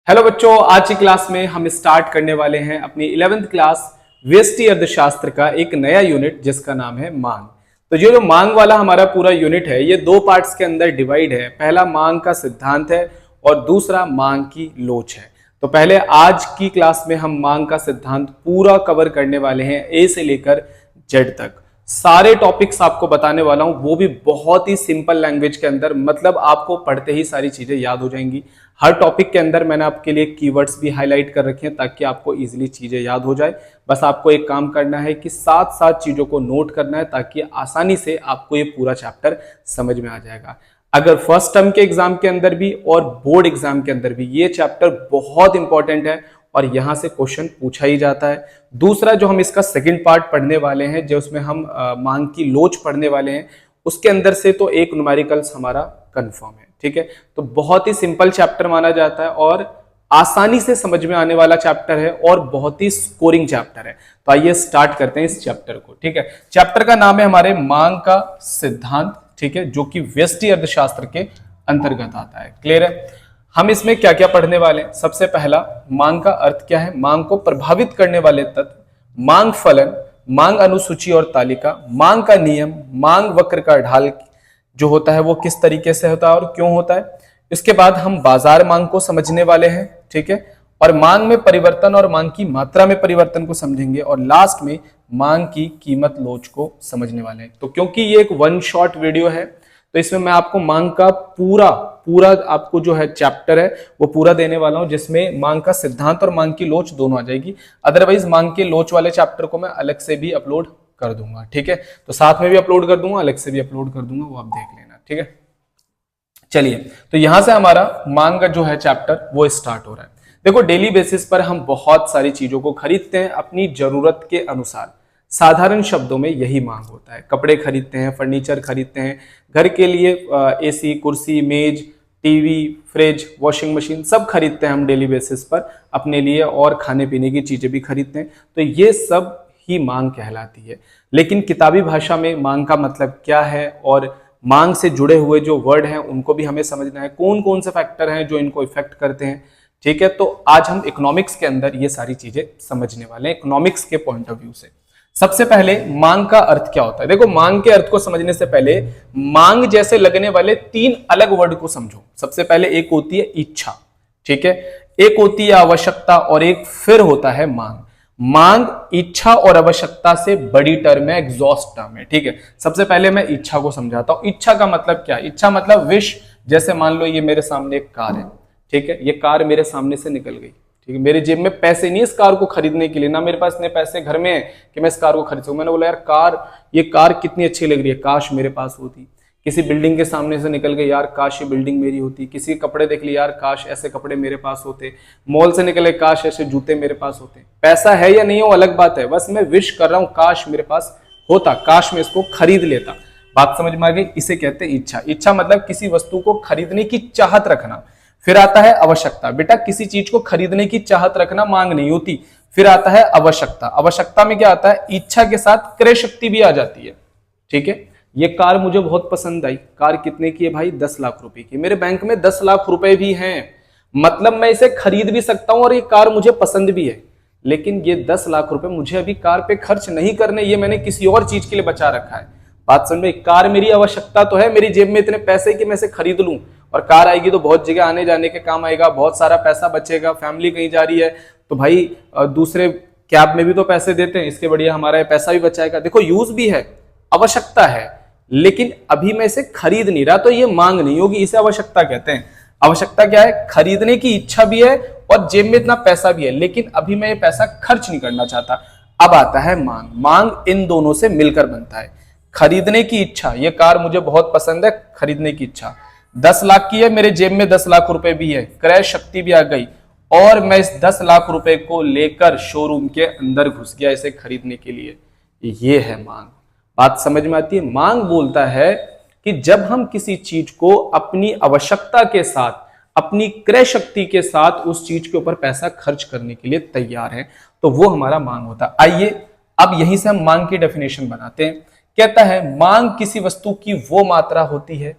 Hello बच्चों, आज की क्लास में हम स्टार्ट करने वाले हैं अपनी 11th क्लास व्यष्टि अर्थशास्त्र का एक नया यूनिट जिसका नाम है मांग। तो ये जो मांग वाला हमारा पूरा यूनिट है ये दो पार्ट्स के अंदर डिवाइड है। पहला मांग का सिद्धांत है और दूसरा मांग की लोच है। तो पहले आज की क्लास में हम मांग का सिद्धांत पूरा कवर करने वाले हैं, ए से लेकर जेड तक। सारे टॉपिक्स आपको बताने वाला हूं, वो भी बहुत ही सिंपल लैंग्वेज के अंदर, मतलब आपको पढ़ते ही सारी चीजें याद हो जाएंगी। हर टॉपिक के अंदर मैंने आपके लिए कीवर्ड्स भी हाईलाइट कर रखे हैं ताकि आपको इजीली चीजें याद हो जाए। बस आपको एक काम करना है कि साथ साथ चीजों को नोट करना है ताकि आसानी से आपको ये पूरा चैप्टर समझ में आ जाएगा। अगर फर्स्ट टर्म के एग्जाम के अंदर भी और बोर्ड एग्जाम के अंदर भी ये चैप्टर बहुत इंपॉर्टेंट है और यहां से क्वेश्चन पूछा ही जाता है। दूसरा जो हम इसका सेकंड पार्ट पढ़ने वाले हैं, जो उसमें हम मांग की लोच पढ़ने वाले हैं, उसके अंदर से तो एक न्यूमेरिकल्स हमारा कंफर्म है। ठीक है, तो बहुत ही सिंपल चैप्टर माना जाता है और आसानी से समझ में आने वाला चैप्टर है और बहुत ही स्कोरिंग चैप्टर है। तो आइए स्टार्ट करते हैं इस चैप्टर को। ठीक है, चैप्टर का नाम है हमारे मांग का सिद्धांत। ठीक है, जो कि व्यष्टि अर्थशास्त्र के अंतर्गत आता है। क्लियर है? हम इसमें क्या क्या पढ़ने वाले हैं? सबसे पहला, मांग का अर्थ क्या है, मांग को प्रभावित करने वाले तत्व, मांग फलन, मांग अनुसूची और तालिका, मांग का नियम, मांग वक्र का ढाल जो होता है वो किस तरीके से होता है और क्यों होता है। इसके बाद हम बाजार मांग को समझने वाले हैं। ठीक है, और मांग में परिवर्तन और मांग की मात्रा में परिवर्तन को समझेंगे और लास्ट में मांग की कीमत लोच को समझने वाले हैं। तो क्योंकि ये एक वन शॉट वीडियो है तो इसमें मैं आपको मांग का पूरा आपको जो है चैप्टर है वो पूरा देने वाला हूं, जिसमें मांग का सिद्धांत और मांग की लोच दोनों आ जाएगी। अदरवाइज मांग के लोच वाले चैप्टर को मैं अलग से भी अपलोड कर दूंगा। ठीक है, तो साथ में भी अपलोड कर दूंगा, अलग से भी अपलोड कर दूंगा, वो आप देख लेना। ठीक है, चलिए, तो यहां से हमारा मांग का जो है चैप्टर वो स्टार्ट हो रहा है। देखो, डेली बेसिस पर हम बहुत सारी चीजों को खरीदते हैं अपनी जरूरत के अनुसार। साधारण शब्दों में यही मांग होता है। कपड़े खरीदते हैं, फर्नीचर खरीदते हैं, घर के लिए एसी, कुर्सी, मेज, टीवी, फ्रिज, वॉशिंग मशीन सब खरीदते हैं हम डेली बेसिस पर अपने लिए, और खाने पीने की चीजें भी खरीदते हैं। तो ये सब ही मांग कहलाती है। लेकिन किताबी भाषा में मांग का मतलब क्या है और मांग से जुड़े हुए जो वर्ड हैं उनको भी हमें समझना है, कौन कौन से फैक्टर हैं जो इनको इफेक्ट करते हैं। ठीक है, तो आज हम इकोनॉमिक्स के अंदर ये सारी चीजें समझने वाले हैं, इकोनॉमिक्स के पॉइंट ऑफ व्यू से। सबसे पहले मांग का अर्थ क्या होता है। देखो, मांग के अर्थ को समझने से पहले मांग जैसे लगने वाले तीन अलग वर्ड को समझो। सबसे पहले एक होती है इच्छा, ठीक है, एक होती है आवश्यकता और एक फिर होता है मांग। मांग इच्छा और आवश्यकता से बड़ी टर्म है, एग्जॉस्ट टर्म है। ठीक है, सबसे पहले मैं इच्छा को समझाता हूं। इच्छा का मतलब क्या है? इच्छा मतलब विश। जैसे मान लो ये मेरे सामने एक कार है, ठीक है, ये कार मेरे सामने से निकल गई, ठीक है, मेरे जेब में पैसे नहीं है इस कार को खरीदने के लिए, ना मेरे पास इतने पैसे घर में है कि मैं इस कार को खरीद सकूं। मैंने बोला यार ये कार कितनी अच्छी लग रही है, काश मेरे पास होती। किसी बिल्डिंग के सामने से निकल गए, यार काश ये बिल्डिंग मेरी होती। किसी कपड़े देख लिए, यार काश ऐसे कपड़े मेरे पास होते। मॉल से निकले, काश ऐसे जूते मेरे पास होते। पैसा है या नहीं हो अलग बात है, बस मैं विश कर रहा हूं काश मेरे पास होता, काश मैं इसको खरीद लेता। बात समझ में आ गई? इसे कहते हैं इच्छा। इच्छा मतलब किसी वस्तु को खरीदने की चाहत रखना। फिर आता है आवश्यकता। बेटा, किसी चीज को खरीदने की चाहत रखना मांग नहीं होती। फिर आता है आवश्यकता। आवश्यकता में क्या आता है? इच्छा के साथ क्रय शक्ति भी आ जाती है। ठीक है, ये कार मुझे बहुत पसंद आई। कार कितने की है भाई? 10 लाख रुपए की। मेरे बैंक में 10 लाख रुपए भी हैं, मतलब मैं इसे खरीद भी सकता हूं और ये कार मुझे पसंद भी है। लेकिन ये 10 लाख रुपए मुझे अभी कार पे खर्च नहीं करने, ये मैंने किसी और चीज के लिए बचा रखा है। बात समझ में? कार मेरी आवश्यकता तो है, मेरी जेब में इतने पैसे कि मैं इसे खरीद लूं, और कार आएगी तो बहुत जगह आने जाने के काम आएगा, बहुत सारा पैसा बचेगा, फैमिली कहीं जा रही है तो भाई दूसरे कैब में भी तो पैसे देते हैं, इसके बढ़िया हमारा पैसा भी बचाएगा। देखो, यूज भी है, आवश्यकता है, लेकिन अभी मैं इसे खरीद नहीं रहा तो ये मांग नहीं होगी, इसे आवश्यकता कहते हैं। आवश्यकता क्या है? खरीदने की इच्छा भी है और जेब में इतना पैसा भी है, लेकिन अभी मैं ये पैसा खर्च नहीं करना चाहता। अब आता है मांग। मांग इन दोनों से मिलकर बनता है। खरीदने की इच्छा, ये कार मुझे बहुत पसंद है, खरीदने की इच्छा 10 लाख की है, मेरे जेब में 10 लाख रुपए भी है, क्रय शक्ति भी आ गई, और मैं इस 10 लाख रुपए को लेकर शोरूम के अंदर घुस गया इसे खरीदने के लिए। ये है मांग। बात समझ में आती है? मांग बोलता है कि जब हम किसी चीज को अपनी आवश्यकता के साथ, अपनी क्रय शक्ति के साथ उस चीज के ऊपर पैसा खर्च करने के लिए तैयार है, तो वो हमारा मांग होता है। आइए अब यहीं से हम मांग की डेफिनेशन बनाते हैं। कहता है मांग किसी वस्तु की वो मात्रा होती है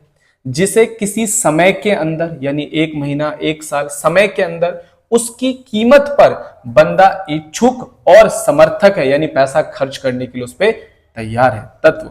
जिसे किसी समय के अंदर, यानी 1 महीना, 1 साल समय के अंदर उसकी कीमत पर बंदा इच्छुक और समर्थक है, यानी पैसा खर्च करने के लिए उस पर तैयार है। तत्व,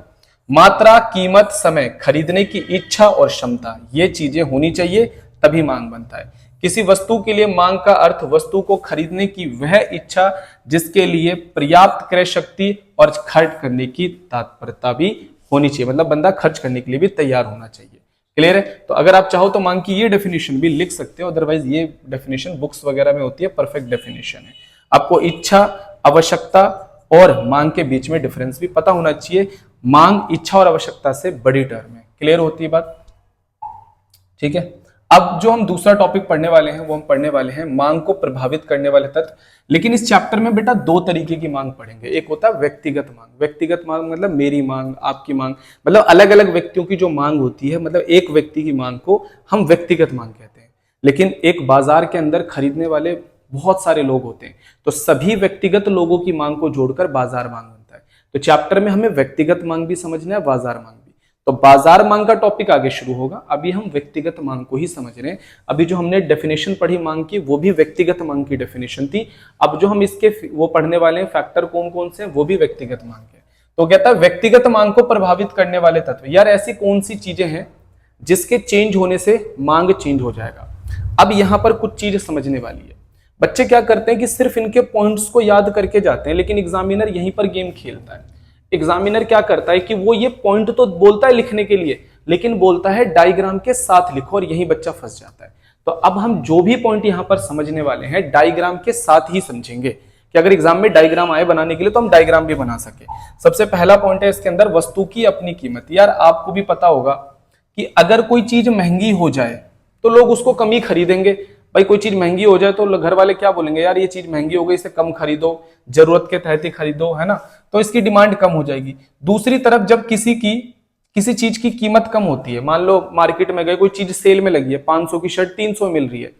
मात्रा, कीमत, समय, खरीदने की इच्छा और क्षमता, ये चीजें होनी चाहिए तभी मांग बनता है। किसी वस्तु के लिए मांग का अर्थ वस्तु को खरीदने की वह इच्छा जिसके लिए पर्याप्त क्रय शक्ति और खर्च करने की तत्परता भी होनी चाहिए, मतलब बंदा खर्च करने के लिए भी तैयार होना चाहिए। क्लियर है? तो अगर आप चाहो तो मांग की ये डेफिनेशन भी लिख सकते हो, अदरवाइज ये डेफिनेशन बुक्स वगैरह में होती है, परफेक्ट डेफिनेशन है। आपको इच्छा, आवश्यकता और मांग के बीच में डिफरेंस भी पता होना चाहिए। मांग इच्छा और आवश्यकता से बड़ी टर्म है। क्लियर होती है बात? ठीक है। अब जो हम दूसरा टॉपिक पढ़ने वाले हैं वो हम पढ़ने वाले हैं मांग को प्रभावित करने वाले तत्व। लेकिन इस चैप्टर में बेटा दो तरीके की मांग पढ़ेंगे। एक होता है व्यक्तिगत मांग। व्यक्तिगत मांग मतलब मेरी मांग, आपकी मांग, मतलब अलग अलग व्यक्तियों की जो मांग होती है, मतलब एक व्यक्ति की मांग को हम व्यक्तिगत मांग कहते हैं। लेकिन एक बाजार के अंदर खरीदने वाले बहुत सारे लोग होते हैं, तो सभी व्यक्तिगत लोगों की मांग को जोड़कर बाजार मांग बनता है। तो चैप्टर में हमें व्यक्तिगत मांग भी समझना है, बाजार मांग भी। तो बाजार मांग का टॉपिक आगे शुरू होगा, अभी हम व्यक्तिगत मांग को ही समझ रहे हैं। अभी जो हमने डेफिनेशन पढ़ी मांग की वो भी व्यक्तिगत मांग की डेफिनेशन थी। अब जो हम इसके वो पढ़ने वाले हैं फैक्टर कौन कौन से हैं, वो भी व्यक्तिगत मांग है। तो कहता है व्यक्तिगत मांग को प्रभावित करने वाले तत्व। यार ऐसी कौन सी चीजें हैं जिसके चेंज होने से मांग चेंज हो जाएगा। अब यहां पर कुछ चीजें समझने वाली है। बच्चे क्या करते हैं कि सिर्फ इनके पॉइंट्स को याद करके जाते हैं, लेकिन एग्जामिनर यहीं पर गेम खेलता है। एग्जामिनर क्या करता है कि वो ये पॉइंट तो बोलता है लिखने के लिए, लेकिन बोलता है डायग्राम के साथ लिखो, और यही बच्चा फंस जाता है। तो अब हम जो भी पॉइंट यहां पर समझने वाले हैं डायग्राम के साथ ही समझेंगे, कि अगर एग्जाम में डायग्राम आए बनाने के लिए तो हम डायग्राम भी बना सके। सबसे पहला पॉइंट है इसके अंदर वस्तु की अपनी कीमत। यार आपको भी पता होगा कि अगर कोई चीज महंगी हो जाए तो लोग उसको कम ही खरीदेंगे। भाई कोई चीज महंगी हो जाए तो घर वाले क्या बोलेंगे, यार ये चीज महंगी हो गई, इसे कम खरीदो, जरूरत के तहत ही खरीदो, है ना, तो इसकी डिमांड कम हो जाएगी। दूसरी तरफ जब किसी चीज की कीमत कम होती है, मान लो मार्केट में गए, कोई चीज सेल में लगी है, 500 की शर्ट 300 मिल रही है,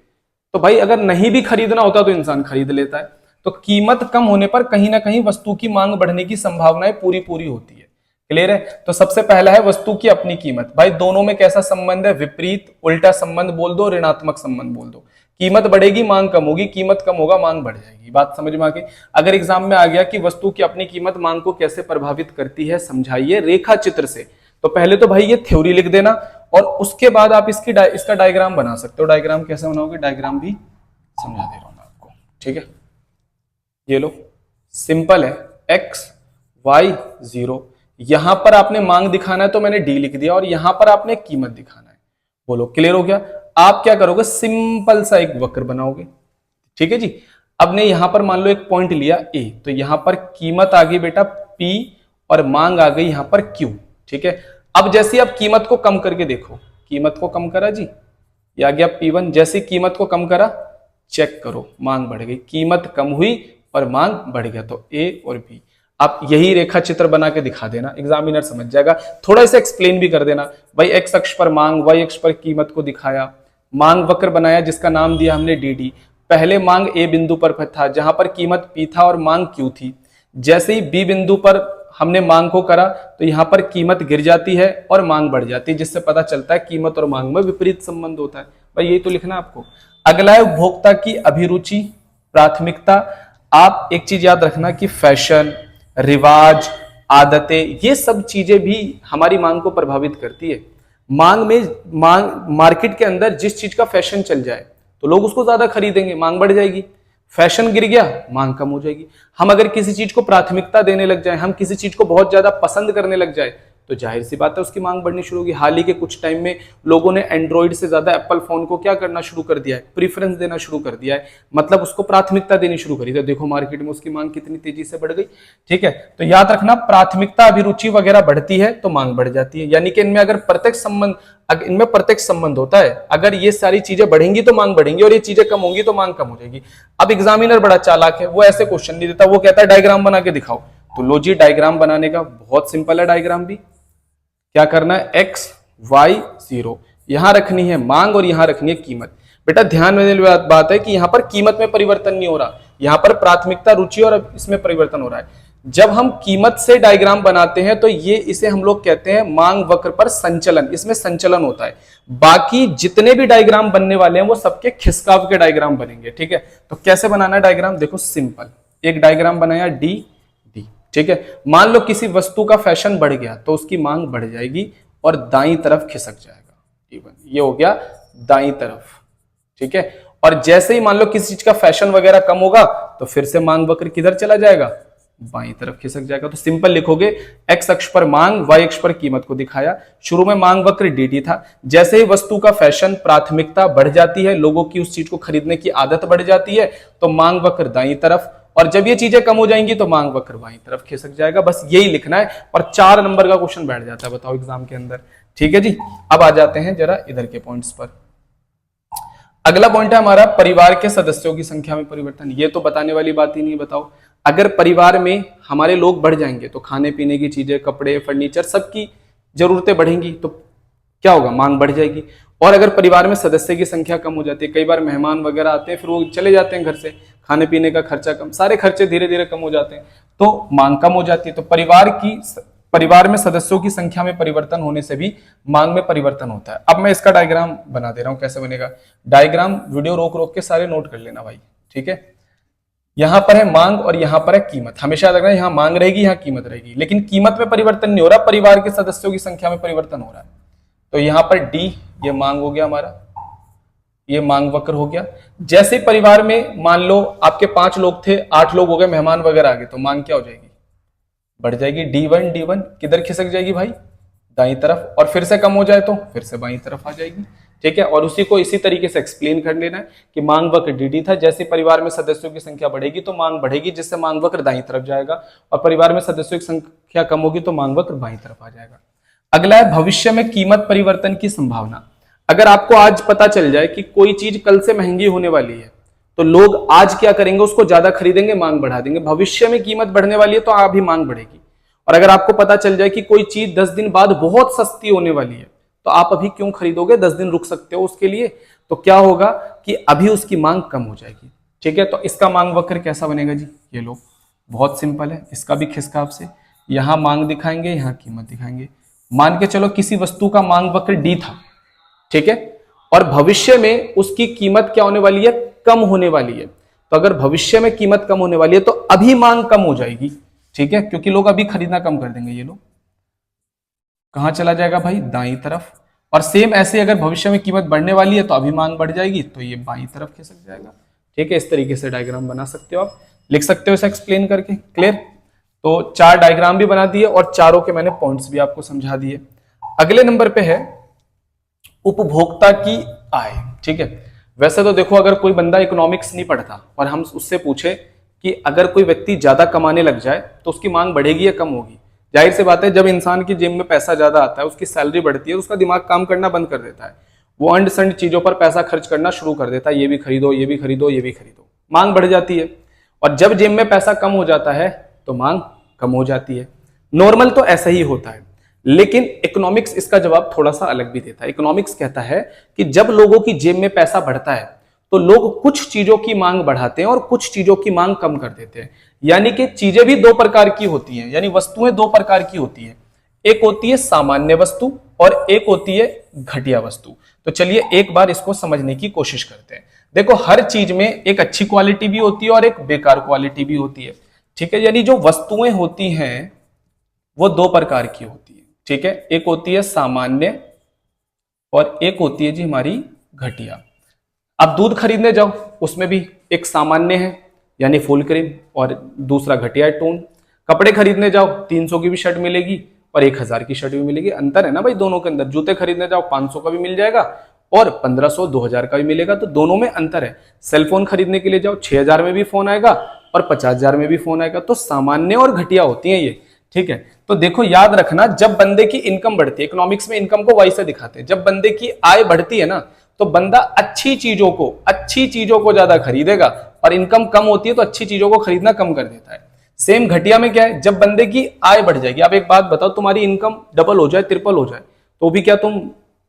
तो भाई अगर नहीं भी खरीदना होता तो इंसान खरीद लेता है। तो कीमत कम होने पर कहीं ना कहीं वस्तु की मांग बढ़ने की संभावनाएं पूरी होती है। क्लियर है? तो सबसे पहला है वस्तु की अपनी कीमत। भाई दोनों में कैसा संबंध है, विपरीत, उल्टा संबंध बोल दो, ऋणात्मक संबंध बोल दो। कीमत बढ़ेगी मांग कम होगी, कीमत कम होगा मांग बढ़ जाएगी। बात समझ में आ गई? अगर एग्जाम में आ गया कि वस्तु की अपनी कीमत मांग को कैसे प्रभावित करती है, समझाइए रेखा चित्र से, तो पहले तो भाई ये थ्योरी लिख देना, और उसके बाद आप इसका डायग्राम बना सकते हो। डायग्राम कैसे बनाओगे, डायग्राम भी समझा दे रहा हूं मैं आपको। ठीक है, ये लो, सिंपल है, एक्स वाई जीरो। यहां पर आपने मांग दिखाना है तो मैंने डी लिख दिया, और यहां पर आपने कीमत दिखाना है। बोलो क्लियर हो गया? आप क्या करोगे, सिंपल सा एक वक्र बनाओगे। ठीक है जी। अब ने यहां पर मान लो एक पॉइंट लिया ए, तो यहां पर कीमत आ गई बेटा पी और मांग आ गई यहां पर क्यू। ठीक है। अब जैसे आप कीमत को कम करके देखो, कीमत को कम करा जी, ये आ गया P1। जैसे कीमत को कम करा, चेक करो, मांग बढ़ गई, कीमत कम हुई और मांग बढ़ गया। तो ए और बी, आप यही रेखा चित्र बना के दिखा देना, एग्जामिनर समझ जाएगा। थोड़ा इसे एक्सप्लेन भी कर देना, भाई एक्स अक्ष पर मांग, वाई अक्ष पर कीमत को दिखाया, मांग वक्र बनाया जिसका नाम दिया हमने डी। पहले मांग ए बिंदु पर था जहां पर कीमत पी था और मांग क्यू थी। जैसे ही बी बिंदु पर हमने मांग को करा तो यहां पर कीमत गिर जाती है और मांग बढ़ जाती है, जिससे पता चलता है कीमत और मांग में विपरीत संबंध होता है। भाई यही तो लिखना आपको। अगला है उपभोक्ता की अभिरुचि, प्राथमिकता। आप एक चीज याद रखना कि फैशन, रिवाज, आदतें, ये सब चीजें भी हमारी मांग को प्रभावित करती है। मार्केट के अंदर जिस चीज का फैशन चल जाए तो लोग उसको ज्यादा खरीदेंगे, मांग बढ़ जाएगी। फैशन गिर गया, मांग कम हो जाएगी। हम अगर किसी चीज को प्राथमिकता देने लग जाए, हम किसी चीज को बहुत ज्यादा पसंद करने लग जाए, तो जाहिर सी बात है उसकी मांग बढ़नी शुरू होगी। हाल ही के कुछ टाइम में लोगों ने एंड्रॉइड से ज्यादा एप्पल फोन को क्या करना शुरू कर दिया है, प्रीफरेंस देना शुरू कर दिया है, मतलब उसको प्राथमिकता देनी शुरू करी। तो देखो मार्केट में उसकी मांग कितनी तेजी से बढ़ गई। ठीक है, तो याद रखना प्राथमिकता, अभिरुचि वगैरह बढ़ती है तो मांग बढ़ जाती है। यानी कि इनमें अगर प्रत्यक्ष संबंध होता है, अगर ये सारी चीजें बढ़ेंगी तो मांग बढ़ेंगी और ये चीजें कम होंगी तो मांग कम हो जाएगी। अब एग्जामिनर बड़ा चालाक है, वो ऐसे क्वेश्चन नहीं देता, वो कहता है डायग्राम बना के दिखाओ। तो लो जी, डायग्राम बनाने का बहुत सिंपल है। डायग्राम भी क्या करना है, एक्स वाई जीरो, यहां रखनी है मांग और यहां रखनी है कीमत। बेटा ध्यान देने वाली बात है कि यहां पर कीमत में परिवर्तन नहीं हो रहा, यहां पर प्राथमिकता, रुचि और इसमें परिवर्तन हो रहा है। जब हम कीमत से डायग्राम बनाते हैं तो ये इसे हम लोग कहते हैं मांग वक्र पर संचलन, इसमें संचलन होता है। बाकी जितने भी डायग्राम बनने वाले हैं वो सबके खिसकाव के डायग्राम बनेंगे, ठीक है। तो कैसे बनाना है डायग्राम, देखो सिंपल, एक डायग्राम बनाया डी डी, ठीक है। मान लो किसी वस्तु का फैशन बढ़ गया तो उसकी मांग बढ़ जाएगी और दाईं तरफ खिसक जाएगा, इवन ये हो गया दाईं तरफ, ठीक है। और जैसे ही मान लो किसी चीज का फैशन वगैरह कम होगा तो फिर से मांग वक्र किधर चला जाएगा, बाईं तरफ खिसक जाएगा। तो सिंपल लिखोगे, एक्स अक्ष पर मांग, वाई अक्ष पर कीमत को दिखाया। शुरू में मांग वक्र dt था, जैसे ही वस्तु का फैशन प्राथमिकता बढ़ जाती है, लोगों की उस चीज को खरीदने की आदत बढ़ जाती है, तो मांग वक्र दाईं तरफ, और जब ये चीजें कम हो जाएंगी तो मांग वक्र बाईं तरफ खिसक जाएगा। बस यही लिखना है और 4 नंबर का क्वेश्चन बैठ जाता है, बताओ एग्जाम के अंदर, ठीक है जी। अब आ जाते हैं जरा इधर के पॉइंट्स पर। अगला पॉइंट है हमारा परिवार के सदस्यों की संख्या में परिवर्तन। ये तो बताने वाली बात ही नहीं, बताओ अगर परिवार में हमारे लोग बढ़ जाएंगे तो खाने पीने की चीजें, कपड़े, फर्नीचर, सबकी जरूरतें बढ़ेंगी तो क्या होगा, मांग बढ़ जाएगी। और अगर परिवार में सदस्य की संख्या कम हो जाती है, कई बार मेहमान वगैरह आते हैं फिर वो चले जाते हैं घर से, खाने पीने का खर्चा कम, सारे खर्चे धीरे धीरे कम हो जाते हैं तो मांग कम हो जाती है। तो परिवार में सदस्यों की संख्या में परिवर्तन होने से भी मांग में परिवर्तन होता है। अब मैं इसका डायग्राम बना दे रहा हूं, कैसे बनेगा डायग्राम, वीडियो रोक रोक के सारे नोट कर लेना भाई, ठीक है। यहां पर है मांग और यहां पर है कीमत, हमेशा याद रखना यहां मांग रहेगी यहां कीमत रहेगी, लेकिन कीमत में परिवर्तन नहीं हो रहा, परिवार के सदस्यों की संख्या में परिवर्तन हो रहा है। तो यहां पर डी, ये मांग हो गया हमारा, ये मांग वक्र हो गया। जैसे परिवार में मान लो आपके 5 लोग थे, 8 लोग हो गए, मेहमान वगैरह आ गए, तो मांग क्या हो जाएगी, बढ़ जाएगी। D1 किधर खिसक जाएगी भाई, दाईं तरफ, और फिर से कम हो जाए तो फिर से बाईं तरफ आ जाएगी, ठीक है। और उसी को इसी तरीके से एक्सप्लेन कर लेना है कि मांग वक्र dd था, जैसे परिवार में सदस्यों की संख्या बढ़ेगी तो मांग बढ़ेगी, जिससे मांग वक्र दाईं तरफ जाएगा, और परिवार में सदस्यों की संख्या कम होगी तो मांग वक्र बाईं तरफ आ जाएगा। अगला है भविष्य में कीमत परिवर्तन की संभावना। अगर आपको आज पता चल जाए कि कोई चीज कल से महंगी होने वाली है तो लोग आज क्या करेंगे, उसको ज्यादा खरीदेंगे, मांग बढ़ा देंगे। भविष्य में कीमत बढ़ने वाली है तो अभी मांग बढ़ेगी। और अगर आपको पता चल जाए कि कोई चीज 10 दिन बाद बहुत सस्ती होने वाली है तो आप अभी क्यों खरीदोगे, 10 दिन रुक सकते हो उसके लिए, तो क्या होगा कि अभी उसकी मांग कम हो जाएगी, ठीक है। तो इसका मांग वक्र कैसा बनेगा जी, ये लो, बहुत सिंपल है, इसका भी खिसकाव से यहां मांग दिखाएंगे, यहां कीमत दिखाएंगे। मान के चलो किसी वस्तु का मांग वक्र डी था, ठीक है, और भविष्य में उसकी कीमत क्या होने वाली है, कम होने वाली है। तो अगर भविष्य में कीमत कम होने वाली है तो अभी मांग कम हो जाएगी, ठीक है, क्योंकि लोग अभी खरीदना कम कर देंगे। ये लोग कहां चला जाएगा भाई, दाईं तरफ। और सेम ऐसे अगर भविष्य में कीमत बढ़ने वाली है तो अभी मांग बढ़ जाएगी तो ये बाईं तरफ खिसक जाएगा, ठीक है। इस तरीके से डायग्राम बना सकते हो, आप लिख सकते हो इसे एक्सप्लेन करके, क्लियर। तो 4 डायग्राम भी बना दिए और चारों के मैंने पॉइंट्स भी आपको समझा दिए। अगले नंबर पे है उपभोक्ता की आय, ठीक है। वैसे तो देखो अगर कोई बंदा इकोनॉमिक्स नहीं पढ़ता और हम उससे पूछे कि अगर कोई व्यक्ति ज्यादा कमाने लग जाए तो उसकी मांग बढ़ेगी या कम होगी, जाहिर सी बात है जब इंसान की जेब में पैसा ज्यादा आता है, उसकी सैलरी बढ़ती है, उसका दिमाग काम करना बंद कर देता है, वो अंड संड चीजों पर पैसा खर्च करना शुरू कर देता है, ये भी खरीदो, ये भी खरीदो, ये भी खरीदो, मांग बढ़ जाती है। और जब जेब में पैसा कम हो जाता है तो मांग कम हो जाती है। नॉर्मल तो ऐसा ही होता है, लेकिन इकोनॉमिक्स इसका जवाब थोड़ा सा अलग भी देता है। इकोनॉमिक्स कहता है कि जब लोगों की जेब में पैसा बढ़ता है तो लोग कुछ चीजों की मांग बढ़ाते हैं और कुछ चीजों की मांग कम कर देते हैं। यानी कि चीजें भी 2 प्रकार की होती हैं, यानी वस्तुएं 2 प्रकार की होती हैं, एक होती है सामान्य वस्तु और एक होती है घटिया वस्तु। तो चलिए एक बार इसको समझने की कोशिश करते हैं। देखो हर चीज में एक अच्छी क्वालिटी भी होती है और एक बेकार क्वालिटी भी होती है, ठीक है। यानी जो वस्तुएं होती हैं वो 2 प्रकार की होती है, ठीक है। एक होती है सामान्य और एक होती है जी हमारी घटिया। अब दूध खरीदने जाओ, उसमें भी एक सामान्य है यानी फुल क्रीम और दूसरा घटिया टोन। कपड़े खरीदने जाओ 300 की भी शर्ट मिलेगी और 1000 की शर्ट भी मिलेगी, अंतर है ना भाई दोनों के अंदर। जूते खरीदने जाओ 500 का भी मिल जाएगा और 1500 2000 का भी मिलेगा, तो दोनों में अंतर है। सेलफोन खरीदने के लिए जाओ 6000 में भी फोन आएगा और 50000 में भी फोन आएगा। तो सामान्य और घटिया होती है ये, ठीक है। तो देखो याद रखना, जब बंदे की इनकम बढ़ती है, इकोनॉमिक्स में इनकम को वाई से दिखाते हैं, जब बंदे की आय बढ़ती है ना तो बंदा अच्छी चीजों को ज्यादा खरीदेगा, और इनकम कम होती है तो अच्छी चीजों को खरीदना कम कर देता है। सेम घटिया में क्या है, जब बंदे की आय बढ़ जाएगी। अब एक बात बताओ, तुम्हारी इनकम डबल हो जाए, ट्रिपल हो जाए, तो भी क्या तुम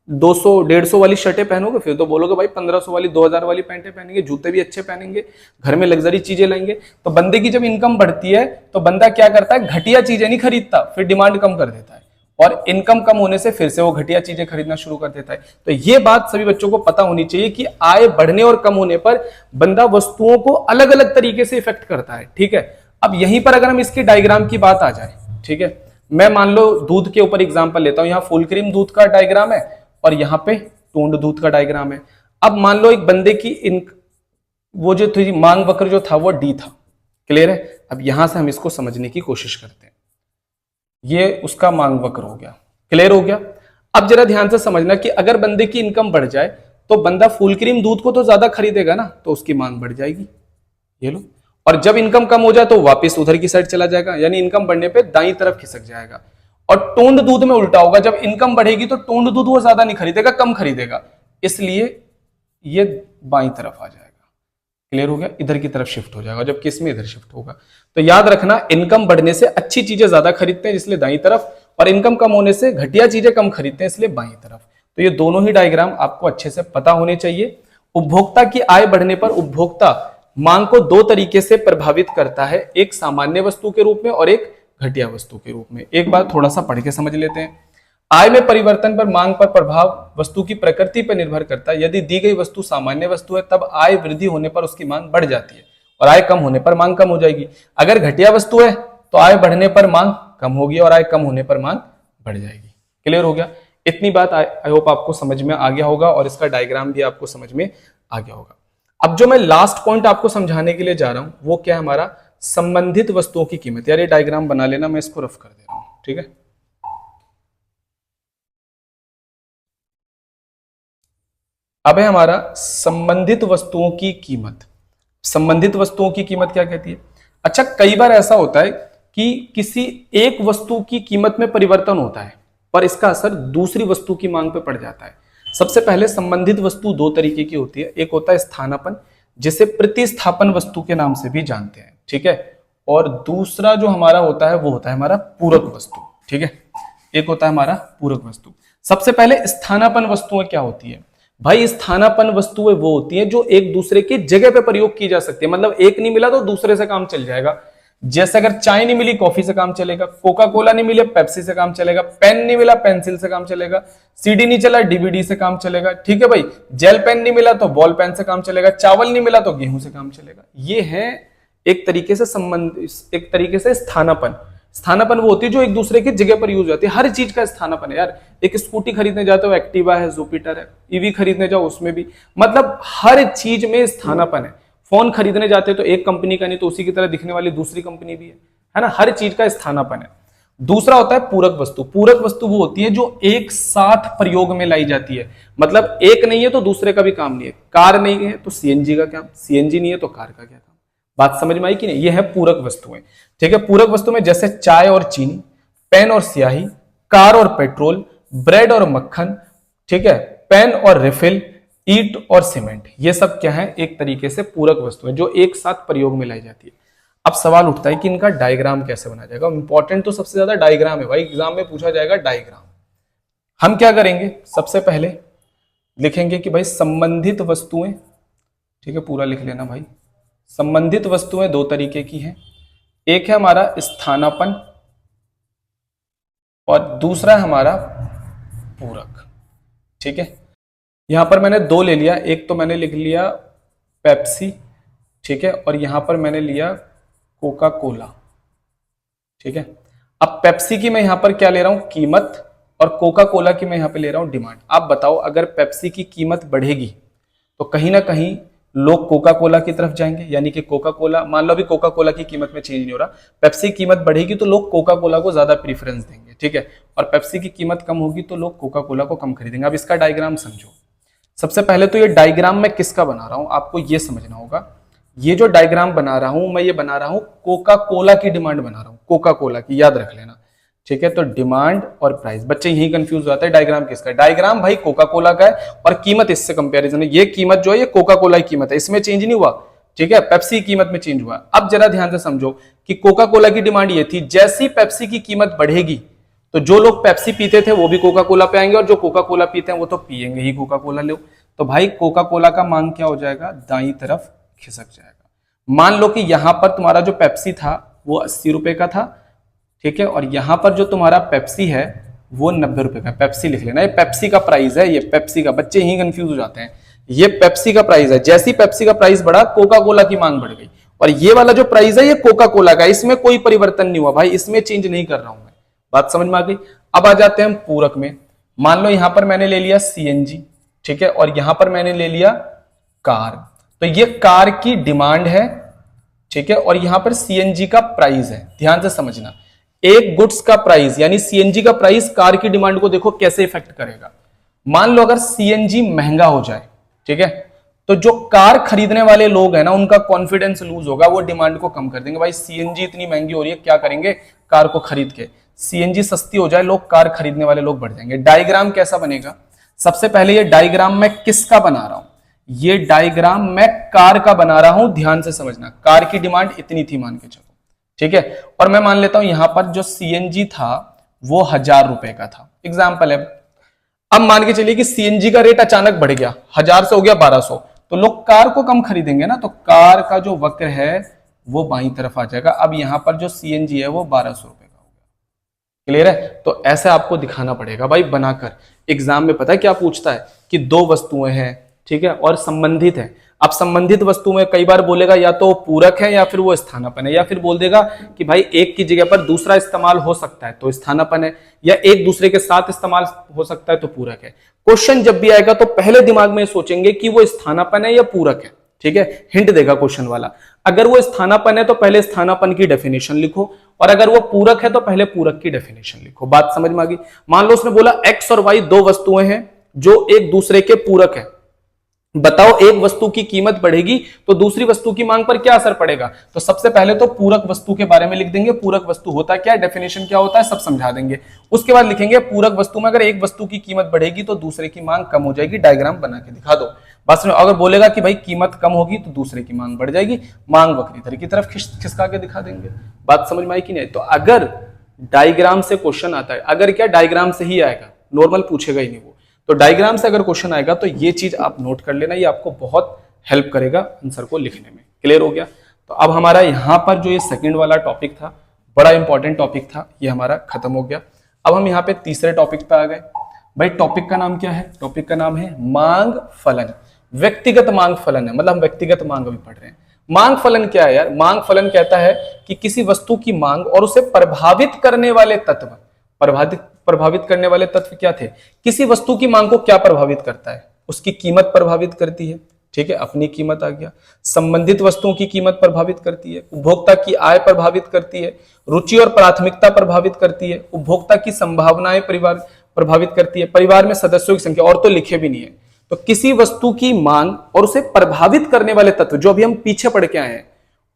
200 150 वाली शर्टें पहनोगे, फिर तो बोलोगे भाई 1500 वाली 2000 वाली पैंटें पहनेंगे, जूते भी अच्छे पहनेंगे, घर में लग्जरी चीजें लाएंगे। तो बंदे की जब इनकम बढ़ती है तो बंदा क्या करता है, घटिया चीजें नहीं खरीदता, फिर डिमांड कम कर देता है, और इनकम कम होने से फिर से वो घटिया चीजें खरीदना शुरू कर देता है। तो ये बात सभी बच्चों को पता होनी चाहिए कि आय बढ़ने और कम होने पर बंदा वस्तुओं को अलग अलग तरीके से इफेक्ट करता है, ठीक है। अब यहीं पर अगर हम इसके डायग्राम की बात आ जाए, ठीक है, मैं मान लो दूध के ऊपर एग्जांपल लेता हूं, यहां फुल क्रीम दूध का डायग्राम है और यहां पे टोंड दूध का डायग्राम है। अब मान लो एक बंदे की वो जो थी मांग वक्र जो था वो डी था, क्लियर है। अब यहां से हम इसको समझने की कोशिश करते हैं, ये उसका मांग वक्र हो गया, क्लियर हो गया। अब जरा ध्यान से समझना कि अगर बंदे की इनकम बढ़ जाए तो बंदा फुल क्रीम दूध को तो ज्यादा खरीदेगा ना, तो उसकी मांग बढ़ जाएगी, ये लो। और जब इनकम कम हो जाए तो वापस उधर की साइड चला जाएगा, यानी इनकम बढ़ने पे दाईं तरफ खिसक जाएगा। और टोंड दूध में उल्टा होगा, जब इनकम बढ़ेगी तो टोंड दूध वो ज्यादा नहीं खरीदेगा, कम खरीदेगा, इसलिए ये बाईं तरफ आ जाएगा, क्लियर हो गया, इधर की तरफ शिफ्ट हो जाएगा, जबकि इसमें इधर शिफ्ट होगा। तो याद रखना, इनकम बढ़ने से अच्छी चीजें ज्यादा खरीदते हैं इसलिए दाईं तरफ, और इनकम कम होने से घटिया चीजें कम खरीदते हैं इसलिए बाईं तरफ। तो ये दोनों ही डायग्राम आपको अच्छे से पता होने चाहिए। उपभोक्ता की आय बढ़ने पर उपभोक्ता मांग को दो तरीके से प्रभावित करता है, एक सामान्य वस्तु के रूप में और एक घटिया वस्तु के रूप में। एक बार थोड़ा सा पढ़ के समझ लेते हैं। आय में परिवर्तन पर मांग पर प्रभाव वस्तु की प्रकृति पर निर्भर करता है। यदि दी गई वस्तु सामान्य वस्तु है तब आय वृद्धि होने पर उसकी मांग बढ़ जाती है और आय कम होने पर मांग कम हो जाएगी। अगर घटिया वस्तु है तो आय बढ़ने पर मांग कम होगी और आय कम होने पर मांग बढ़ जाएगी। क्लियर हो गया? इतनी बात आई होप आपको समझ में आ गया होगा और इसका डायग्राम भी आपको समझ में आ गया होगा। अब जो मैं लास्ट पॉइंट आपको समझाने के लिए जा रहा हूं वो क्या है, हमारा संबंधित वस्तुओं की कीमत। यार ये डायग्राम बना लेना, मैं इसको रफ कर दे रहा हूं, ठीक है। अब है हमारा संबंधित वस्तुओं की कीमत। संबंधित वस्तुओं की कीमत क्या कहती है? अच्छा, कई बार ऐसा होता है कि किसी एक वस्तु की कीमत में परिवर्तन होता है पर इसका असर दूसरी वस्तु की मांग पर पड़ जाता है। सबसे पहले संबंधित वस्तु दो तरीके की होती है, एक होता है स्थानापन्न जिसे प्रतिस्थापन वस्तु के नाम से भी जानते हैं, ठीक है, और दूसरा जो हमारा होता है वो होता है हमारा पूरक वस्तु, ठीक है। एक होता है हमारा पूरक वस्तु। सबसे पहले स्थानापन्न वस्तुएं क्या होती है भाई? स्थानापन्न वस्तुएं वो होती हैं जो एक दूसरे की जगह पे प्रयोग की जा सकती है, मतलब एक नहीं मिला तो दूसरे से काम चल जाएगा। जैसे अगर चाय नहीं मिली कॉफी से काम चलेगा, कोका कोला नहीं मिले पेप्सी से काम चलेगा, पेन नहीं मिला पेंसिल से काम चलेगा, सीडी नहीं चला डीवीडी से काम चलेगा, ठीक है भाई, जेल पेन नहीं मिला तो बॉल पेन से काम चलेगा, चावल नहीं मिला तो गेहूं से काम चलेगा। ये है एक तरीके से संबंध, एक तरीके से स्थानापन्न। स्थानापन्न वो होती है जो एक दूसरे की जगह पर यूज होती है। हर चीज का स्थानापन्न है यार, एक स्कूटी खरीदने जाते हो एक्टिवा है, जुपिटर है, ईवी खरीदने जाओ उसमें भी, मतलब हर चीज में स्थानापन्न है। फोन खरीदने जाते तो एक कंपनी का नहीं तो उसी की तरह दिखने वाली दूसरी कंपनी भी है ना, हर चीज का स्थानापन्न है। दूसरा होता है पूरक वस्तु। पूरक वस्तु वो होती है जो एक साथ प्रयोग में लाई जाती है, मतलब एक नहीं है तो दूसरे का भी काम नहीं है। कार नहीं है तो सीएनजी का क्या, सीएनजी नहीं है तो कार का क्या काम। बात समझ में आई कि नहीं? ये है पूरक वस्तुएं, ठीक है। पूरक वस्तु में जैसे चाय और चीनी, पेन और स्याही, कार और पेट्रोल, ब्रेड और मक्खन, ठीक है, पेन और रिफिल, ईट और सीमेंट, ये सब क्या है? एक तरीके से पूरक वस्तुएं जो एक साथ प्रयोग में लाई जाती है। अब सवाल उठता है कि इनका डायग्राम कैसे बना जाएगा। इंपॉर्टेंट तो सबसे ज्यादा डायग्राम है भाई, एग्जाम में पूछा जाएगा डायग्राम। हम क्या करेंगे, सबसे पहले लिखेंगे कि भाई संबंधित वस्तुएं, ठीक है, पूरा लिख लेना भाई। संबंधित वस्तुएं दो तरीके की हैं, एक है हमारा स्थानापन्न और दूसरा है हमारा पूरक, ठीक है। यहां पर मैंने दो ले लिया, एक तो मैंने लिख लिया पेप्सी, ठीक है, और यहां पर मैंने लिया कोका कोला, ठीक है। अब पेप्सी की मैं यहां पर क्या ले रहा हूं, कीमत, और कोका कोला की मैं यहां पर ले रहा हूं डिमांड। आप बताओ, अगर पेप्सी की कीमत बढ़ेगी तो कहीं ना कहीं लोग कोका कोला की तरफ जाएंगे, यानी कि कोका कोला, मान लो अभी कोका कोला की कीमत में चेंज नहीं हो रहा, पेप्सी की कीमत बढ़ेगी तो लोग कोका कोला को ज्यादा प्रीफरेंस देंगे, ठीक है, और पेप्सी की कीमत कम होगी तो लोग कोका कोला को कम खरीदेंगे। अब इसका डायग्राम समझो। सबसे पहले तो ये डायग्राम मैं किसका बना रहा हूं आपको ये समझना होगा। ये जो डायग्राम बना रहा हूं मैं, ये बना रहा हूं कोका कोला की डिमांड बना रहा हूं, कोका कोला की, याद रख लेना, ठीक है। तो डिमांड और प्राइस, बच्चे यही कंफ्यूज हो जाते हैं डायग्राम किसका है। डायग्राम भाई कोका कोला का है और कीमत इससे कंपैरिजन है। ये कीमत जो है ये कोका कोला की कीमत है, इसमें चेंज नहीं हुआ, ठीक है, पेप्सी की कीमत में चेंज हुआ। अब जरा ध्यान से समझो कि कोका कोला की डिमांड ये थी, जैसी पेप्सी की कीमत बढ़ेगी तो जो लोग पेप्सी पीते थे वो भी कोका कोला पे आएंगे, और जो कोका कोला पीते हैं वो तो पिएंगे ही कोका कोला। लो, तो भाई कोका कोला का मांग क्या हो जाएगा, दाईं तरफ खिसक जाएगा। मान लो कि यहां पर तुम्हारा जो पेप्सी था वो 80 रुपए का था, ठीक है, और यहां पर जो तुम्हारा पेप्सी है वो 90 रुपए का। पेप्सी लिख लेना, ये पेप्सी का प्राइस है, ये पेप्सी का, बच्चे ही कंफ्यूज हो जाते हैं, ये पेप्सी का प्राइस है। जैसी पेप्सी का प्राइस बढ़ा, कोका कोला की मांग बढ़ गई, और ये वाला जो प्राइस है ये कोका कोला का, इसमें कोई परिवर्तन नहीं हुआ भाई, इसमें चेंज नहीं कर रहा हूं मैं। बात समझ में आ गई। अब आ जाते हैं हम पूरक में। मान लो यहां पर मैंने ले लिया सीएनजी, ठीक है, और यहां पर मैंने ले लिया कार। तो ये कार की डिमांड है, ठीक है, और यहां पर सीएनजी का प्राइस है। ध्यान से समझना, एक गुड्स का प्राइस यानी सीएनजी का प्राइस कार की डिमांड को देखो कैसे इफेक्ट करेगा। मान लो अगर सीएनजी महंगा हो जाए, ठीक है, तो जो कार खरीदने वाले लोग हैं ना, उनका कॉन्फिडेंस लूज होगा, वो डिमांड को कम कर देंगे। भाई सीएनजी इतनी महंगी हो रही है, क्या करेंगे, कार को खरीद के। सीएनजी सस्ती हो जाए, लोग कार खरीदने वाले लोग बढ़ जाएंगे। डायग्राम कैसा बनेगा, सबसे पहले ये डायग्राम मैं किसका बना रहा हूं, ये डायग्राम मैं कार का बना रहा हूं। ध्यान से समझना, कार की डिमांड इतनी थी मान के चलो, ठीक है, और मैं मान लेता हूं यहां पर जो सीएनजी था वो 1000 रुपए का था, एग्जाम्पल है। अब मान के चलिए कि सीएनजी का रेट अचानक बढ़ गया, 1000 से हो गया 1200, तो लोग कार को कम खरीदेंगे ना, तो कार का जो वक्र है वो बाईं तरफ आ जाएगा। अब यहां पर जो सीएनजी है वो 1200 रुपए का हो गया। क्लियर है। तो ऐसे आपको दिखाना पड़ेगा भाई बनाकर। एग्जाम में पता है क्या पूछता है कि दो वस्तुएं हैं, ठीक है, और संबंधित है। अब संबंधित वस्तु में कई बार बोलेगा या तो पूरक है या फिर वो स्थानापन्न है, या फिर बोल देगा कि भाई एक की जगह पर दूसरा इस्तेमाल हो सकता है तो स्थानापन्न है, या एक दूसरे के साथ इस्तेमाल हो सकता है तो पूरक है। क्वेश्चन जब भी आएगा तो पहले दिमाग में सोचेंगे कि वो स्थानापन्न है या पूरक है, ठीक है, हिंट देगा क्वेश्चन वाला। अगर वो स्थानापन्न है तो पहले स्थानापन्न की डेफिनेशन लिखो, और अगर वो पूरक है तो पहले पूरक की डेफिनेशन लिखो। बात समझ में आ गई। मान लो उसने बोला एक्स और वाई दो वस्तुएं हैं जो एक दूसरे के पूरक है, बताओ एक वस्तु की कीमत बढ़ेगी तो दूसरी वस्तु की मांग पर क्या असर पड़ेगा। तो सबसे पहले तो पूरक वस्तु के बारे में लिख देंगे, पूरक वस्तु होता क्या है, डेफिनेशन क्या होता है, सब समझा देंगे। उसके बाद लिखेंगे पूरक वस्तु में अगर एक वस्तु की कीमत बढ़ेगी तो दूसरे की मांग कम हो जाएगी, डायग्राम बना के दिखा दो। बस अगर बोलेगा कि भाई कीमत कम होगी तो दूसरे की मांग बढ़ जाएगी, मांग वक्र इधर की तरफ खिसका के दिखा देंगे। बात समझ में आई कि नहीं। तो अगर डायग्राम से क्वेश्चन आता है, अगर क्या डायग्राम से ही आएगा, नॉर्मल पूछेगा ही नहीं वो, तो डायग्राम से अगर क्वेश्चन आएगा तो ये चीज आप नोट कर लेना, ये आपको बहुत हेल्प करेगा आंसर को लिखने में। क्लियर हो गया। तो अब हमारा यहां पर जो ये सेकंड वाला टॉपिक था, बड़ा इंपॉर्टेंट टॉपिक था, ये हमारा खत्म हो गया। अब हम यहाँ पे तीसरे टॉपिक पे आ गए। भाई टॉपिक का नाम क्या है, टॉपिक का नाम है मांग फलन। व्यक्तिगत मांग फलन है, मतलब हम व्यक्तिगत मांग अभी पढ़ रहे हैं। मांग फलन क्या है यार, मांग फलन कहता है कि किसी वस्तु की मांग और उसे प्रभावित करने वाले तत्व, प्रभावित करने वाले तत्व क्या थे, किसी वस्तु की मांग को क्या प्रभावित करता है, उसकी कीमत प्रभावित करती है, ठीक है, अपनी कीमत आ गया। संबंधित वस्तुओं की कीमत प्रभावित करती है, उपभोक्ता की आय प्रभावित करती है, रुचि और प्राथमिकता प्रभावित करती है, उपभोक्ता की संभावनाएं परिवार प्रभावित करती है, परिवार में सदस्यों की संख्या, और तो लिखे भी नहीं है। तो किसी वस्तु की मांग और उसे प्रभावित करने वाले तत्व, जो अभी हम पीछे पढ़ के आए हैं,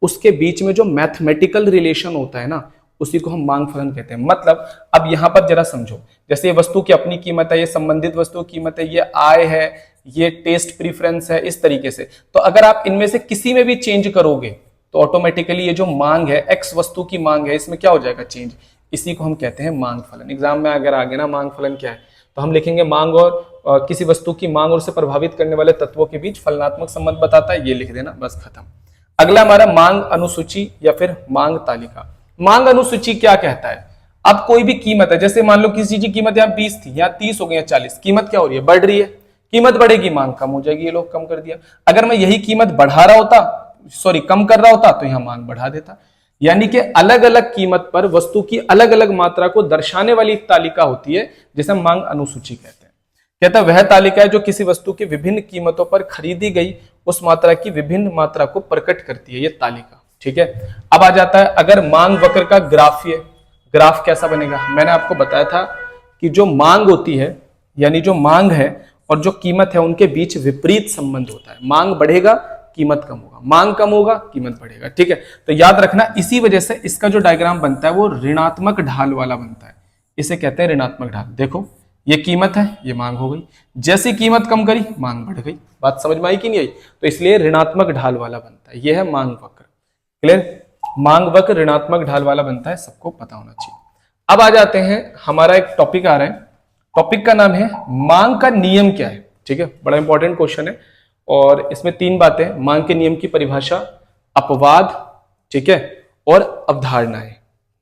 उसके बीच में जो मैथमेटिकल रिलेशन होता है ना, उसी को हम मांग फलन कहते हैं। मतलब अब यहां पर जरा समझो, जैसे ये वस्तु की अपनी कीमत है, ये संबंधित वस्तु की कीमत है, ये आय है, ये टेस्ट प्रीफरेंस है, इस तरीके से। तो अगर आप इनमें से किसी में भी चेंज करोगे तो ऑटोमेटिकली ये जो मांग है, एक्स वस्तु की मांग है, इसमें क्या हो जाएगा, चेंज। इसी को हम कहते हैं मांग फलन। एग्जाम में अगर आगे ना मांग फलन क्या है तो हम लिखेंगे मांग और किसी वस्तु की मांग और उसे प्रभावित करने वाले तत्वों के बीच फलनात्मक संबंध बताता है, ये लिख देना, बस खत्म। अगला हमारा मांग अनुसूची या फिर मांग तालिका। मांग अनुसूची क्या कहता है, अब कोई भी कीमत है, जैसे मान लो किसी चीज की कीमत यहाँ 20 थी, यहाँ 30 हो गई या 40, कीमत क्या हो रही है, बढ़ रही है। कीमत बढ़ेगी मांग कम हो जाएगी, ये लोग कम कर दिया। अगर मैं यही कीमत बढ़ा रहा होता, सॉरी कम कर रहा होता, तो यहाँ मांग बढ़ा देता। यानी कि अलग अलग कीमत पर वस्तु की अलग अलग मात्रा को दर्शाने वाली एक तालिका होती है जिसे हम मांग अनुसूची कहते हैं। कहता है वह तालिका है जो किसी वस्तु की विभिन्न कीमतों पर खरीदी गई उस मात्रा की विभिन्न मात्रा को प्रकट करती है, ये तालिका, ठीक है। अब आ जाता है अगर मांग वक्र का ग्राफ कैसा बनेगा। मैंने आपको बताया था कि जो मांग होती है, यानी जो मांग है और जो कीमत है, उनके बीच विपरीत संबंध होता है। मांग बढ़ेगा, कीमत कम होगा, मांग कम होगा, कीमत बढ़ेगा, ठीक है। तो याद रखना, इसी वजह से इसका जो डायग्राम बनता है वो ऋणात्मक ढाल वाला बनता है, इसे कहते हैं ऋणात्मक ढाल। देखो ये कीमत है, ये मांग हो गई, जैसी कीमत कम करी मांग बढ़ गई। बात समझ में आई कि नहीं आई। तो इसलिए ऋणात्मक ढाल वाला बनता है, यह है मांग वक्र। क्लियर, मांग वक्र ऋणात्मक ढाल वाला बनता है, सबको पता होना चाहिए। अब आ जाते हैं, हमारा एक टॉपिक आ रहा है, टॉपिक का नाम है मांग का नियम क्या है। ठीक है, बड़ा इंपॉर्टेंट क्वेश्चन है और इसमें तीन बातें, मांग के नियम की परिभाषा, अपवाद, ठीक है, और अवधारणाएं,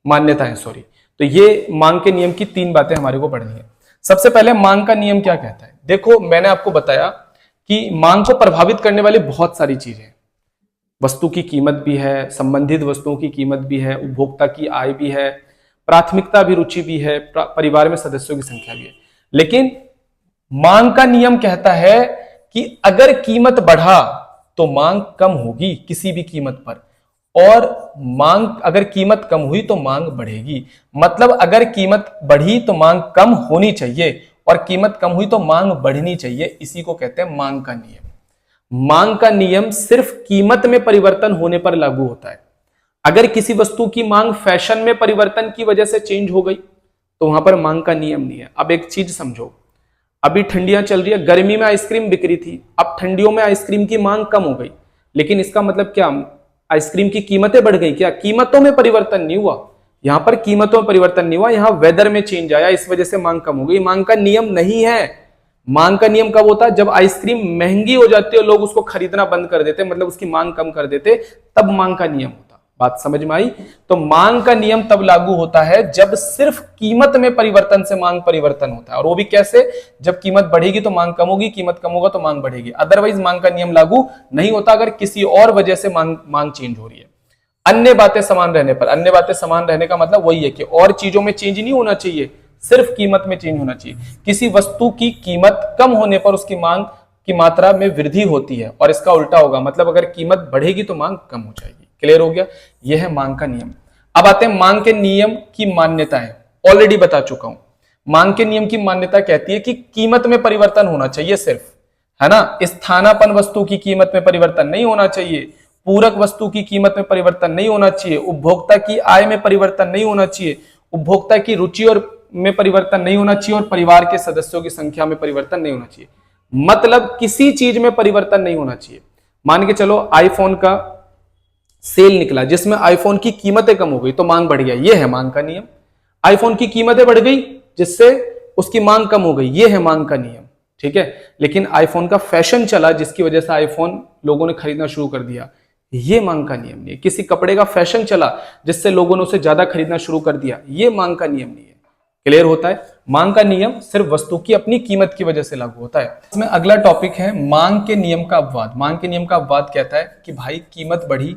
मान्यताएं, सॉरी। तो ये मांग के नियम की तीन बातें हमारे को पढ़नी है। सबसे पहले मांग का नियम क्या कहता है। देखो, मैंने आपको बताया कि मांग को प्रभावित करने वाली बहुत सारी चीजें, वस्तु की कीमत भी है, संबंधित वस्तुओं की कीमत भी है, उपभोक्ता की आय भी है, प्राथमिकता अभिरुचि भी है, परिवार में सदस्यों की संख्या भी है। लेकिन मांग का नियम कहता है कि अगर कीमत बढ़ा तो मांग कम होगी किसी भी कीमत पर, और मांग अगर कीमत कम हुई तो मांग बढ़ेगी। मतलब अगर कीमत बढ़ी तो मांग कम होनी चाहिए और कीमत कम हुई तो मांग बढ़नी चाहिए। इसी को कहते हैं मांग का नियम। मांग का नियम सिर्फ कीमत में परिवर्तन होने पर लागू होता है। अगर किसी वस्तु की मांग फैशन में परिवर्तन की वजह से चेंज हो गई तो वहां पर मांग का नियम नहीं है। अब एक चीज समझो, अभी ठंडियां चल रही है, गर्मी में आइसक्रीम बिक रही थी, अब ठंडियों में आइसक्रीम की मांग कम हो गई, लेकिन इसका मतलब क्या, आइसक्रीम की कीमतें बढ़ गई क्या? कीमतों में परिवर्तन नहीं हुआ, यहां पर कीमतों में परिवर्तन नहीं हुआ, यहां वेदर में चेंज आया, इस वजह से मांग कम हो गई। मांग का नियम नहीं है। मांग का नियम कब होता है? जब आइसक्रीम महंगी हो जाती है और लोग उसको खरीदना बंद कर देते, मतलब उसकी मांग कम कर देते, तब मांग का नियम होता। बात समझ में आई? तो मांग का नियम तब लागू होता है जब सिर्फ कीमत में परिवर्तन से मांग परिवर्तन होता है, और वो भी कैसे? जब कीमत बढ़ेगी तो मांग कम होगी, कीमत कम होगा तो मांग बढ़ेगी। अदरवाइज मांग का नियम लागू नहीं होता अगर किसी और वजह से मांग चेंज हो रही है। अन्य बातें समान रहने पर, अन्य बातें समान रहने का मतलब वही है कि और चीजों में चेंज नहीं होना चाहिए, सिर्फ कीमत में चेंज होना चाहिए। किसी वस्तु की कीमत कम होने पर उसकी मांग की मात्रा में वृद्धि होती है, और इसका उल्टा होगा, मतलब अगर कीमत बढ़ेगी तो मांग कम हो जाएगी। क्लियर हो गया? यह है मांग का नियम। अब आते हैं मांग के नियम की मान्यताएं। ऑलरेडी बता चुका हूं, मांग के नियम की मान्यता कहती है कि कीमत में परिवर्तन होना चाहिए सिर्फ, है ना। स्थानापन्न वस्तु की कीमत में परिवर्तन नहीं होना चाहिए, पूरक वस्तु की कीमत में परिवर्तन नहीं होना चाहिए, उपभोक्ता की आय में परिवर्तन नहीं होना चाहिए, उपभोक्ता की रुचि और में परिवर्तन नहीं होना चाहिए, और परिवार के सदस्यों की संख्या में परिवर्तन नहीं होना चाहिए। मतलब किसी चीज में परिवर्तन नहीं होना चाहिए। मान के चलो आईफोन का सेल निकला जिसमें आईफोन की कीमतें कम हो गई तो मांग बढ़ गया, ये है मांग का नियम। आईफोन की कीमतें बढ़ गई जिससे उसकी मांग कम हो गई, ये है मांग का नियम। ठीक है, लेकिन आईफोन का फैशन चला जिसकी वजह से आईफोन लोगों ने खरीदना शुरू कर दिया, ये मांग का नियम नहीं है। किसी कपड़े का फैशन चला जिससे लोगों ने उसे ज्यादा खरीदना शुरू कर दिया, ये मांग का नियम नहीं है। क्लियर होता है? मांग का नियम सिर्फ वस्तु की अपनी कीमत की वजह से लागू होता है। इसमें अगला टॉपिक है मांग के नियम का अपवाद। मांग के नियम का अपवाद कहता है कि भाई कीमत बढ़ी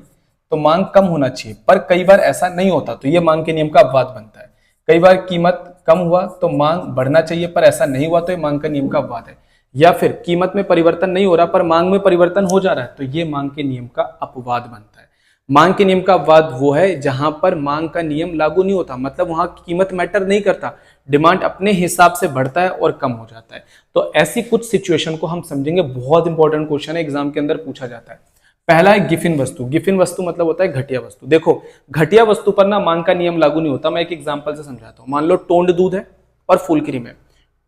तो मांग कम होना चाहिए, पर कई बार ऐसा नहीं होता, तो ये मांग के नियम का अपवाद बनता है। कई बार कीमत कम हुआ तो मांग बढ़ना चाहिए, पर ऐसा नहीं हुआ तो ये मांग का नियम का अपवाद है। या फिर कीमत में परिवर्तन नहीं हो रहा पर मांग में परिवर्तन हो जा रहा है, तो ये मांग के नियम का अपवाद बनता है। मांग के नियम का अपवाद वो है जहां पर मांग का नियम लागू नहीं होता, मतलब वहां कीमत मैटर नहीं करता, डिमांड अपने हिसाब से बढ़ता है और कम हो जाता है। तो ऐसी कुछ सिचुएशन को हम समझेंगे, बहुत इंपॉर्टेंट क्वेश्चन है, एग्जाम के अंदर पूछा जाता है। पहला है गिफिन वस्तु। गिफिन वस्तु मतलब होता है घटिया वस्तु। देखो, घटिया वस्तु पर ना मांग का नियम लागू नहीं होता। मैं एक एग्जांपल से समझाता हूं। मान लो टोंड दूध है और फुल क्रीम है।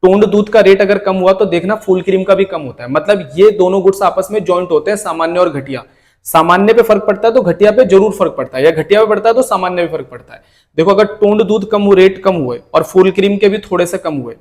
टोंड दूध का रेट अगर कम हुआ तो देखना फुल क्रीम का भी कम होता है, मतलब ये दोनों गुड्स आपस में जॉइंट होते हैं, सामान्य और घटिया। सामान्य पे फर्क पड़ता है तो घटिया पे जरूर फर्क पड़ता है, या घटिया पे पड़ता है तो सामान्य पे फर्क पड़ता है। देखो, अगर टोंड दूध कम हुए, रेट कम हुए, और फुल क्रीम के भी थोड़े से कम हुए,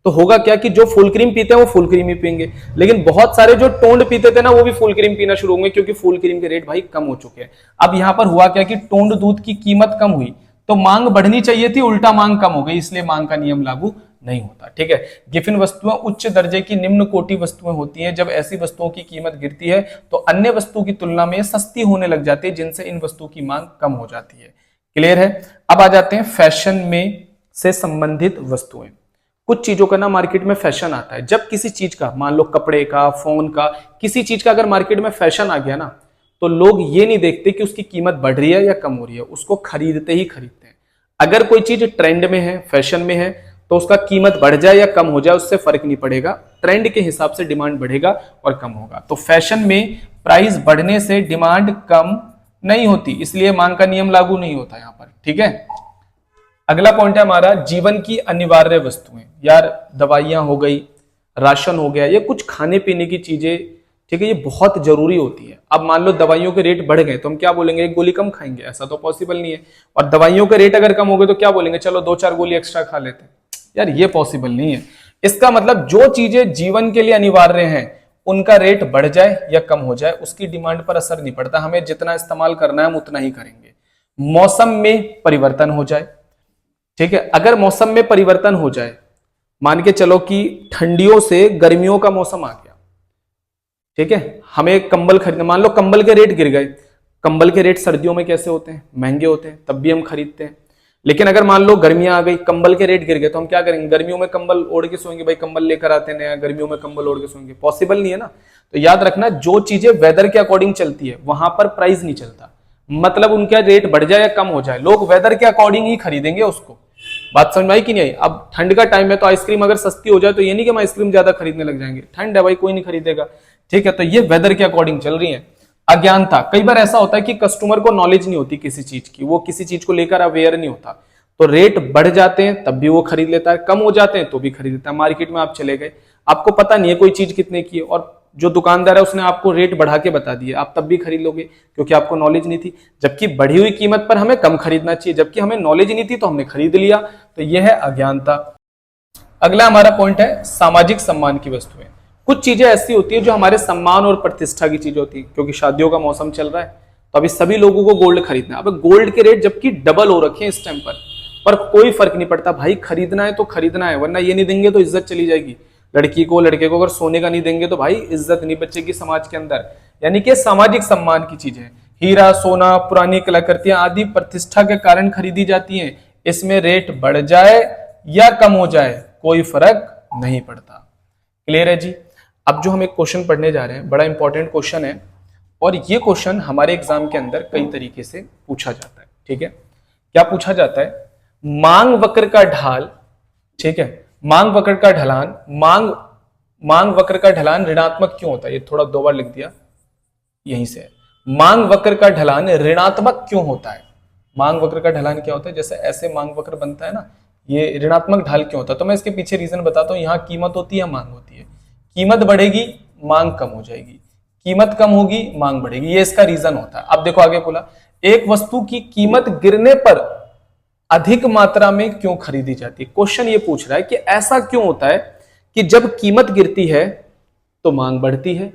तो होगा क्या कि जो फुल क्रीम पीते हैं वो फुल क्रीम ही पीएंगे, लेकिन बहुत सारे जो टोंड पीते थे ना वो भी फुल क्रीम पीना शुरू होंगे, क्योंकि फुल क्रीम के रेट भाई कम हो चुके हैं। अब यहां पर हुआ क्या कि टोंड दूध की कीमत कम हुई तो मांग बढ़नी चाहिए थी, उल्टा मांग कम हो गई, इसलिए मांग का नियम लागू नहीं होता। ठीक है, गिफिन वस्तुएं उच्च दर्जे की निम्न कोटि वस्तुएं होती हैं। जब ऐसी वस्तुओं की कीमत गिरती है तो अन्य वस्तुओं की तुलना में सस्ती होने लग जाती है, जिनसे इन वस्तुओं की मांग कम हो जाती है। क्लियर है? अब आ जाते हैं फैशन में से संबंधित वस्तुएं। कुछ चीजों का ना मार्केट में फैशन आता है। जब किसी चीज का, मान लो कपड़े का, फोन का, किसी चीज का अगर मार्केट में फैशन आ गया ना, तो लोग ये नहीं देखते कि उसकी कीमत बढ़ रही है या कम हो रही है, उसको खरीदते ही खरीदते हैं। अगर कोई चीज ट्रेंड में है, फैशन में है, तो उसका कीमत बढ़ जाए या कम हो जाए उससे फर्क नहीं पड़ेगा, ट्रेंड के हिसाब से डिमांड बढ़ेगा और कम होगा। तो फैशन में प्राइस बढ़ने से डिमांड कम नहीं होती, इसलिए मांग का नियम लागू नहीं होता यहां पर। ठीक है, अगला पॉइंट है हमारा जीवन की अनिवार्य वस्तुएं। यार दवाइयां हो गई, राशन हो गया, ये कुछ खाने पीने की चीजें, ठीक है, ये बहुत जरूरी होती है। अब मान लो दवाइयों के रेट बढ़ गए तो हम क्या बोलेंगे, एक गोली कम खाएंगे, ऐसा तो पॉसिबल नहीं है। और दवाइयों के रेट अगर कम हो गए तो क्या बोलेंगे, चलो 2-4 गोली एक्स्ट्रा खा लेते हैं। यार ये पॉसिबल नहीं है। इसका मतलब जो चीजें जीवन के लिए अनिवार्य हैं उनका रेट बढ़ जाए या कम हो जाए उसकी डिमांड पर असर नहीं पड़ता, हमें जितना इस्तेमाल करना है हम उतना ही करेंगे। मौसम में परिवर्तन हो जाए, ठीक है, अगर मौसम में परिवर्तन हो जाए, मान के चलो कि ठंडियों से गर्मियों का मौसम आ गया, ठीक है, हमें कंबल खरीदना, मान लो कंबल के रेट गिर गए। कंबल के रेट सर्दियों में कैसे होते हैं, महंगे होते हैं, तब भी हम खरीदते हैं। लेकिन अगर मान लो गर्मियां आ गई, कंबल के रेट गिर गए, तो हम क्या करेंगे, गर्मियों में कंबल ओढ़ के सोएंगे, भाई कंबल लेकर आते हैं नया, गर्मियों में कंबल ओढ़ के सोएंगे, पॉसिबल नहीं है ना। तो याद रखना, जो चीजें वेदर के अकॉर्डिंग चलती है वहां पर प्राइस नहीं चलता, मतलब उनका रेट बढ़ जाए या कम हो जाए, लोग वेदर के अकॉर्डिंग ही खरीदेंगे उसको। बात समझ में आई कि नहीं आई। अब ठंड का टाइम है तो आइसक्रीम अगर सस्ती हो जाए तो ये नहीं कि हम आइसक्रीम ज्यादा खरीदने लग जाएंगे, ठंड है भाई कोई नहीं खरीदेगा, ठीक है। तो ये वेदर के अकॉर्डिंग चल रही है। अज्ञानता, कई बार ऐसा होता है कि कस्टमर को नॉलेज नहीं होती किसी चीज की, वो किसी चीज को लेकर अवेयर नहीं होता, तो रेट बढ़ जाते हैं तब भी वो खरीद लेता है, कम हो जाते हैं तो भी खरीद लेता है। मार्केट में आप चले गए, आपको पता नहीं है कोई चीज कितने की है और जो दुकानदार है उसने आपको रेट बढ़ा के बता दिया, आप तब भी खरीद लोगे क्योंकि आपको नॉलेज नहीं थी। जबकि बढ़ी हुई कीमत पर हमें कम खरीदना चाहिए, जबकि हमें नॉलेज नहीं थी तो हमने खरीद लिया, तो यह है अज्ञानता। अगला हमारा पॉइंट है सामाजिक सम्मान की वस्तुएं। कुछ चीजें ऐसी होती है जो हमारे सम्मान और प्रतिष्ठा की चीज होती है, क्योंकि शादियों का मौसम चल रहा है तो अभी सभी लोगों को गोल्ड खरीदना है। अब गोल्ड के रेट जबकि डबल हो रखे हैं इस टाइम पर कोई फर्क नहीं पड़ता, भाई खरीदना है तो खरीदना है, वरना ये नहीं देंगे तो इज्जत चली जाएगी। लड़की को लड़के को अगर सोने का नहीं देंगे तो भाई इज्जत नहीं बचेगी समाज के अंदर। यानी कि सामाजिक सम्मान की चीजें, हीरा सोना पुरानी कलाकृतियां आदि प्रतिष्ठा के कारण खरीदी जाती हैं, इसमें रेट बढ़ जाए या कम हो जाए कोई फर्क नहीं पड़ता। क्लियर है जी। अब जो हम एक क्वेश्चन पढ़ने जा रहे हैं बड़ा इंपॉर्टेंट क्वेश्चन है और ये क्वेश्चन हमारे एग्जाम के अंदर कई तरीके से पूछा जाता है, ठीक है। क्या पूछा जाता है, मांग वक्र का ढाल, ठीक है, मांग वक्र का ढलान, मांग वक्र का ढलान ऋणात्मक क्यों होता है, ये थोड़ा 2 बार लिख दिया यहीं से। मांग वक्र का ढलान ऋणात्मक क्यों होता है, मांग वक्र का ढलान क्या होता है, जैसे ऐसे मांग वक्र बनता है ना, ये ऋणात्मक ढाल क्यों होता है, तो मैं इसके पीछे रीजन बताता हूं। यहां कीमत होती है, मांग होती है, कीमत बढ़ेगी मांग कम हो जाएगी, कीमत कम होगी मांग बढ़ेगी, ये इसका रीजन होता है। अब देखो आगे बोला, एक वस्तु की कीमत गिरने पर अधिक मात्रा में क्यों खरीदी जाती है। क्वेश्चन ये पूछ रहा है कि ऐसा क्यों होता है कि जब कीमत गिरती है तो मांग बढ़ती है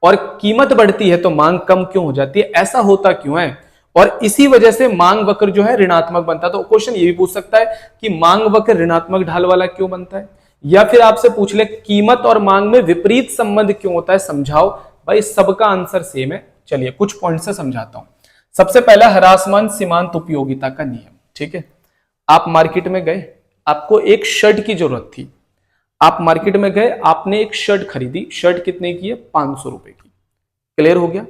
और कीमत बढ़ती है तो मांग कम क्यों हो जाती है, ऐसा होता क्यों है, और इसी वजह से मांग वक्र जो है ऋणात्मक बनता है। तो क्वेश्चन ये भी पूछ सकता है कि मांग वक्र ऋणात्मक ढाल वाला क्यों बनता है, या फिर आपसे पूछ ले कीमत और मांग में विपरीत संबंध क्यों होता है, समझाओ। भाई सबका आंसर सेम है, चलिए कुछ पॉइंट से समझाता हूं। सबसे पहला ह्रासमान सीमांत उपयोगिता का नियम, ठीक है। आप मार्केट में गए, आपको एक शर्ट की जरूरत थी, आप मार्केट में गए, आपने एक शर्ट खरीदी, शर्ट कितने की है, 500 रुपए की। क्लियर हो गया।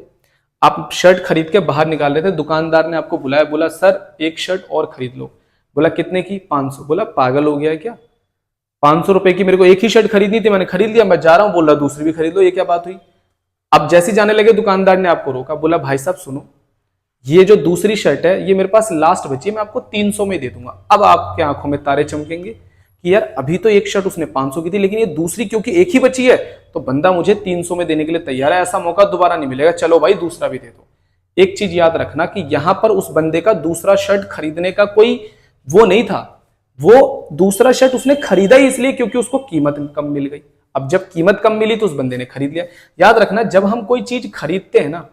आप शर्ट खरीद के बाहर निकाल रहे थे, दुकानदार ने आपको बुलाया, बोला सर एक शर्ट और खरीद लो, बोला कितने की, 500। बोला पागल हो गया है क्या, 500 रुपए की मेरे को एक ही शर्ट खरीदनी थी, मैंने खरीद लिया, मैं जा रहा हूं, बोला दूसरी भी खरीद लो, ये क्या बात हुई। अब जैसे जाने लगे दुकानदार ने आपको रोका, बोला भाई साहब सुनो, ये जो दूसरी शर्ट है ये मेरे पास लास्ट बची है, मैं आपको 300 में दे दूंगा। अब आपके आंखों में तारे चमकेंगे कि यार अभी तो एक शर्ट उसने 500 की थी, लेकिन ये दूसरी क्योंकि एक ही बची है तो बंदा मुझे 300 में देने के लिए तैयार है, ऐसा मौका दोबारा नहीं मिलेगा, चलो भाई दूसरा भी दे दो। एक चीज याद रखना कि यहां पर उस बंदे का दूसरा शर्ट खरीदने का कोई वो नहीं था, वो दूसरा शर्ट उसने खरीदा ही इसलिए क्योंकि उसको कीमत कम मिल गई। अब जब कीमत कम मिली तो उस बंदे ने खरीद लिया। याद रखना, जब हम कोई चीज खरीदते हैं ना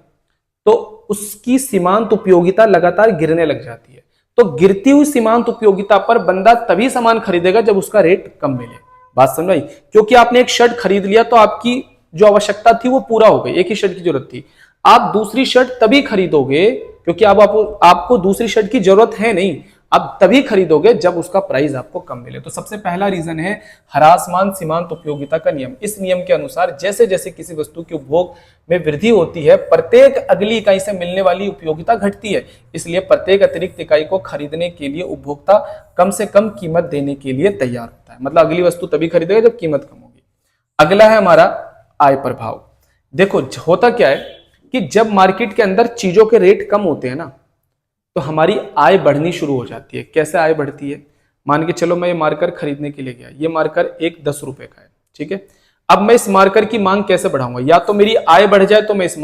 तो उसकी सीमांत उपयोगिता लगातार गिरने लग जाती है, तो गिरती हुई सीमांत उपयोगिता पर बंदा तभी सामान खरीदेगा जब उसका रेट कम मिले। बात समझ आई। क्योंकि आपने एक शर्ट खरीद लिया तो आपकी जो आवश्यकता थी वो पूरा हो गई, एक ही शर्ट की जरूरत थी। आप दूसरी शर्ट तभी खरीदोगे क्योंकि अब आपको दूसरी शर्ट की जरूरत है नहीं, अब तभी खरीदोगे जब उसका प्राइस आपको कम मिले। तो सबसे पहला रीजन है ह्रासमान सीमांत उपयोगिता का नियम। इस नियम के अनुसार जैसे जैसे किसी वस्तु के उपभोग में वृद्धि होती है, प्रत्येक अगली इकाई से मिलने वाली उपयोगिता घटती है, इसलिए प्रत्येक अतिरिक्त इकाई को खरीदने के लिए उपभोक्ता कम से कम कीमत देने के लिए तैयार होता है। मतलब अगली वस्तु तभी खरीदेगा जब कीमत कम होगी। अगला है हमारा आय प्रभाव। देखो होता क्या है कि जब मार्केट के अंदर चीजों के रेट कम होते हैं ना तो हमारी आय बढ़नी शुरू हो जाती है। कैसे आय बढ़ती है, मान के चलो मैं ये मार्कर खरीदने के लिए गया, ये मार्कर एक 10 रुपए का है, ठीक है। अब मैं इस मार्कर की मांग कैसे बढ़ाऊंगा? या तो मेरी आय बढ़ जाए तो मैं इस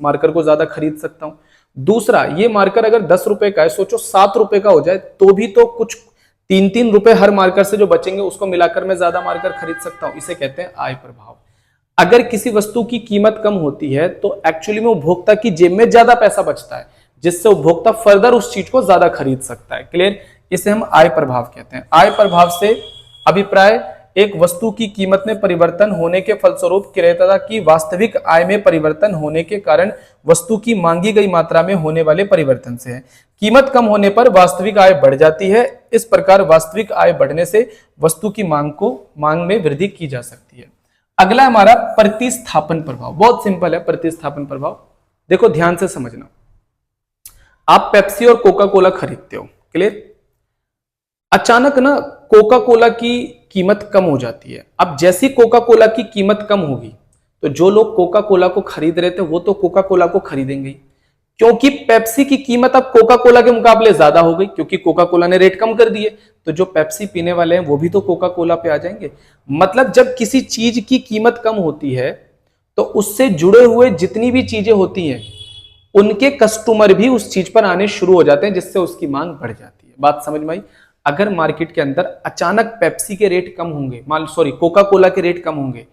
मार्कर को ज्यादा खरीद सकता हूं। दूसरा, ये मार्कर अगर 10 रुपए का है, सोचो 7 रुपए का हो जाए तो भी तो कुछ 3-3 रुपए हर मार्कर से जो बचेंगे उसको मिलाकर मैं ज्यादा मार्कर खरीद सकता हूं। इसे कहते हैं आय प्रभाव। अगर किसी वस्तु की कीमत कम होती है तो एक्चुअली में उपभोक्ता की जेब में ज्यादा पैसा बचता है, जिससे उपभोक्ता फर्दर उस चीज को ज्यादा खरीद सकता है। क्लियर? इसे हम आय प्रभाव कहते हैं। आय प्रभाव से अभिप्राय एक वस्तु की कीमत में परिवर्तन होने के फलस्वरूप क्रेता की वास्तविक आय में परिवर्तन होने के कारण वस्तु की मांगी गई मात्रा में होने वाले परिवर्तन से है। कीमत कम होने पर वास्तविक आय बढ़ जाती है। इस प्रकार वास्तविक आय बढ़ने से वस्तु की मांग में वृद्धि की जा सकती है। अगला हमारा प्रतिस्थापन प्रभाव। बहुत सिंपल है प्रतिस्थापन प्रभाव। देखो ध्यान से समझना। आप पेप्सी और कोका कोला खरीदते हो, क्लियर? अचानक ना कोका कोला की कीमत कम हो जाती है। अब जैसी कोका कोला की कीमत कम होगी तो जो लोग कोका कोला को खरीद रहे थे वो तो कोका कोला को खरीदेंगे, क्योंकि पेप्सी की कीमत अब कोका कोला के मुकाबले ज्यादा हो गई, क्योंकि कोका कोला ने रेट कम कर दिए। तो जो पेप्सी पीने वाले हैं वो भी तो कोका कोला पे आ जाएंगे। मतलब जब किसी चीज की कीमत कम होती है तो उससे जुड़े हुए जितनी भी चीजें होती हैं उनके कस्टमर भी उस चीज पर आने शुरू हो जाते हैं, जिससे उसकी मांग बढ़ जाती है। बात समझ में आई? अगर मार्केट के अंदर अचानक पेप्सी के रेट कम होंगे, कोका कोला के रेट कम होंगे,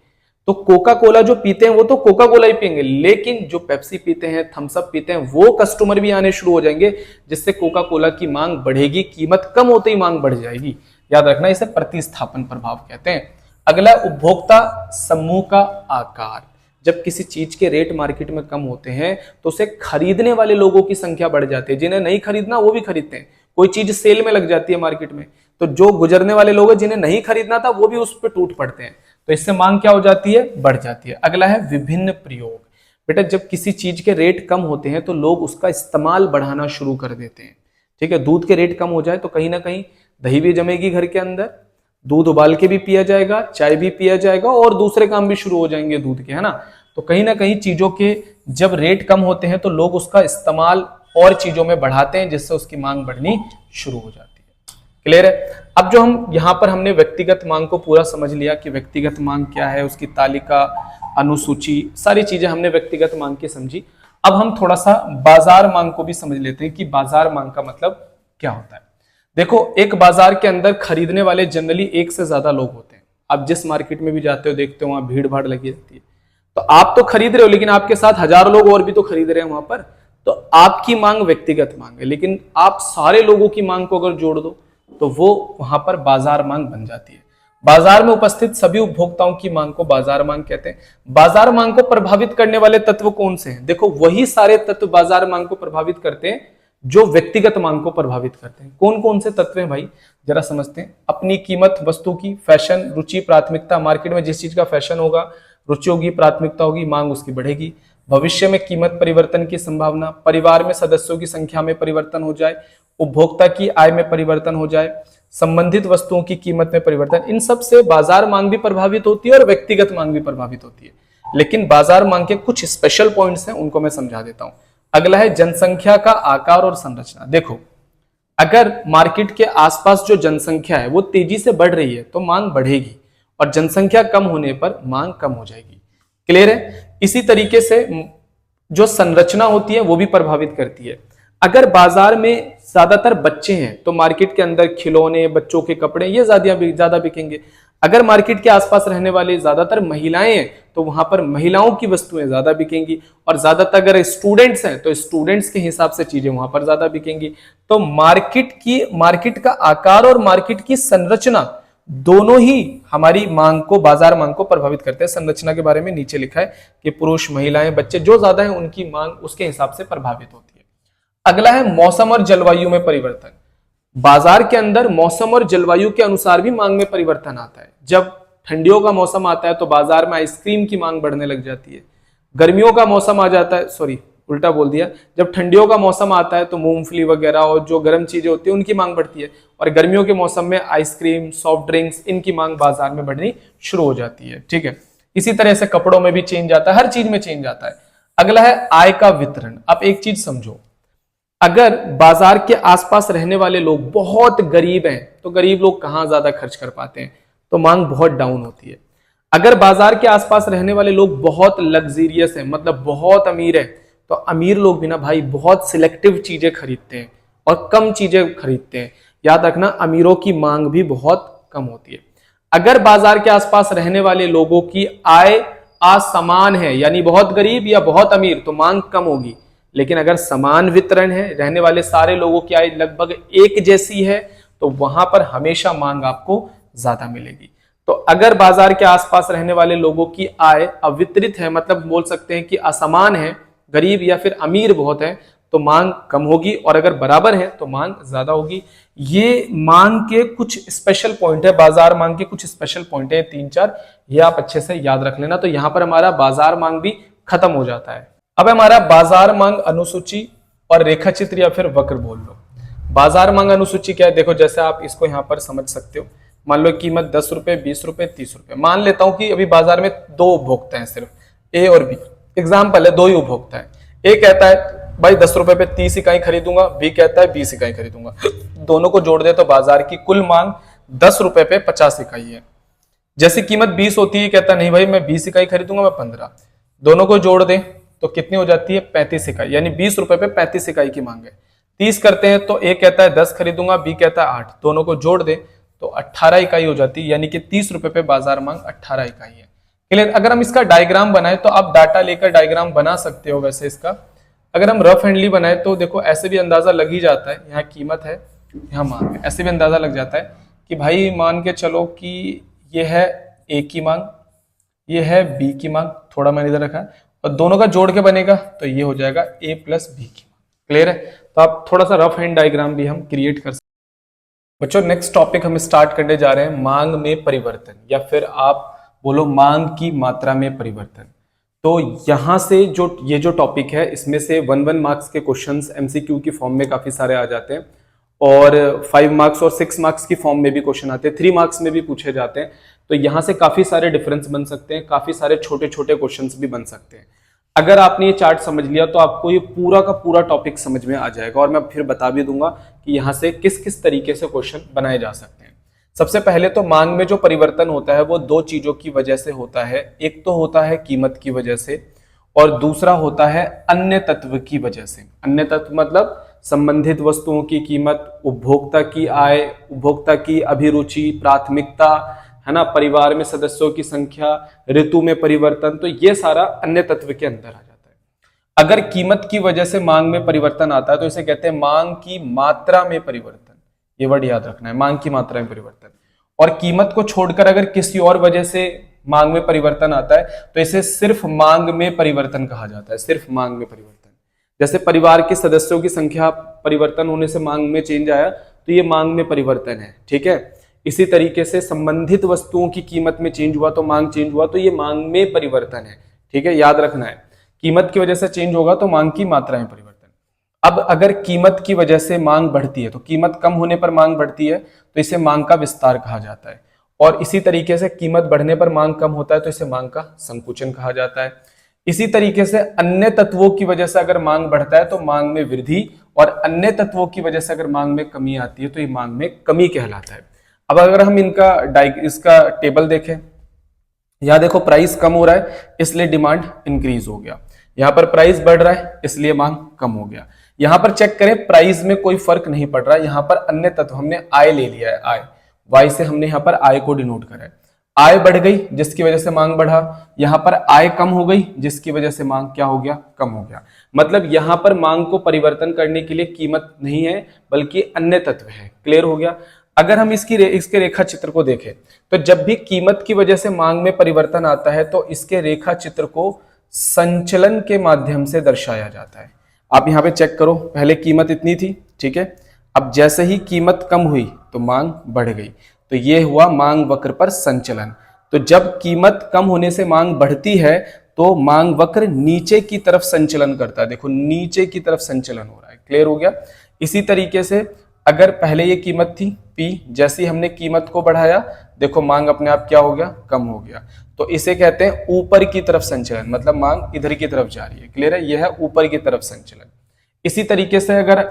तो कोका कोला जो पीते हैं वो तो कोका कोला ही पियेंगे, लेकिन जो पेप्सी पीते हैं, थम्स अप पीते हैं, वो कस्टमर भी आने शुरू हो जाएंगे, जिससे कोका कोला की मांग बढ़ेगी। कीमत कम होते ही मांग बढ़ जाएगी। याद रखना, इसे प्रतिस्थापन प्रभाव कहते हैं। अगला, उपभोक्ता समूह का आकार। जब किसी चीज के रेट मार्केट में कम होते हैं तो उसे खरीदने वाले लोगों की संख्या बढ़ जाती है। जिन्हें नहीं खरीदना वो भी खरीदते हैं। कोई चीज सेल में लग जाती है मार्केट में, तो जो गुजरने वाले लोग हैं जिन्हें नहीं खरीदना था वो भी उस पर टूट पड़ते हैं। तो इससे मांग क्या हो जाती है? बढ़ जाती है। अगला है विभिन्न प्रयोग। बेटा जब किसी चीज के रेट कम होते हैं तो लोग उसका इस्तेमाल बढ़ाना शुरू कर देते हैं। ठीक है, दूध के रेट कम हो जाए तो कहीं ना कहीं दही भी जमेगी घर के अंदर, दूध उबाल के भी पिया जाएगा, चाय भी पिया जाएगा और दूसरे काम भी शुरू हो जाएंगे दूध के, है ना। तो कहीं ना कहीं चीजों के जब रेट कम होते हैं तो लोग उसका इस्तेमाल और चीजों में बढ़ाते हैं, जिससे उसकी मांग बढ़नी शुरू हो जाती है। क्लियर है? अब जो हम यहां पर हमने व्यक्तिगत मांग को पूरा समझ लिया कि व्यक्तिगत मांग क्या है, उसकी तालिका, अनुसूची, सारी चीजें हमने व्यक्तिगत मांग की समझी। अब हम थोड़ा सा बाजार मांग को भी समझ लेते हैं कि बाजार मांग का मतलब क्या होता है। देखो, एक बाजार के अंदर खरीदने वाले जनरली एक से ज्यादा लोग होते हैं। आप जिस मार्केट में भी जाते हो देखते हो वहां भीड़ भाड़ लगी रहती है। तो आप तो खरीद रहे हो लेकिन आपके साथ हजारों लोग और भी तो खरीद रहे हैं वहां पर। तो आपकी मांग व्यक्तिगत मांग है, लेकिन आप सारे लोगों की मांग को अगर जोड़ दो तो वो वहां पर बाजार मांग बन जाती है। बाजार में उपस्थित सभी उपभोक्ताओं की मांग को बाजार मांग कहते हैं। बाजार मांग को प्रभावित करने वाले तत्व कौन से हैं? देखो, वही सारे तत्व बाजार मांग को प्रभावित करते हैं जो व्यक्तिगत मांग को प्रभावित करते हैं। कौन कौन से तत्व हैं भाई, जरा समझते हैं। अपनी कीमत वस्तु की, फैशन, रुचि, प्राथमिकता। मार्केट में जिस चीज का फैशन होगा, रुचि होगी, प्राथमिकता होगी, मांग उसकी बढ़ेगी। भविष्य में कीमत परिवर्तन की संभावना, परिवार में सदस्यों की संख्या में परिवर्तन हो जाए, उपभोक्ता की आय में परिवर्तन हो जाए, संबंधित वस्तुओं की कीमत में परिवर्तन, इन सब से बाजार मांग भी प्रभावित होती है और व्यक्तिगत मांग भी प्रभावित होती है। लेकिन बाजार मांग के कुछ स्पेशल पॉइंट्स हैं, उनको मैं समझा देता हूं। अगला है जनसंख्या का आकार और संरचना। देखो, अगर मार्केट के आसपास जो जनसंख्या है वो तेजी से बढ़ रही है तो मांग बढ़ेगी, और जनसंख्या कम होने पर मांग कम हो जाएगी। क्लियर है? इसी तरीके से जो संरचना होती है वो भी प्रभावित करती है। अगर बाजार में ज्यादातर बच्चे हैं तो मार्केट के अंदर खिलौने, बच्चों के कपड़े ये ज्यादा बिकेंगे। अगर मार्केट के आसपास रहने वाले ज्यादातर महिलाएं हैं तो वहां पर महिलाओं की वस्तुएं ज्यादा बिकेंगी, और ज्यादातर अगर स्टूडेंट्स हैं तो स्टूडेंट्स के हिसाब से चीजें वहां पर ज्यादा बिकेंगी। तो मार्केट का आकार और मार्केट की संरचना दोनों ही हमारी मांग को, बाजार मांग को प्रभावित करते हैं। संरचना के बारे में नीचे लिखा है कि पुरुष, महिलाएं, बच्चे जो ज्यादा है उनकी मांग उसके हिसाब से प्रभावित होती है। अगला है मौसम और जलवायु में परिवर्तन। बाजार के अंदर मौसम और जलवायु के अनुसार भी मांग में परिवर्तन आता है। जब ठंडियों का मौसम आता है तो बाजार में आइसक्रीम की मांग बढ़ने लग जाती है। गर्मियों का मौसम आ जाता है, उल्टा बोल दिया, जब ठंडियों का मौसम आता है तो मूंगफली वगैरह और जो गर्म चीजें होती है उनकी मांग बढ़ती है, और गर्मियों के मौसम में आइसक्रीम, सॉफ्ट ड्रिंक्स, इनकी मांग बाजार में बढ़नी शुरू हो जाती है। ठीक है, इसी तरह से कपड़ों में भी चेंज आता है, हर चीज में चेंज आता है। अगला है आय का वितरण। अब एक चीज समझो, अगर बाजार के आसपास रहने वाले लोग बहुत गरीब हैं तो गरीब लोग कहां ज्यादा खर्च कर पाते हैं, तो मांग बहुत डाउन होती है। अगर बाजार के आसपास रहने वाले लोग बहुत लग्जीरियस है, मतलब बहुत अमीर है, तो अमीर लोग भी ना भाई बहुत सिलेक्टिव चीजें खरीदते हैं और कम चीजें खरीदते हैं। याद रखना, अमीरों की मांग भी बहुत कम होती है। अगर बाजार के आसपास रहने वाले लोगों की आय असमान है, यानी बहुत गरीब या बहुत अमीर, तो मांग कम होगी। लेकिन अगर समान वितरण है, रहने वाले सारे लोगों की आय लगभग एक जैसी है, तो वहां पर हमेशा मांग आपको ज्यादा मिलेगी। तो अगर बाजार के आसपास रहने वाले लोगों की आय अवितरित है, मतलब बोल सकते हैं कि असमान है, गरीब या फिर अमीर बहुत है, तो मांग कम होगी, और अगर बराबर है तो मांग ज्यादा होगी। ये मांग के कुछ स्पेशल पॉइंट है, बाजार मांग के कुछ स्पेशल पॉइंट है, 3-4, ये आप अच्छे से याद रख लेना। तो यहां पर हमारा बाजार मांग भी खत्म हो जाता है। अब हमारा बाजार मांग अनुसूची और रेखा चित्र या फिर वक्र बोल लो। बाजार मांग अनुसूची क्या है, देखो जैसे आप इसको यहां पर समझ सकते हो। मान लो कीमत 10 रुपए, 20 रुपए, 30 रुपए। मान लेता हूं कि अभी बाजार में दो उपभोक्ता हैं, सिर्फ ए और बी। एग्जाम्पल है, दो ही उपभोक्ता है। ए कहता है भाई 10 रुपए पे 30 इकाई खरीदूंगा, बी कहता है 20 इकाई खरीदूंगा। दोनों को जोड़ दे तो बाजार की कुल मांग 10 रुपए पे 50 इकाई है। जैसी कीमत 20 होती है, कहता नहीं भाई मैं 20 इकाई खरीदूंगा, मैं 15। दोनों को जोड़ दे तो कितनी हो जाती है, 35 इकाई, यानी 20 रुपए पे 35 इकाई की मांग है। 30 करते हैं तो ए कहता है 10 खरीदूंगा, बी कहता है 8। दोनों को जोड़ दे तो 18 इकाई हो जाती है, यानी कि 30 रुपए पे बाजार मांग 18 इकाई है। क्लियर। अगर हम इसका डायग्राम बनाए तो आप डाटा लेकर डायग्राम बना सकते हो। वैसे इसका अगर हम रफ हैंडली बनाए तो देखो ऐसे भी अंदाजा लग ही जाता है, यहाँ कीमत है, यहाँ मांग है, ऐसे भी अंदाजा लग जाता है कि भाई मान के चलो कि ये है ए की मांग, ये है बी की मांग, थोड़ा मैंने इधर रखा है, और दोनों का जोड़ के बनेगा तो ये हो जाएगा ए प्लस बी की मांग। क्लियर है। तो आप थोड़ा सा रफ हैंड डायग्राम भी हम क्रिएट कर सकते हैं। बच्चों नेक्स्ट टॉपिक हम स्टार्ट करने जा रहे हैं, मांग में परिवर्तन, या फिर आप बोलो मांग की मात्रा में परिवर्तन। तो यहां से जो ये जो टॉपिक है, इसमें से 1-1 मार्क्स के क्वेश्चंस एमसीक्यू की फॉर्म में काफी सारे आ जाते हैं, और 5 मार्क्स और 6 मार्क्स की फॉर्म में भी क्वेश्चन आते हैं, 3 मार्क्स में भी पूछे जाते हैं। तो यहां से काफी सारे डिफरेंस बन सकते हैं, काफी सारे छोटे छोटे क्वेश्चंस भी बन सकते हैं। अगर आपने ये चार्ट समझ लिया तो आपको ये पूरा का पूरा टॉपिक समझ में आ जाएगा, और मैं फिर बता भी दूंगा कि यहाँ से किस किस तरीके से क्वेश्चन बनाए जा सकते हैं। सबसे पहले तो मांग में जो परिवर्तन होता है वो दो चीजों की वजह से होता है। एक तो होता है कीमत की वजह से, और दूसरा होता है अन्य तत्व की वजह से। अन्य तत्व मतलब संबंधित वस्तुओं की कीमत, उपभोक्ता की आय, उपभोक्ता की अभिरुचि, प्राथमिकता, है ना, परिवार में सदस्यों की संख्या, ऋतु में परिवर्तन, तो ये सारा अन्य तत्व के अंदर आ जाता है। अगर कीमत की वजह से मांग में परिवर्तन आता है तो इसे कहते हैं मांग की मात्रा में परिवर्तन। ये वर्ड याद रखना है, मांग की मात्रा में परिवर्तन। और कीमत को छोड़कर अगर किसी और वजह से मांग में परिवर्तन आता है तो इसे सिर्फ मांग में परिवर्तन कहा जाता है, सिर्फ मांग में परिवर्तन। जैसे परिवार के सदस्यों की संख्या परिवर्तन होने से मांग में चेंज आया तो ये मांग में परिवर्तन है, ठीक है। इसी तरीके से संबंधित वस्तुओं की कीमत में चेंज हुआ तो मांग चेंज हुआ, तो ये मांग में परिवर्तन है, ठीक है, याद रखना है। कीमत की वजह से चेंज होगा तो मांग की मात्रा में परिवर्तन। अब अगर कीमत की वजह से मांग बढ़ती है, तो कीमत कम होने पर मांग बढ़ती है तो इसे मांग का विस्तार कहा जाता है, और इसी तरीके से कीमत बढ़ने पर मांग कम होता है तो इसे मांग का संकुचन कहा जाता है। इसी तरीके से अन्य तत्वों की वजह से अगर मांग बढ़ता है तो मांग में वृद्धि, और अन्य तत्वों की वजह से अगर मांग में कमी आती है तो ये मांग में कमी कहलाता है। अब अगर हम इसका टेबल देखें, यहां देखो प्राइस कम हो रहा है इसलिए डिमांड इंक्रीज हो गया, यहां पर प्राइस बढ़ रहा है इसलिए मांग कम हो गया। यहां पर चेक करें, प्राइस में कोई फर्क नहीं पड़ रहा है, यहां पर अन्य तत्व हमने आय ले लिया है, आय, वाई से हमने यहां पर आय को डिनोट करा है। आय बढ़ गई जिसकी वजह से मांग बढ़ा, यहां पर आय कम हो गई जिसकी वजह से मांग क्या हो गया, कम हो गया। मतलब यहां पर मांग को परिवर्तन करने के लिए कीमत नहीं है बल्कि अन्य तत्व है। क्लियर हो गया। अगर हम इसके रेखा चित्र को देखें तो जब भी कीमत की वजह से मांग में परिवर्तन आता है तो इसके रेखा चित्र को संचलन के माध्यम से दर्शाया जाता है। आप यहां पे चेक करो, पहले कीमत इतनी थी, ठीक है, अब जैसे ही कीमत कम हुई तो मांग बढ़ गई, तो ये हुआ मांग वक्र पर संचलन। तो जब कीमत कम होने से मांग बढ़ती है तो मांग वक्र नीचे की तरफ संचलन करता है, देखो नीचे की तरफ संचलन हो रहा है। क्लियर हो गया। इसी तरीके से अगर पहले ये कीमत थी P, जैसी हमने कीमत को बढ़ाया देखो मांग अपने आप क्या हो गया, कम हो गया, तो इसे कहते हैं ऊपर की तरफ संचलन, मतलब मांग इधर की तरफ जा रही है। क्लियर है, यह है ऊपर की तरफ संचलन। इसी तरीके से अगर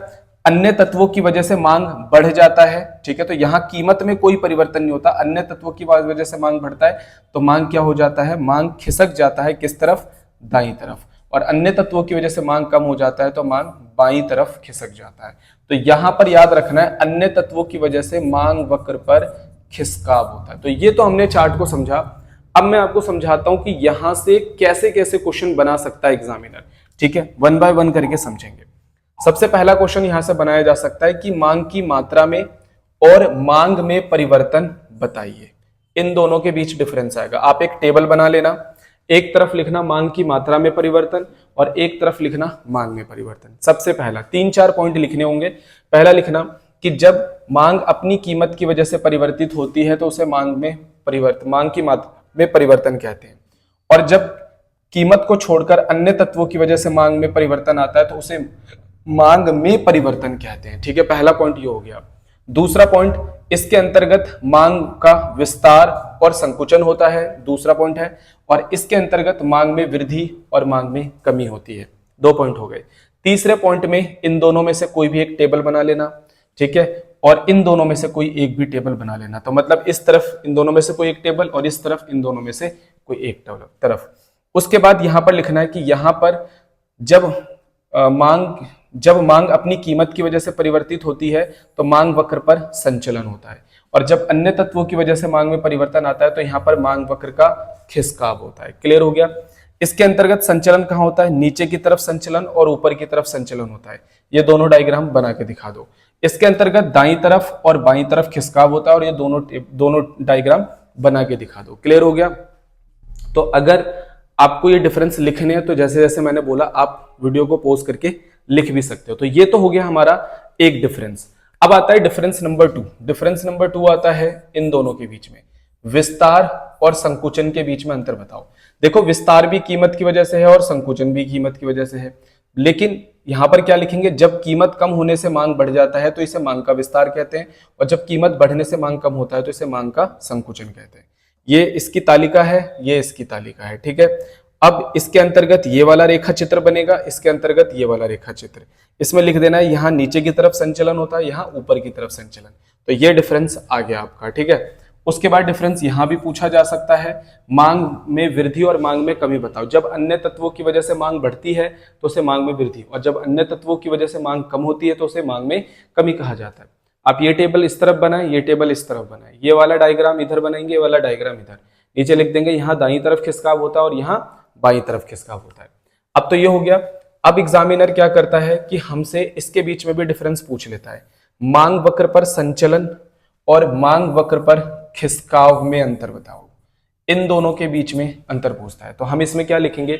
अन्य तत्वों की वजह से मांग बढ़ जाता है, ठीक है। तो यहाँ कीमत में कोई परिवर्तन नहीं होता, अन्य तत्वों की वजह से मांग बढ़ता है तो मांग क्या हो जाता है, मांग खिसक जाता है किस तरफ, दाईं तरफ। और अन्य तत्वों की वजह से मांग कम हो जाता है तो मांग बाईं तरफ खिसक जाता है। तो यहां पर याद रखना है, अन्य तत्वों की वजह से मांग वक्र पर खिसकाव होता है। तो ये तो हमने चार्ट को समझा। अब मैं आपको समझाता हूं कि यहां से कैसे कैसे क्वेश्चन बना सकता है एग्जामिनर, ठीक है। वन बाय वन करके समझेंगे। सबसे पहला क्वेश्चन यहां से बनाया जा सकता है कि मांग की मात्रा में और मांग में परिवर्तन बताइए। इन दोनों के बीच डिफरेंस आएगा। आप एक टेबल बना लेना, एक तरफ लिखना मांग की मात्रा में परिवर्तन और एक तरफ लिखना मांग में परिवर्तन। सबसे पहला 3-4 पॉइंट लिखने होंगे। पहला लिखना कि जब मांग अपनी कीमत की वजह से परिवर्तित होती है तो उसे मांग की मात्रा में परिवर्तन कहते हैं। और जब कीमत को छोड़कर अन्य तत्वों की वजह से मांग में परिवर्तन आता है तो उसे मांग में परिवर्तन कहते हैं, ठीक है। पहला पॉइंट ये हो गया। दूसरा पॉइंट, इसके अंतर्गत मांग का विस्तार और संकुचन होता है, दूसरा पॉइंट है। और इसके अंतर्गत मांग में वृद्धि और मांग में कमी होती है। 2 पॉइंट हो गए। तीसरे पॉइंट में इन दोनों में से कोई भी एक टेबल बना लेना, ठीक है। और इन दोनों में से कोई एक भी टेबल बना लेना। तो मतलब इस तरफ इन दोनों में से कोई एक टेबल और इस तरफ इन दोनों में से कोई एक तरफ। उसके बाद यहां पर लिखना है कि यहां पर जब मांग अपनी कीमत की वजह से परिवर्तित होती है तो मांग वक्र पर संचलन होता है। और जब अन्य तत्वों की वजह से मांग में परिवर्तन आता है तो यहां पर मांग वक्र का खिसकाव होता है। क्लियर हो गया। इसके अंतर्गत संचलन कहां होता है, नीचे की तरफ संचलन और ऊपर की तरफ संचलन होता है। ये दोनों डायग्राम बना के दिखा दो। इसके अंतर्गत दाईं तरफ और बाईं तरफ खिसकाव होता है और ये दोनों डायग्राम बना के दिखा दो। क्लियर हो गया। तो अगर आपको ये डिफरेंस लिखने हैं तो जैसे जैसे मैंने बोला आप वीडियो को पॉज करके लिख भी सकते हो। तो ये तो हो गया हमारा एक डिफरेंस। अब आता है डिफरेंस नंबर 2। डिफरेंस नंबर 2 आता है इन दोनों के बीच में, विस्तार और संकुचन के बीच में अंतर बताओ। देखो विस्तार भी कीमत की वजह से है और संकुचन भी कीमत की वजह से है, लेकिन यहां पर क्या लिखेंगे, जब कीमत कम होने से मांग बढ़ जाता है तो इसे मांग का विस्तार कहते हैं और जब कीमत बढ़ने से मांग कम होता है तो इसे मांग का संकुचन कहते हैं। ये इसकी तालिका है, ये इसकी तालिका है, ठीक है। अब इसके अंतर्गत ये वाला रेखा चित्र बनेगा, इसके अंतर्गत ये वाला रेखा चित्र। इसमें लिख देना है यहाँ नीचे की तरफ संचलन होता है, यहाँ ऊपर की तरफ संचलन। तो ये डिफरेंस आ गया आपका, ठीक है। उसके बाद डिफरेंस यहां भी पूछा जा सकता है, मांग में वृद्धि और मांग में कमी बताओ। जब अन्य तत्वों की वजह से मांग बढ़ती है तो उसे मांग में वृद्धि, और जब अन्य तत्वों की वजह से मांग कम होती है तो उसे मांग में कमी कहा जाता है। आप ये टेबल इस तरफ बनाए, ये टेबल इस तरफ बनाए, ये वाला डायग्राम इधर बनाएंगे, ये वाला डायग्राम इधर। नीचे लिख देंगे यहाँ दाईं तरफ खिसकाव होता है और यहाँ बाईं तरफ खिसकाव होता है। अब तो ये हो गया। अब एग्जामिनर क्या करता है कि हमसे इसके बीच में भी डिफरेंस पूछ लेता है। मांग वक्र पर संचलन और मांग वक्र पर खिसकाव में अंतर बताओ। इन दोनों के बीच में अंतर पूछता है। तो हम इसमें क्या लिखेंगे,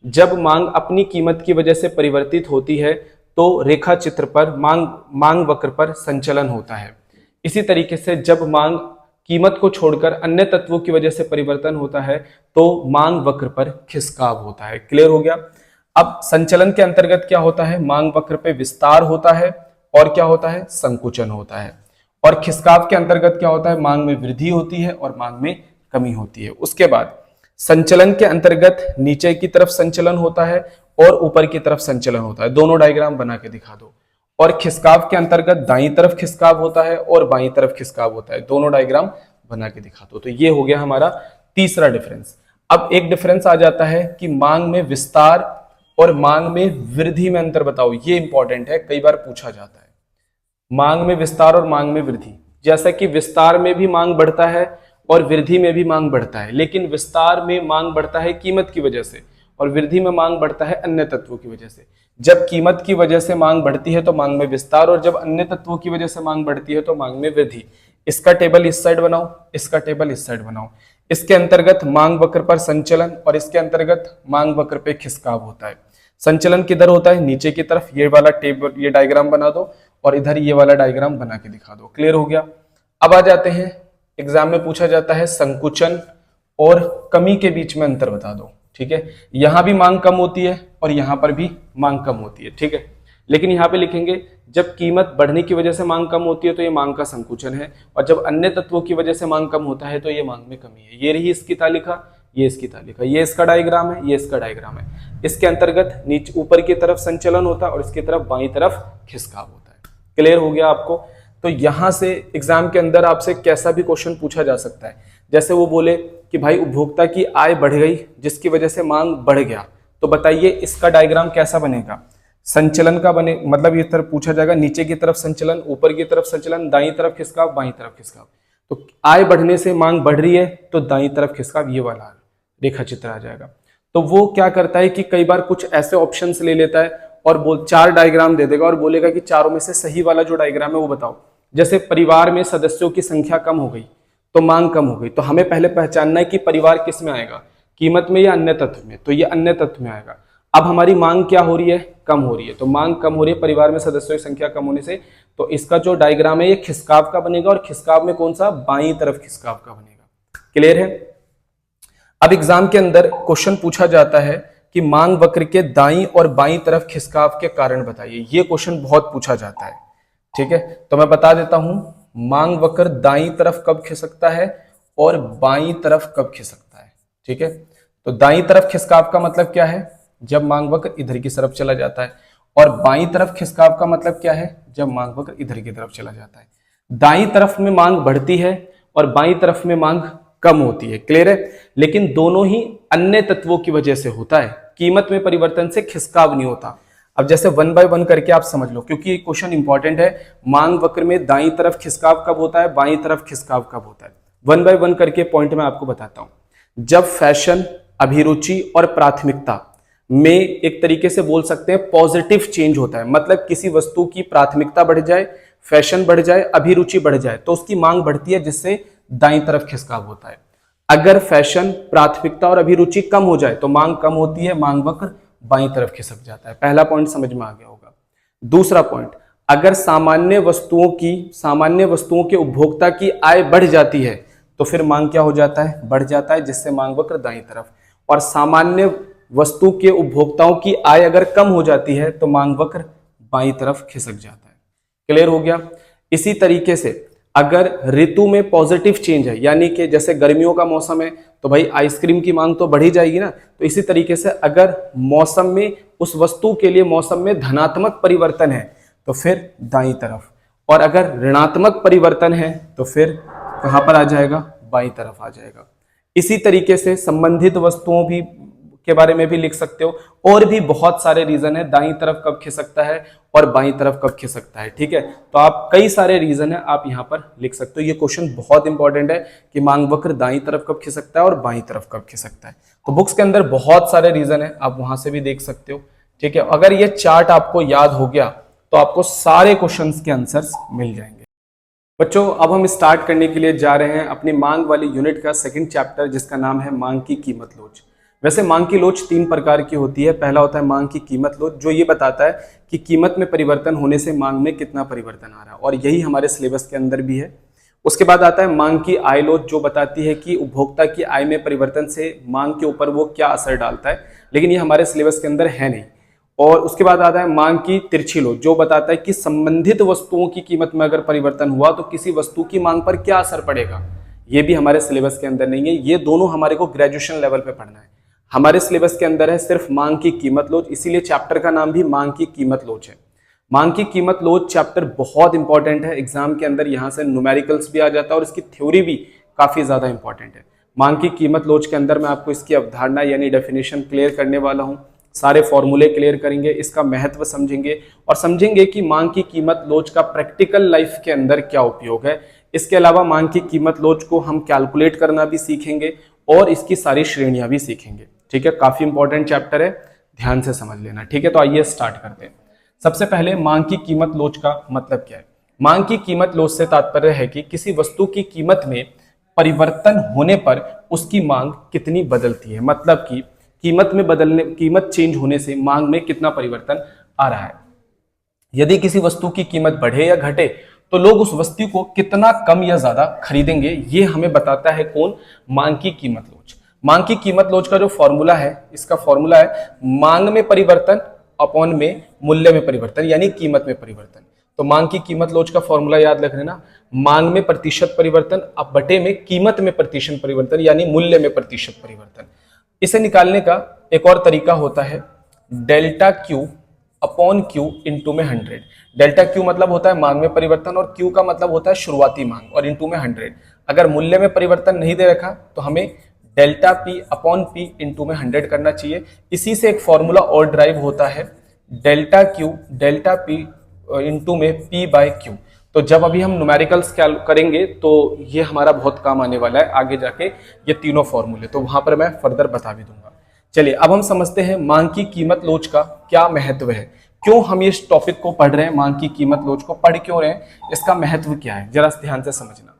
जब मांग अपनी कीमत की वजह से परिवर्तित होती है तो रेखा चित्र पर मांग वक्र पर संचलन होता है। इसी तरीके से जब मांग कीमत को छोड़कर अन्य तत्वों की वजह से परिवर्तन होता है तो मांग वक्र पर खिसकाव होता है। क्लियर हो गया। अब संचलन के अंतर्गत क्या होता है, मांग वक्र पे विस्तार होता है और क्या होता है, संकुचन होता है। और खिसकाव के अंतर्गत क्या होता है, मांग में वृद्धि होती है और मांग में कमी होती है। उसके बाद संचलन के अंतर्गत नीचे की तरफ संचलन होता है और ऊपर की तरफ संचलन होता है। दोनों डायग्राम बना के दिखा दो। और खिसकाव के अंतर्गत दाईं तरफ खिसकाव होता है और बाईं तरफ खिसकाव होता है। दोनों डायग्राम बना के दिखा दो। तो ये हो गया हमारा तीसरा डिफरेंस। अब एक डिफरेंस आ जाता है कि मांग में विस्तार और मांग में वृद्धि में अंतर बताओ। ये इंपॉर्टेंट है, कई बार पूछा जाता है। मांग में विस्तार और मांग में वृद्धि, जैसा कि विस्तार में भी मांग बढ़ता है और वृद्धि में भी मांग बढ़ता है, लेकिन विस्तार में मांग बढ़ता है कीमत की वजह से और वृद्धि में मांग बढ़ता है अन्य तत्वों की वजह से। जब कीमत की वजह से मांग बढ़ती है तो मांग में विस्तार और जब अन्य तत्वों की वजह से मांग बढ़ती है तो मांग में वृद्धि। इसका टेबल इस साइड बनाओ, इसका टेबल इस साइड बनाओ। इसके अंतर्गत मांग वक्र पर संचलन और इसके अंतर्गत मांग वक्र पे खिसकाव होता है। संचलन किधर होता है, नीचे की तरफ। ये वाला टेबल, ये डायग्राम बना दो और इधर ये वाला डायग्राम बना के दिखा दो। क्लियर हो गया। अब आ जाते हैं, एग्जाम में पूछा जाता है संकुचन और कमी के बीच में अंतर बता दो। ठीक है, यहां भी मांग कम होती है और यहां पर भी मांग कम होती है। ठीक है, लेकिन यहां पे लिखेंगे जब कीमत बढ़ने की वजह से मांग कम होती है तो ये मांग का संकुचन है और जब अन्य तत्वों की वजह से मांग कम होता है तो ये मांग में कमी है। ये रही इसकी तालिका, ये इसकी तालिका, ये इसका डायग्राम है, ये इसका डायग्राम है। इसके अंतर्गत नीचे ऊपर की तरफ संचलन होता है और इसकी तरफ बाईं तरफ खिसकाव होता है। क्लियर हो गया आपको? तो यहां से एग्जाम के अंदर आपसे कैसा भी क्वेश्चन पूछा जा सकता है। जैसे वो बोले कि भाई उपभोक्ता की आय बढ़ गई जिसकी वजह से मांग बढ़ गया, तो बताइए इसका डायग्राम कैसा बनेगा? संचलन का बने, मतलब इस तरफ पूछा जाएगा, नीचे की तरफ संचलन, ऊपर की तरफ संचलन, दाईं तरफ खिसकाव, बाईं तरफ खिसकाव। तो आय बढ़ने से मांग बढ़ रही है तो दाईं तरफ खिसकाव, ये वाला रेखा चित्र आ जाएगा। तो वो क्या करता है कि कई बार कुछ ऐसे ऑप्शंस ले लेता है और बोल 4 डायग्राम दे देगा और बोलेगा कि चारों में से सही वाला जो डायग्राम है वो बताओ। जैसे परिवार में सदस्यों की संख्या कम हो गई तो मांग कम हो गई, तो हमें पहले पहचानना है कि परिवार किस में आएगा, कीमत में या अन्य तत्व में, तो ये अन्य तत्व में आएगा। अब हमारी मांग क्या हो रही है? कम हो रही है, तो मांग कम हो रही है परिवार में सदस्यों की संख्या कम होने से, तो इसका जो डायग्राम है ये खिसकाव का बनेगा, और खिसकाव में कौन सा? बाईं तरफ खिसकाव का बनेगा। क्लियर है? अब एग्जाम के अंदर क्वेश्चन पूछा जाता है कि मांग वक्र के दाईं और बाईं तरफ खिसकाव के कारण बताइए। ये क्वेश्चन बहुत पूछा जाता है, ठीक है? तो मैं बता देता हूं, मांग वक्र दाईं तरफ कब खिसकता है और बाईं तरफ कब खिसकता है, ठीक है? तो दाईं तरफ खिसकाव का मतलब क्या है? जब मांग वक्र इधर की तरफ चला जाता है, और बाईं तरफ खिसकाव का मतलब क्या है? जब मांग वक्र इधर की तरफ चला जाता है। दाईं तरफ में मांग बढ़ती है और बाईं तरफ में मांग कम होती है, क्लियर है? लेकिन दोनों ही अन्य तत्वों की वजह से होता है, कीमत में परिवर्तन से खिसकाव नहीं होता। अब जैसे 1 बाय 1 करके आप समझ लो, क्योंकि ये क्वेश्चन इंपॉर्टेंट है। मांग वक्र में दाईं तरफ खिसकाव कब होता है, बाईं तरफ खिसकाव कब होता है? 1 बाय 1 करके पॉइंट मैं आपको बताता हूं। जब फैशन, अभिरुचि और प्राथमिकता में एक तरीके से बोल सकते हैं पॉजिटिव चेंज होता है, मतलब किसी वस्तु की प्राथमिकता बढ़ जाए, फैशन बढ़ जाए, अभिरुचि बढ़ जाए, तो उसकी मांग बढ़ती है, जिससे दाईं तरफ खिसकाव होता है। अगर फैशन, प्राथमिकता और अभिरुचि कम हो जाए तो मांग कम होती है, मांग वक्र बाईं तरफ खिसक जाता है। पहला पॉइंट समझ में आ गया होगा। दूसरा पॉइंट, अगर सामान्य वस्तुओं के उपभोक्ता की आय बढ़ जाती है तो फिर मांग क्या हो जाता है? बढ़ जाता है, जिससे मांग वक्र दाईं तरफ। और सामान्य वस्तु के उपभोक्ताओं की आय अगर कम हो जाती है तो मांग वक्र बाईं तरफ खिसक जाता है। क्लियर हो गया? इसी तरीके से अगर ऋतु में पॉजिटिव चेंज है, यानी कि जैसे गर्मियों का मौसम है तो भाई आइसक्रीम की मांग तो बढ़ी जाएगी ना, तो इसी तरीके से अगर मौसम में, उस वस्तु के लिए मौसम में धनात्मक परिवर्तन है तो फिर दाईं तरफ, और अगर ऋणात्मक परिवर्तन है तो फिर कहां पर आ जाएगा? बाईं तरफ आ जाएगा। इसी तरीके से संबंधित वस्तुओं भी के बारे में भी लिख सकते हो, और भी बहुत सारे रीजन है, दाईं तरफ कब खिसकता है और बाईं तरफ कब खिसकता है, ठीक है? तो आप कई सारे रीजन है आप यहां पर लिख सकते हो। ये क्वेश्चन बहुत इंपॉर्टेंट है कि मांग वक्र दाईं तरफ कब खिसकता है और बाईं तरफ कब खिसकता है। तो बुक्स के अंदर बहुत सारे रीजन है, आप वहां से भी देख सकते हो, ठीक है? अगर ये चार्ट आपको याद हो गया तो आपको सारे क्वेश्चन के आंसर्स मिल जाएंगे। बच्चों, अब हम स्टार्ट करने के लिए जा रहे हैं अपनी मांग वाली यूनिट का सेकंड चैप्टर, जिसका नाम है मांग की कीमत लोच। वैसे मांग की लोच 3 प्रकार की होती है। पहला होता है मांग की कीमत लोच, जो ये बताता है कि कीमत में परिवर्तन होने से मांग में कितना परिवर्तन आ रहा है, और यही हमारे सिलेबस के अंदर भी है। उसके बाद आता है मांग की आय लोच, जो बताती है कि उपभोक्ता की आय में परिवर्तन से मांग के ऊपर वो क्या असर डालता है, लेकिन ये हमारे सिलेबस के अंदर है नहीं। और उसके बाद आता है मांग की तिरछी लोच, जो बताता है कि संबंधित वस्तुओं की कीमत में अगर परिवर्तन हुआ तो किसी वस्तु की मांग पर क्या असर पड़ेगा, ये भी हमारे सिलेबस के अंदर नहीं है। ये दोनों हमारे को ग्रेजुएशन लेवल पे पढ़ना है। हमारे सिलेबस के अंदर है सिर्फ मांग की कीमत लोच, इसीलिए चैप्टर का नाम भी मांग की कीमत लोच है। मांग की कीमत लोच चैप्टर बहुत इंपॉर्टेंट है, एग्जाम के अंदर यहाँ से न्यूमेरिकल्स भी आ जाता है और इसकी थ्योरी भी काफी ज्यादा इंपॉर्टेंट है। मांग की कीमत लोच के अंदर मैं आपको इसकी अवधारणा यानी डेफिनेशन क्लियर करने वाला हूँ, सारे फॉर्मूले क्लियर करेंगे, इसका महत्व समझेंगे और समझेंगे कि मांग की कीमत लोच का प्रैक्टिकल लाइफ के अंदर क्या उपयोग है। इसके अलावा मांग की कीमत लोच को हम कैलकुलेट करना भी सीखेंगे और इसकी सारी श्रेणियां भी सीखेंगे, ठीक है? काफी इंपॉर्टेंट चैप्टर है, ध्यान से समझ लेना, ठीक है? तो आइए स्टार्ट करते हैं। सबसे पहले मांग की कीमत लोच का मतलब क्या है? मांग की कीमत लोच से तात्पर्य है कि किसी वस्तु की कीमत में परिवर्तन होने पर उसकी मांग कितनी बदलती है, मतलब कि कीमत चेंज होने से मांग में कितना परिवर्तन आ रहा है। यदि किसी वस्तु की कीमत बढ़े या घटे तो लोग उस वस्तु को कितना कम या ज्यादा खरीदेंगे, ये हमें बताता है कौन? मांग की कीमत लोच। मांग की कीमत लोच का जो फॉर्मूला है, इसका फॉर्मूला है मांग में परिवर्तन अपॉन में मूल्य में परिवर्तन, यानी कीमत में परिवर्तन। तो मांग की कीमत लोच का फॉर्मूला याद रख लेना, मांग में प्रतिशत परिवर्तन अब बटे में कीमत में प्रतिशत परिवर्तन, यानी मूल्य में प्रतिशत परिवर्तन। इसे निकालने का एक और तरीका होता है delta Q upon Q into में 100। डेल्टा क्यू मतलब होता है मांग में परिवर्तन और क्यू का मतलब होता है शुरुआती मांग और इंटू में 100। अगर मूल्य में परिवर्तन नहीं दे रखा तो हमें delta P upon P into में 100 करना चाहिए। इसी से एक फॉर्मूला और ड्राइव होता है delta Q delta P into में पी बाय क्यू। तो जब अभी हम न्यूमेरिकल्स करेंगे तो ये हमारा बहुत काम आने वाला है आगे जाके, ये तीनों फॉर्मूले, तो वहां पर मैं फर्दर बता भी दूंगा। चलिए अब हम समझते हैं मांग की कीमत लोच का क्या महत्व है, क्यों हम इस टॉपिक को पढ़ रहे हैं, मांग की कीमत लोच को पढ़ क्यों रहे हैं, इसका महत्व क्या है, जरा ध्यान से समझना।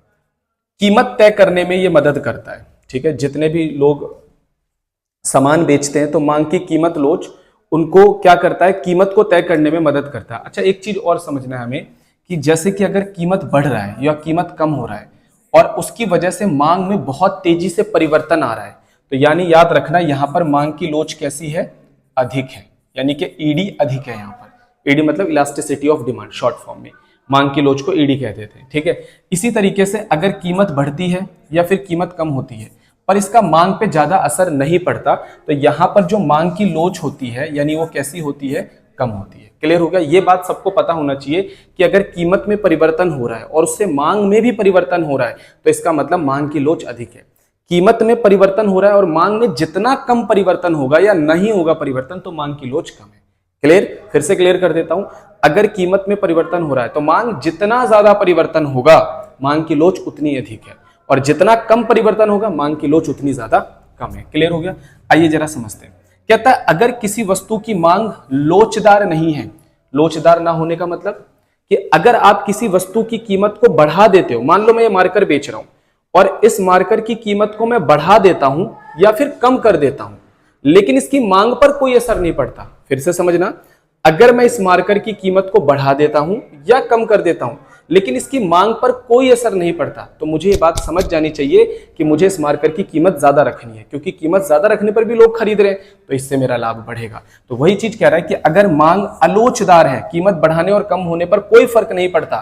कीमत तय करने में ये मदद करता है, ठीक है। जितने भी लोग सामान बेचते हैं तो मांग की कीमत लोच उनको क्या करता है, कीमत को तय करने में मदद करता है। अच्छा एक चीज और समझना है हमें कि जैसे कि अगर कीमत बढ़ रहा है या कीमत कम हो रहा है और उसकी वजह से मांग में बहुत तेजी से परिवर्तन आ रहा है, तो यानी याद रखना यहां पर मांग की लोच कैसी है, अधिक है, यानी कि ईडी अधिक है। यहां पर ईडी मतलब elasticity of demand, short form में मांग की लोच को ईडी कहते थे, ठीक है। इसी तरीके से अगर कीमत बढ़ती है या फिर कीमत कम होती है पर इसका मांग पे ज्यादा असर नहीं पड़ता, तो यहां पर जो मांग की लोच होती है यानी वो कैसी होती है, कम होती है। क्लियर हो गया? ये बात सबको पता होना चाहिए कि अगर कीमत में परिवर्तन हो रहा है और उससे मांग में भी परिवर्तन हो रहा है तो इसका मतलब मांग की लोच अधिक है। कीमत में परिवर्तन हो रहा है और मांग में जितना कम परिवर्तन होगा या नहीं होगा परिवर्तन तो मांग की लोच कम है। क्लियर? फिर से क्लियर कर देता हूं, अगर कीमत में परिवर्तन हो रहा है तो मांग जितना ज्यादा परिवर्तन होगा मांग की लोच उतनी अधिक है और जितना कम परिवर्तन होगा मांग की लोच उतनी ज्यादा कम है। क्लियर हो गया? आइए जरा समझते हैं। कहता है अगर किसी वस्तु की मांग लोचदार नहीं है, लोचदार ना होने का मतलब कि अगर आप किसी वस्तु की कीमत को बढ़ा देते हो, मान लो मैं ये मार्कर बेच रहा हूं और इस मार्कर की कीमत को मैं बढ़ा देता हूं या फिर कम कर देता हूं लेकिन इसकी मांग पर कोई असर नहीं पड़ता। फिर से समझना, अगर मैं इस मार्कर की कीमत को बढ़ा देता हूं या कम कर देता हूं लेकिन इसकी मांग पर कोई असर नहीं पड़ता तो मुझे ये बात समझ जानी चाहिए कि मुझे इस मार्कर की कीमत ज्यादा रखनी है, क्योंकि कीमत ज्यादा रखने पर भी लोग खरीद रहे हैं तो इससे मेरा लाभ बढ़ेगा। तो वही चीज कह रहा है कि अगर मांग अलोचदार है, कीमत बढ़ाने और कम होने पर कोई फर्क नहीं पड़ता,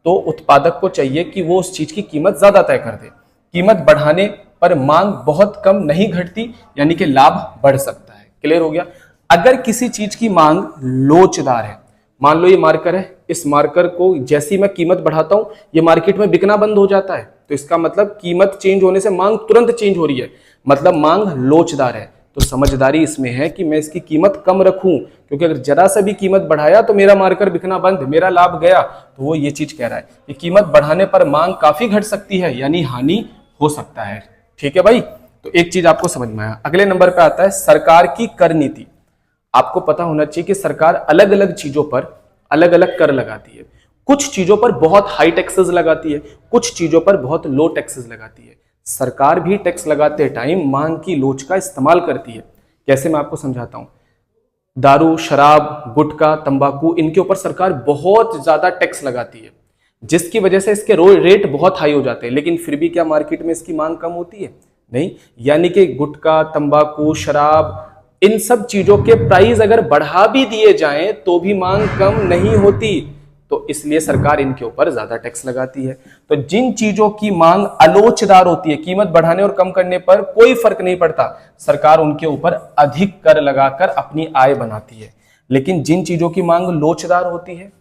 तो उत्पादक को चाहिए कि वो उस चीज की कीमत ज्यादा तय कर दे। कीमत बढ़ाने पर मांग बहुत कम नहीं घटती यानी कि लाभ बढ़ सकता है। क्लियर हो गया? अगर किसी चीज की मांग लोचदार है, मान लो ये मार्कर है, इस मार्कर को जैसी मैं कीमत बढ़ाता हूं ये मार्केट में बिकना बंद हो जाता है, तो इसका मतलब कीमत चेंज होने से मांग तुरंत चेंज हो रही है, मतलब मांग लोचदार है। तो समझदारी इसमें है कि मैं इसकी कीमत कम रखूं, क्योंकि अगर जरा सा भी कीमत बढ़ाया तो मेरा मार्कर बिकना बंद, मेरा लाभ गया। तो वो ये चीज कह रहा है कि कीमत बढ़ाने पर मांग काफी घट सकती है यानी हानि हो सकता है। ठीक है भाई? तो एक चीज आपको समझ में आया। अगले नंबर पे आता है सरकार की कर नीति। आपको पता होना चाहिए कि सरकार अलग अलग चीजों पर अलग अलग कर लगाती है। कुछ चीजों पर बहुत हाई टैक्सेस लगाती है, कुछ चीजों पर बहुत लो टैक्सेस लगाती है। सरकार भी टैक्स लगाते टाइम मांग की लोच का इस्तेमाल करती है। कैसे, मैं आपको समझाता हूं। दारू, शराब, गुटखा, तंबाकू, इनके ऊपर सरकार बहुत ज्यादा टैक्स लगाती है जिसकी वजह से इसके रेट बहुत हाई हो जाते हैं, लेकिन फिर भी क्या मार्केट में इसकी मांग कम होती है? नहीं। यानी कि गुटखा, तंबाकू, शराब, इन सब चीजों के प्राइस अगर बढ़ा भी दिए जाएं तो भी मांग कम नहीं होती, तो इसलिए सरकार इनके ऊपर ज्यादा टैक्स लगाती है। तो जिन चीजों की मांग अलोचदार होती है, कीमत बढ़ाने और कम करने पर कोई फर्क नहीं पड़ता, सरकार उनके ऊपर अधिक कर लगाकर अपनी आय बनाती है। लेकिन जिन चीजों की मांग लोचदार होती है,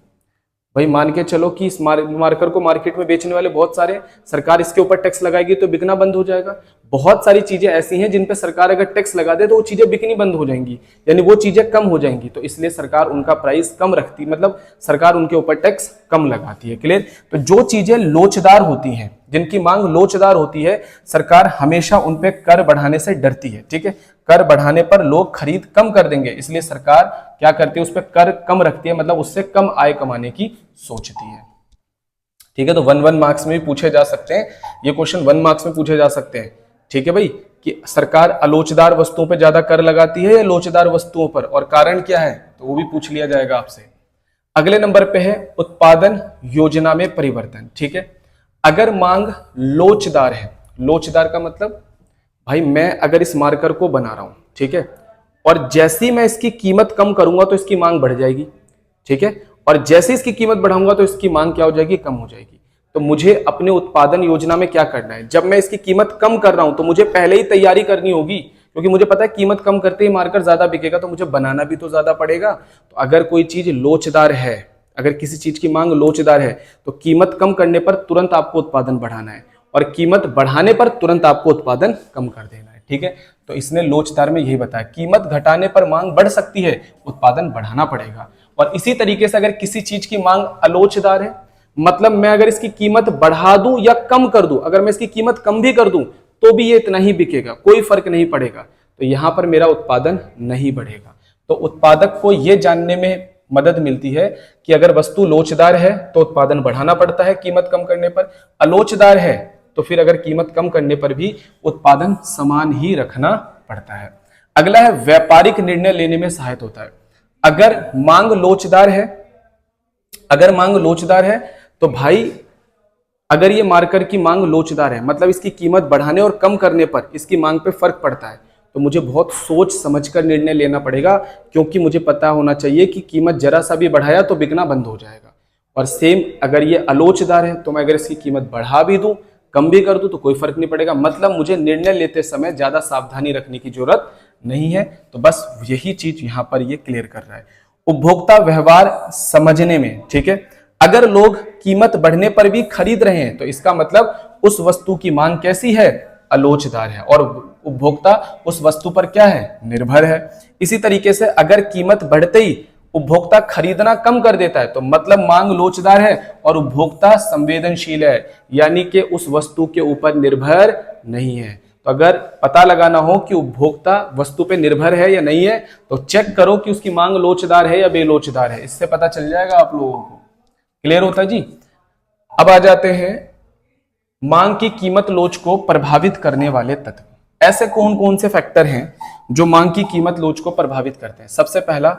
भाई मान के चलो कि इस मार्कर को मार्केट में बेचने वाले बहुत सारे, सरकार इसके ऊपर टैक्स लगाएगी तो बिकना बंद हो जाएगा। बहुत सारी चीजें ऐसी हैं जिन पे सरकार अगर टैक्स लगा दे तो वो चीजें बिकनी बंद हो जाएंगी, यानी वो चीजें कम हो जाएंगी, तो इसलिए सरकार उनका प्राइस कम रखती, मतलब सरकार उनके ऊपर टैक्स कम लगाती है। क्लियर? तो जो चीजें लोचदार होती हैं, जिनकी मांग लोचदार होती है, सरकार हमेशा उन पे कर बढ़ाने से डरती है। ठीक है? कर बढ़ाने पर लोग खरीद कम कर देंगे, इसलिए सरकार क्या करती है, उस पर कर कम रखती है, मतलब उससे कम आय कमाने की सोचती है। ठीक है? तो 1 मार्क्स में भी पूछे जा सकते हैं ये क्वेश्चन, 1 मार्क्स में पूछे जा सकते हैं। ठीक है भाई? कि सरकार अलोचदार वस्तुओं पर ज्यादा कर लगाती है या लोचदार वस्तुओं पर, और कारण क्या है, तो वो भी पूछ लिया जाएगा आपसे। अगले नंबर पे है उत्पादन योजना में परिवर्तन। ठीक है? अगर मांग लोचदार है, लोचदार का मतलब भाई मैं अगर इस मार्कर को बना रहा हूं, ठीक है, और जैसे ही मैं इसकी कीमत कम करूंगा तो इसकी मांग बढ़ जाएगी। ठीक है? और जैसे इसकी कीमत बढ़ाऊंगा तो इसकी मांग क्या हो जाएगी, कम हो जाएगी। तो मुझे अपने उत्पादन योजना में क्या करना है, जब मैं इसकी कीमत कम कर रहा हूं तो मुझे पहले ही तैयारी करनी होगी क्योंकि मुझे पता है कीमत कम करते ही मार्कर ज्यादा बिकेगा, तो मुझे बनाना भी तो ज्यादा पड़ेगा। तो अगर कोई चीज लोचदार है, अगर किसी चीज की मांग लोचदार है, तो कीमत कम करने पर तुरंत आपको उत्पादन बढ़ाना है, और कीमत बढ़ाने पर तुरंत आपको उत्पादन कम कर देना है। ठीक है, तो इसने लोचदार में यही बताया, कीमत घटाने पर मांग बढ़ सकती है, उत्पादन बढ़ाना पड़ेगा। और इसी तरीके से अगर किसी चीज की मांग अलोचदार है, मतलब मैं अगर इसकी कीमत बढ़ा दूं या कम कर दूं, अगर मैं इसकी कीमत कम भी कर दूं तो भी ये इतना ही बिकेगा, कोई फर्क नहीं पड़ेगा, तो यहां पर मेरा उत्पादन नहीं बढ़ेगा। तो उत्पादक को यह जानने में मदद मिलती है कि अगर वस्तु लोचदार है तो उत्पादन बढ़ाना पड़ता है कीमत कम करने पर, अलोचदार है तो फिर अगर कीमत कम करने पर भी उत्पादन समान ही रखना पड़ता है। अगला है व्यापारिक निर्णय लेने में सहायता होता है। अगर मांग लोचदार है, अगर मांग लोचदार है तो भाई, अगर ये मार्कर की मांग लोचदार है, मतलब इसकी कीमत बढ़ाने और कम करने पर इसकी मांग पे फर्क पड़ता है, तो मुझे बहुत सोच समझकर निर्णय लेना पड़ेगा, क्योंकि मुझे पता होना चाहिए कि कीमत जरा सा भी बढ़ाया तो बिकना बंद हो जाएगा। और सेम अगर ये अलोचदार है तो मैं अगर इसकी कीमत बढ़ा भी दूं, कम भी कर दूं तो कोई फर्क नहीं पड़ेगा। मतलब मुझे निर्णय लेते समय ज्यादा सावधानी रखने की जरूरत नहीं है। तो बस यही चीज यहां पर ये क्लियर कर रहा है। उपभोक्ता व्यवहार समझने में, ठीक है, अगर लोग कीमत बढ़ने पर भी खरीद रहे हैं तो इसका मतलब उस वस्तु की मांग कैसी है, अलोचदार है, और उपभोक्ता उस वस्तु पर क्या है, निर्भर है। इसी तरीके से अगर कीमत बढ़ते ही उपभोक्ता खरीदना कम कर देता है तो मतलब मांग लोचदार है और उपभोक्ता संवेदनशील है, यानी कि उस वस्तु के ऊपर निर्भर नहीं है। तो अगर पता लगाना हो कि उपभोक्ता वस्तु पे निर्भर है या नहीं है, तो चेक करो कि उसकी मांग लोचदार है या बेलोचदार है, इससे पता चल जाएगा आप लोगों को। क्लियर होता है जी। अब आ जाते हैं मांग की कीमत लोच को प्रभावित करने वाले तत्व। ऐसे कौन कौन से फैक्टर हैं जो मांग की कीमत लोच को प्रभावित करते हैं। सबसे पहला,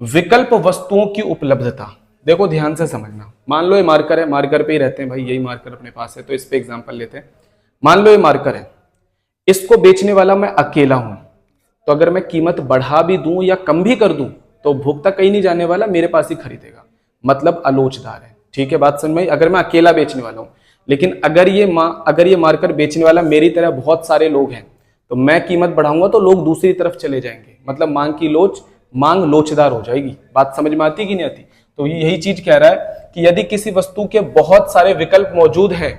विकल्प वस्तुओं की उपलब्धता। देखो ध्यान से समझना, मान लो ये मार्कर है, मार्कर पे ही रहते हैं भाई, यही मार्कर अपने पास है तो इस पे एग्जांपल लेते हैं। मान लो ये मार्कर है, इसको बेचने वाला मैं अकेला हूं, तो अगर मैं कीमत बढ़ा भी दूं या कम भी कर दूं तो उपभोक्ता कहीं नहीं जाने वाला, मेरे पास ही खरीदेगा, मतलब अलोचदार है। ठीक है, बात समझ में आई। अगर मैं अकेला बेचने वाला हूं, लेकिन अगर ये मार्कर बेचने वाला मेरी तरह बहुत सारे लोग हैं, तो मैं कीमत बढ़ाऊंगा तो लोग दूसरी तरफ चले जाएंगे, मतलब मांग लोचदार हो जाएगी। बात समझ में आती कि नहीं आती। तो यही चीज कह रहा है कि यदि किसी वस्तु के बहुत सारे विकल्प मौजूद हैं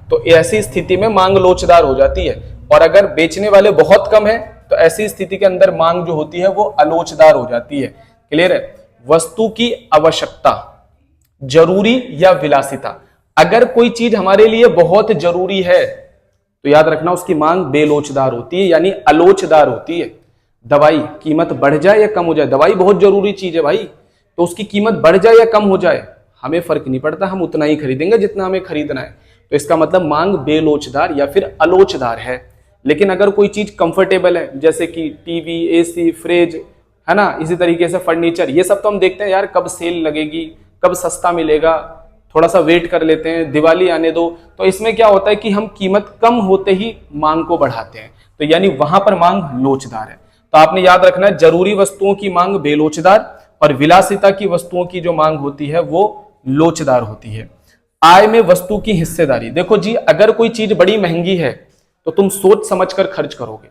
तो ऐसी स्थिति में मांग लोचदार हो जाती है, और अगर बेचने वाले बहुत कम है तो ऐसी स्थिति के अंदर मांग जो होती है वो अलोचदार हो जाती है। क्लियर है। वस्तु की आवश्यकता, जरूरी या विलासिता। अगर कोई चीज हमारे लिए बहुत जरूरी है तो याद रखना उसकी मांग बेलोचदार होती है, यानी अलोचदार होती है। दवाई कीमत बढ़ जाए या कम हो जाए, दवाई बहुत जरूरी चीज है भाई, तो उसकी कीमत बढ़ जाए या कम हो जाए हमें फर्क नहीं पड़ता, हम उतना ही खरीदेंगे जितना हमें खरीदना है। तो इसका मतलब मांग बेलोचदार या फिर अलोचदार है। लेकिन अगर कोई चीज कंफर्टेबल है, जैसे कि टीवी, एसी, फ्रिज, है ना, इसी तरीके से फर्नीचर, ये सब तो हम देखते हैं यार कब सेल लगेगी, कब सस्ता मिलेगा, थोड़ा सा वेट कर लेते हैं, दिवाली आने दो। तो इसमें क्या होता है कि हम कीमत कम होते ही मांग को बढ़ाते हैं, तो यानी वहां पर मांग लोचदार है। तो आपने याद रखना है, जरूरी वस्तुओं की मांग बेलोचदार और विलासिता की वस्तुओं की जो मांग होती है वो लोचदार होती है। आय में वस्तु की हिस्सेदारी। देखो जी, अगर कोई चीज बड़ी महंगी है तो तुम सोच समझकर खर्च करोगे।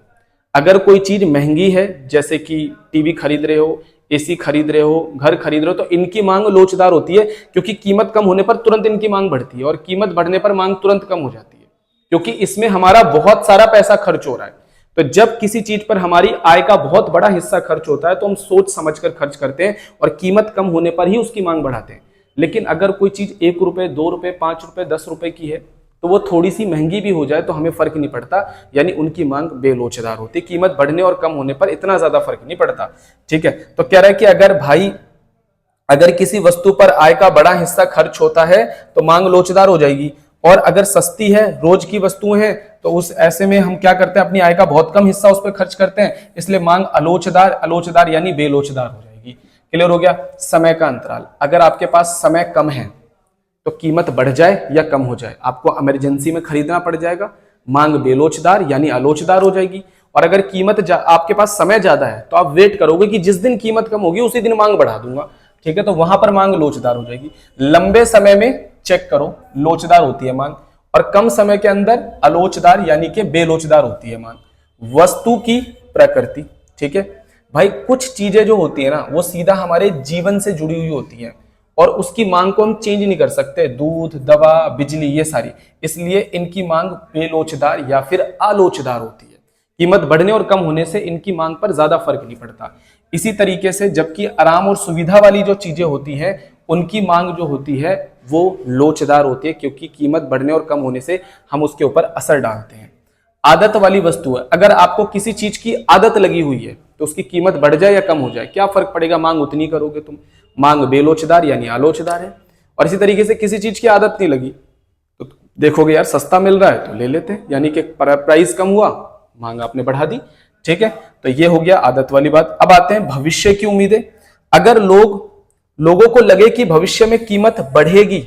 अगर कोई चीज महंगी है, जैसे कि टीवी खरीद रहे हो, एसी खरीद रहे हो, घर खरीद रहे हो, तो इनकी मांग लोचदार होती है, क्योंकि कीमत कम होने पर तुरंत इनकी मांग बढ़ती है और कीमत बढ़ने पर मांग तुरंत कम हो जाती है, क्योंकि इसमें हमारा बहुत सारा पैसा खर्च हो रहा है। तो जब किसी चीज पर हमारी आय का बहुत बड़ा हिस्सा खर्च होता है तो हम सोच समझकर खर्च करते हैं और कीमत कम होने पर ही उसकी मांग बढ़ाते हैं। लेकिन अगर कोई चीज 1 रुपए, 2 रुपए, 5 रुपए, 10 रुपए की है तो वो थोड़ी सी महंगी भी हो जाए तो हमें फर्क नहीं पड़ता, यानी उनकी मांग बेलोचदार होती, कीमत बढ़ने और कम होने पर इतना ज्यादा फर्क नहीं पड़ता। ठीक है, तो कह रहा है कि अगर किसी वस्तु पर आय का बड़ा हिस्सा खर्च होता है तो मांग लोचदार हो जाएगी, और अगर सस्ती है, रोज की वस्तुएं हैं, तो उस ऐसे में हम क्या करते हैं, अपनी आय का बहुत कम हिस्सा उस पर खर्च करते हैं, इसलिए मांग अलोचदार यानी बेलोचदार हो जाएगी। क्लियर हो गया। समय का अंतराल। अगर आपके पास समय कम है तो कीमत बढ़ जाए या कम हो जाए, आपको इमरजेंसी में खरीदना पड़ जाएगा, मांग बेलोचदार यानी अलोचदार हो जाएगी। और अगर आपके पास समय ज्यादा है तो आप वेट करोगे कि जिस दिन कीमत कम होगी उसी दिन मांग बढ़ा दूंगा। ठीक है, तो वहां पर मांग लोचदार हो जाएगी। लंबे समय में चेक करो, लोचदार होती है मांग, और कम समय के अंदर अलोचदार यानी कि बेलोचदार होती है मांग। वस्तु की प्रकृति, ठीक है भाई। कुछ चीजें जो होती है ना वो सीधा हमारे जीवन से जुड़ी हुई होती हैं और उसकी मांग को हम चेंज नहीं कर सकते, दूध, दवा, बिजली, ये सारी, इसलिए इनकी मांग बेलोचदार या फिर आलोचदार होती है। कीमत बढ़ने और कम होने से इनकी मांग पर ज्यादा फर्क नहीं पड़ता। इसी तरीके से जबकि आराम और सुविधा वाली जो चीजें होती हैं उनकी मांग जो होती है वो लोचदार होती है, क्योंकि कीमत बढ़ने और कम होने से हम उसके ऊपर असर डालते हैं। आदत वाली वस्तु है, अगर आपको किसी चीज की आदत लगी हुई है तो उसकी कीमत बढ़ जाए या कम हो जाए क्या फर्क पड़ेगा, मांग उतनी करोगे तुम। मांग बेलोचदार यानी आलोचदार है। और इसी तरीके से किसी चीज की आदत नहीं लगी तो देखोगे यार सस्ता मिल रहा है तो ले लेते हैं, यानी कि प्राइस कम हुआ, मांग आपने बढ़ा दी, ठीक है। तो ये हो गया आदत वाली बात। अब आते हैं भविष्य की उम्मीदें। अगर लोगों को लगे कि भविष्य में कीमत बढ़ेगी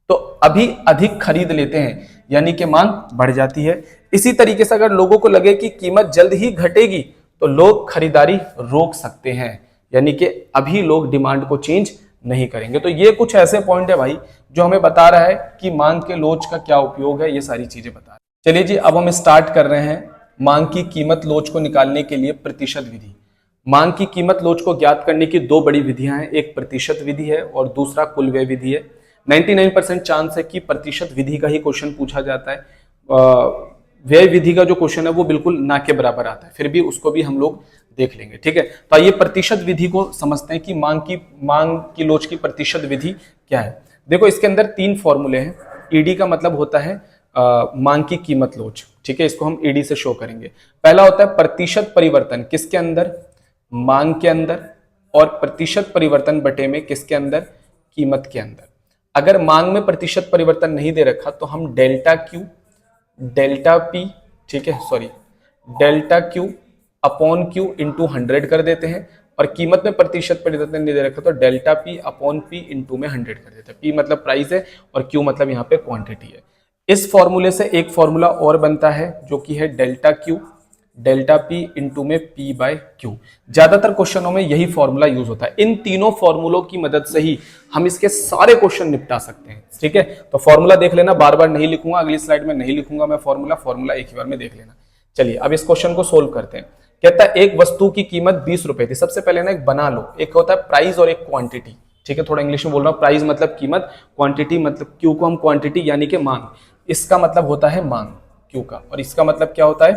तो अभी अधिक खरीद लेते हैं, यानी कि मांग बढ़ जाती है। इसी तरीके से अगर लोगों को लगे कि कीमत जल्द ही घटेगी तो लोग खरीदारी रोक सकते हैं, यानी कि अभी लोग डिमांड को चेंज नहीं करेंगे। तो ये कुछ ऐसे पॉइंट है भाई जो हमें बता रहा है कि मांग के लोच का क्या उपयोग है, ये सारी चीजें बता रहे हैं। चलिए जी, अब हम स्टार्ट कर रहे हैं मांग की कीमत लोच को निकालने के लिए प्रतिशत विधि। मांग की कीमत लोच को ज्ञात करने की दो बड़ी विधियां हैं, एक प्रतिशत विधि है और दूसरा कुल व्यय विधि है। 99% चांस है कि प्रतिशत विधि का ही क्वेश्चन पूछा जाता है। व्यय विधि का जो क्वेश्चन है वो बिल्कुल ना के बराबर आता है, फिर भी उसको भी हम लोग देख लेंगे, ठीक है। तो आइए प्रतिशत विधि को समझते हैं कि मांग की लोच की प्रतिशत विधि क्या है। देखो इसके अंदर तीन फॉर्मूले हैं। ईडी का मतलब होता है मांग की कीमत लोच, ठीक है, इसको हम ईडी से शो करेंगे। पहला होता है प्रतिशत परिवर्तन, किसके अंदर, मांग के अंदर, और प्रतिशत परिवर्तन बटे में किसके अंदर, कीमत के अंदर। अगर मांग में प्रतिशत परिवर्तन नहीं दे रखा तो हम डेल्टा क्यू, डेल्टा पी, ठीक है, sorry, delta Q upon Q into 100 कर देते हैं, और कीमत में प्रतिशत परिवर्तन नहीं दे रखा तो delta P upon P into में 100 कर देते हैं। पी मतलब प्राइस है और क्यू मतलब यहाँ पे क्वांटिटी है। इस फॉर्मूले से एक फॉर्मूला और बनता है जो कि है delta Q, delta P into में पी बाय क्यू। ज्यादातर क्वेश्चनों में यही फॉर्मूला यूज होता है। इन तीनों फॉर्मूलों की मदद से ही हम इसके सारे क्वेश्चन निपटा सकते हैं, ठीक है। तो फॉर्मूला देख लेना, बार बार नहीं लिखूंगा, अगली स्लाइड में नहीं लिखूंगा मैं फॉर्मूला एक ही बार में देख लेना। चलिए अब इस क्वेश्चन को सोल्व करते हैं। कहता है एक वस्तु की कीमत 20 रुपए थी। सबसे पहले ना एक बना लो, एक होता है प्राइस और एक क्वांटिटी, ठीक है। थोड़ा इंग्लिश में बोल रहा हूं, प्राइस मतलब कीमत, क्वांटिटी मतलब क्यू को हम क्वांटिटी यानी कि मांग, इसका मतलब होता है मांग क्यू का, और इसका मतलब क्या होता है,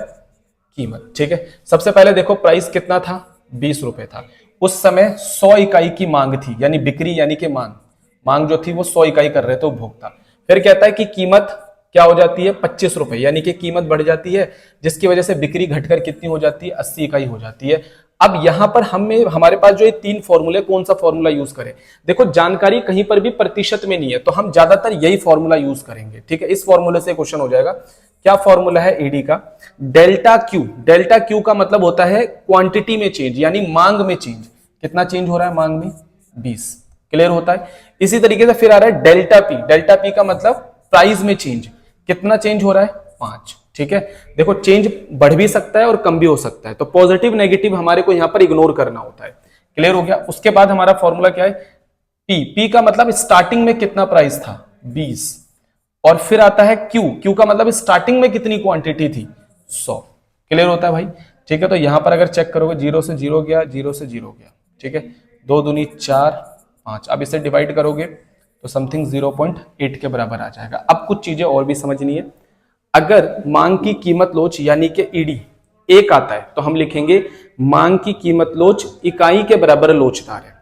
कीमत, ठीक है। सबसे पहले देखो प्राइस कितना था, 20 रुपए था। उस समय 100 इकाई की मांग थी, यानी बिक्री यानी कि मांग जो थी वो 100 इकाई कर रहे थे उपभोक्ता। फिर कहता है कि कीमत क्या हो जाती है, 25 रुपए, यानी कि कीमत बढ़ जाती है, जिसकी वजह से बिक्री घटकर कितनी हो जाती है, 80 इकाई हो जाती है। अब यहां पर हमारे पास जो ये तीन फॉर्मूले, कौन सा फॉर्मूला यूज करें। देखो जानकारी कहीं पर भी प्रतिशत में नहीं है तो हम ज्यादातर यही फॉर्मूला यूज करेंगे, ठीक है। इस फॉर्मूले से क्वेश्चन हो जाएगा। क्या फॉर्मूला है ईडी का, डेल्टा क्यू। डेल्टा क्यू का मतलब होता है क्वांटिटी में चेंज, यानी मांग में चेंज। कितना चेंज हो रहा है मांग में, 20, क्लियर होता है। इसी तरीके से फिर आ रहा है डेल्टा पी। डेल्टा पी का मतलब प्राइस में चेंज, कितना चेंज हो रहा है, 5, ठीक है। देखो चेंज बढ़ भी सकता है और कम भी हो सकता है, तो पॉजिटिव नेगेटिव हमारे को यहां पर इग्नोर करना होता है, क्लियर हो गया। उसके बाद हमारा फॉर्मूला क्या है, पी का मतलब स्टार्टिंग में कितना प्राइस था, 20, और फिर आता है क्यू का मतलब स्टार्टिंग में कितनी क्वांटिटी थी, 100, क्लियर होता है भाई, ठीक है। तो यहां पर अगर चेक करोगे 0 से 0 गया, 0 से 0 गया, ठीक है। 2 दूनी 4, 5। अब इसे डिवाइड करोगे तो समथिंग 0.8 के बराबर आ जाएगा। अब कुछ चीजें और भी समझनी है। अगर मांग की कीमत लोच यानी कि ईडी 1 आता है तो हम लिखेंगे मांग की कीमत लोच इकाई के बराबर लोचदार है।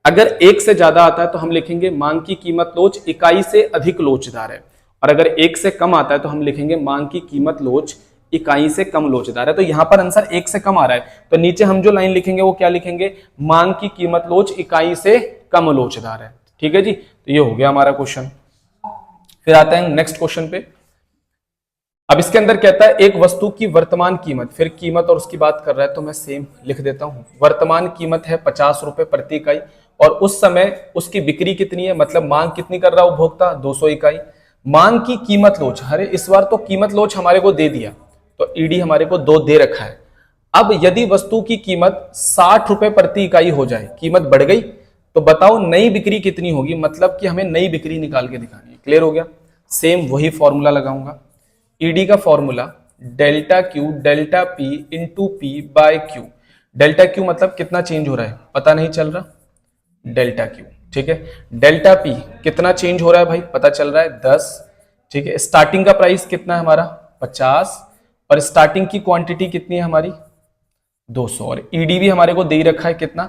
अगर 1 से ज्यादा आता है तो हम लिखेंगे मांग की कीमत लोच इकाई से अधिक लोचदार है, और अगर 1 से कम आता है तो हम लिखेंगे मांग की कीमत लोच इकाई से कम लोचदार है। तो यहां पर आंसर 1 से कम आ रहा है तो नीचे हम जो लाइन लिखेंगे वो क्या लिखेंगे, मांग की कीमत लोच इकाई से कम लोचदार है, ठीक है जी। तो ये हो गया हमारा क्वेश्चन। फिर आते हैं नेक्स्ट क्वेश्चन पे। अब इसके अंदर कहता है एक वस्तु की वर्तमान कीमत, फिर कीमत और उसकी बात कर रहा है तो मैं सेम लिख देता हूं। वर्तमान कीमत है 50 रुपए प्रति इकाई, और उस समय उसकी बिक्री कितनी है, मतलब मांग कितनी कर रहा है उपभोक्ता, 200 इकाई। मांग की कीमत लोच, अरे इस बार तो कीमत लोच हमारे को दे दिया, तो ईडी हमारे को 2 दे रखा है। अब यदि वस्तु की कीमत 60 रुपए प्रति इकाई हो जाए, कीमत बढ़ गई, तो बताओ नई बिक्री कितनी होगी, मतलब कि हमें नई बिक्री निकाल के दिखानी है, क्लियर हो गया। सेम वही फॉर्मूला लगाऊंगा। ईडी का formula delta Q delta P into P by Q. Delta Q मतलब कितना चेंज हो रहा है पता नहीं चल रहा, डेल्टा क्यू, ठीक है। डेल्टा पी कितना चेंज हो रहा है भाई पता चल रहा है 10, ठीक है। स्टार्टिंग का प्राइस कितना है हमारा 50, और स्टार्टिंग की क्वांटिटी कितनी है हमारी 200, और ईडी भी हमारे को दे रखा है कितना,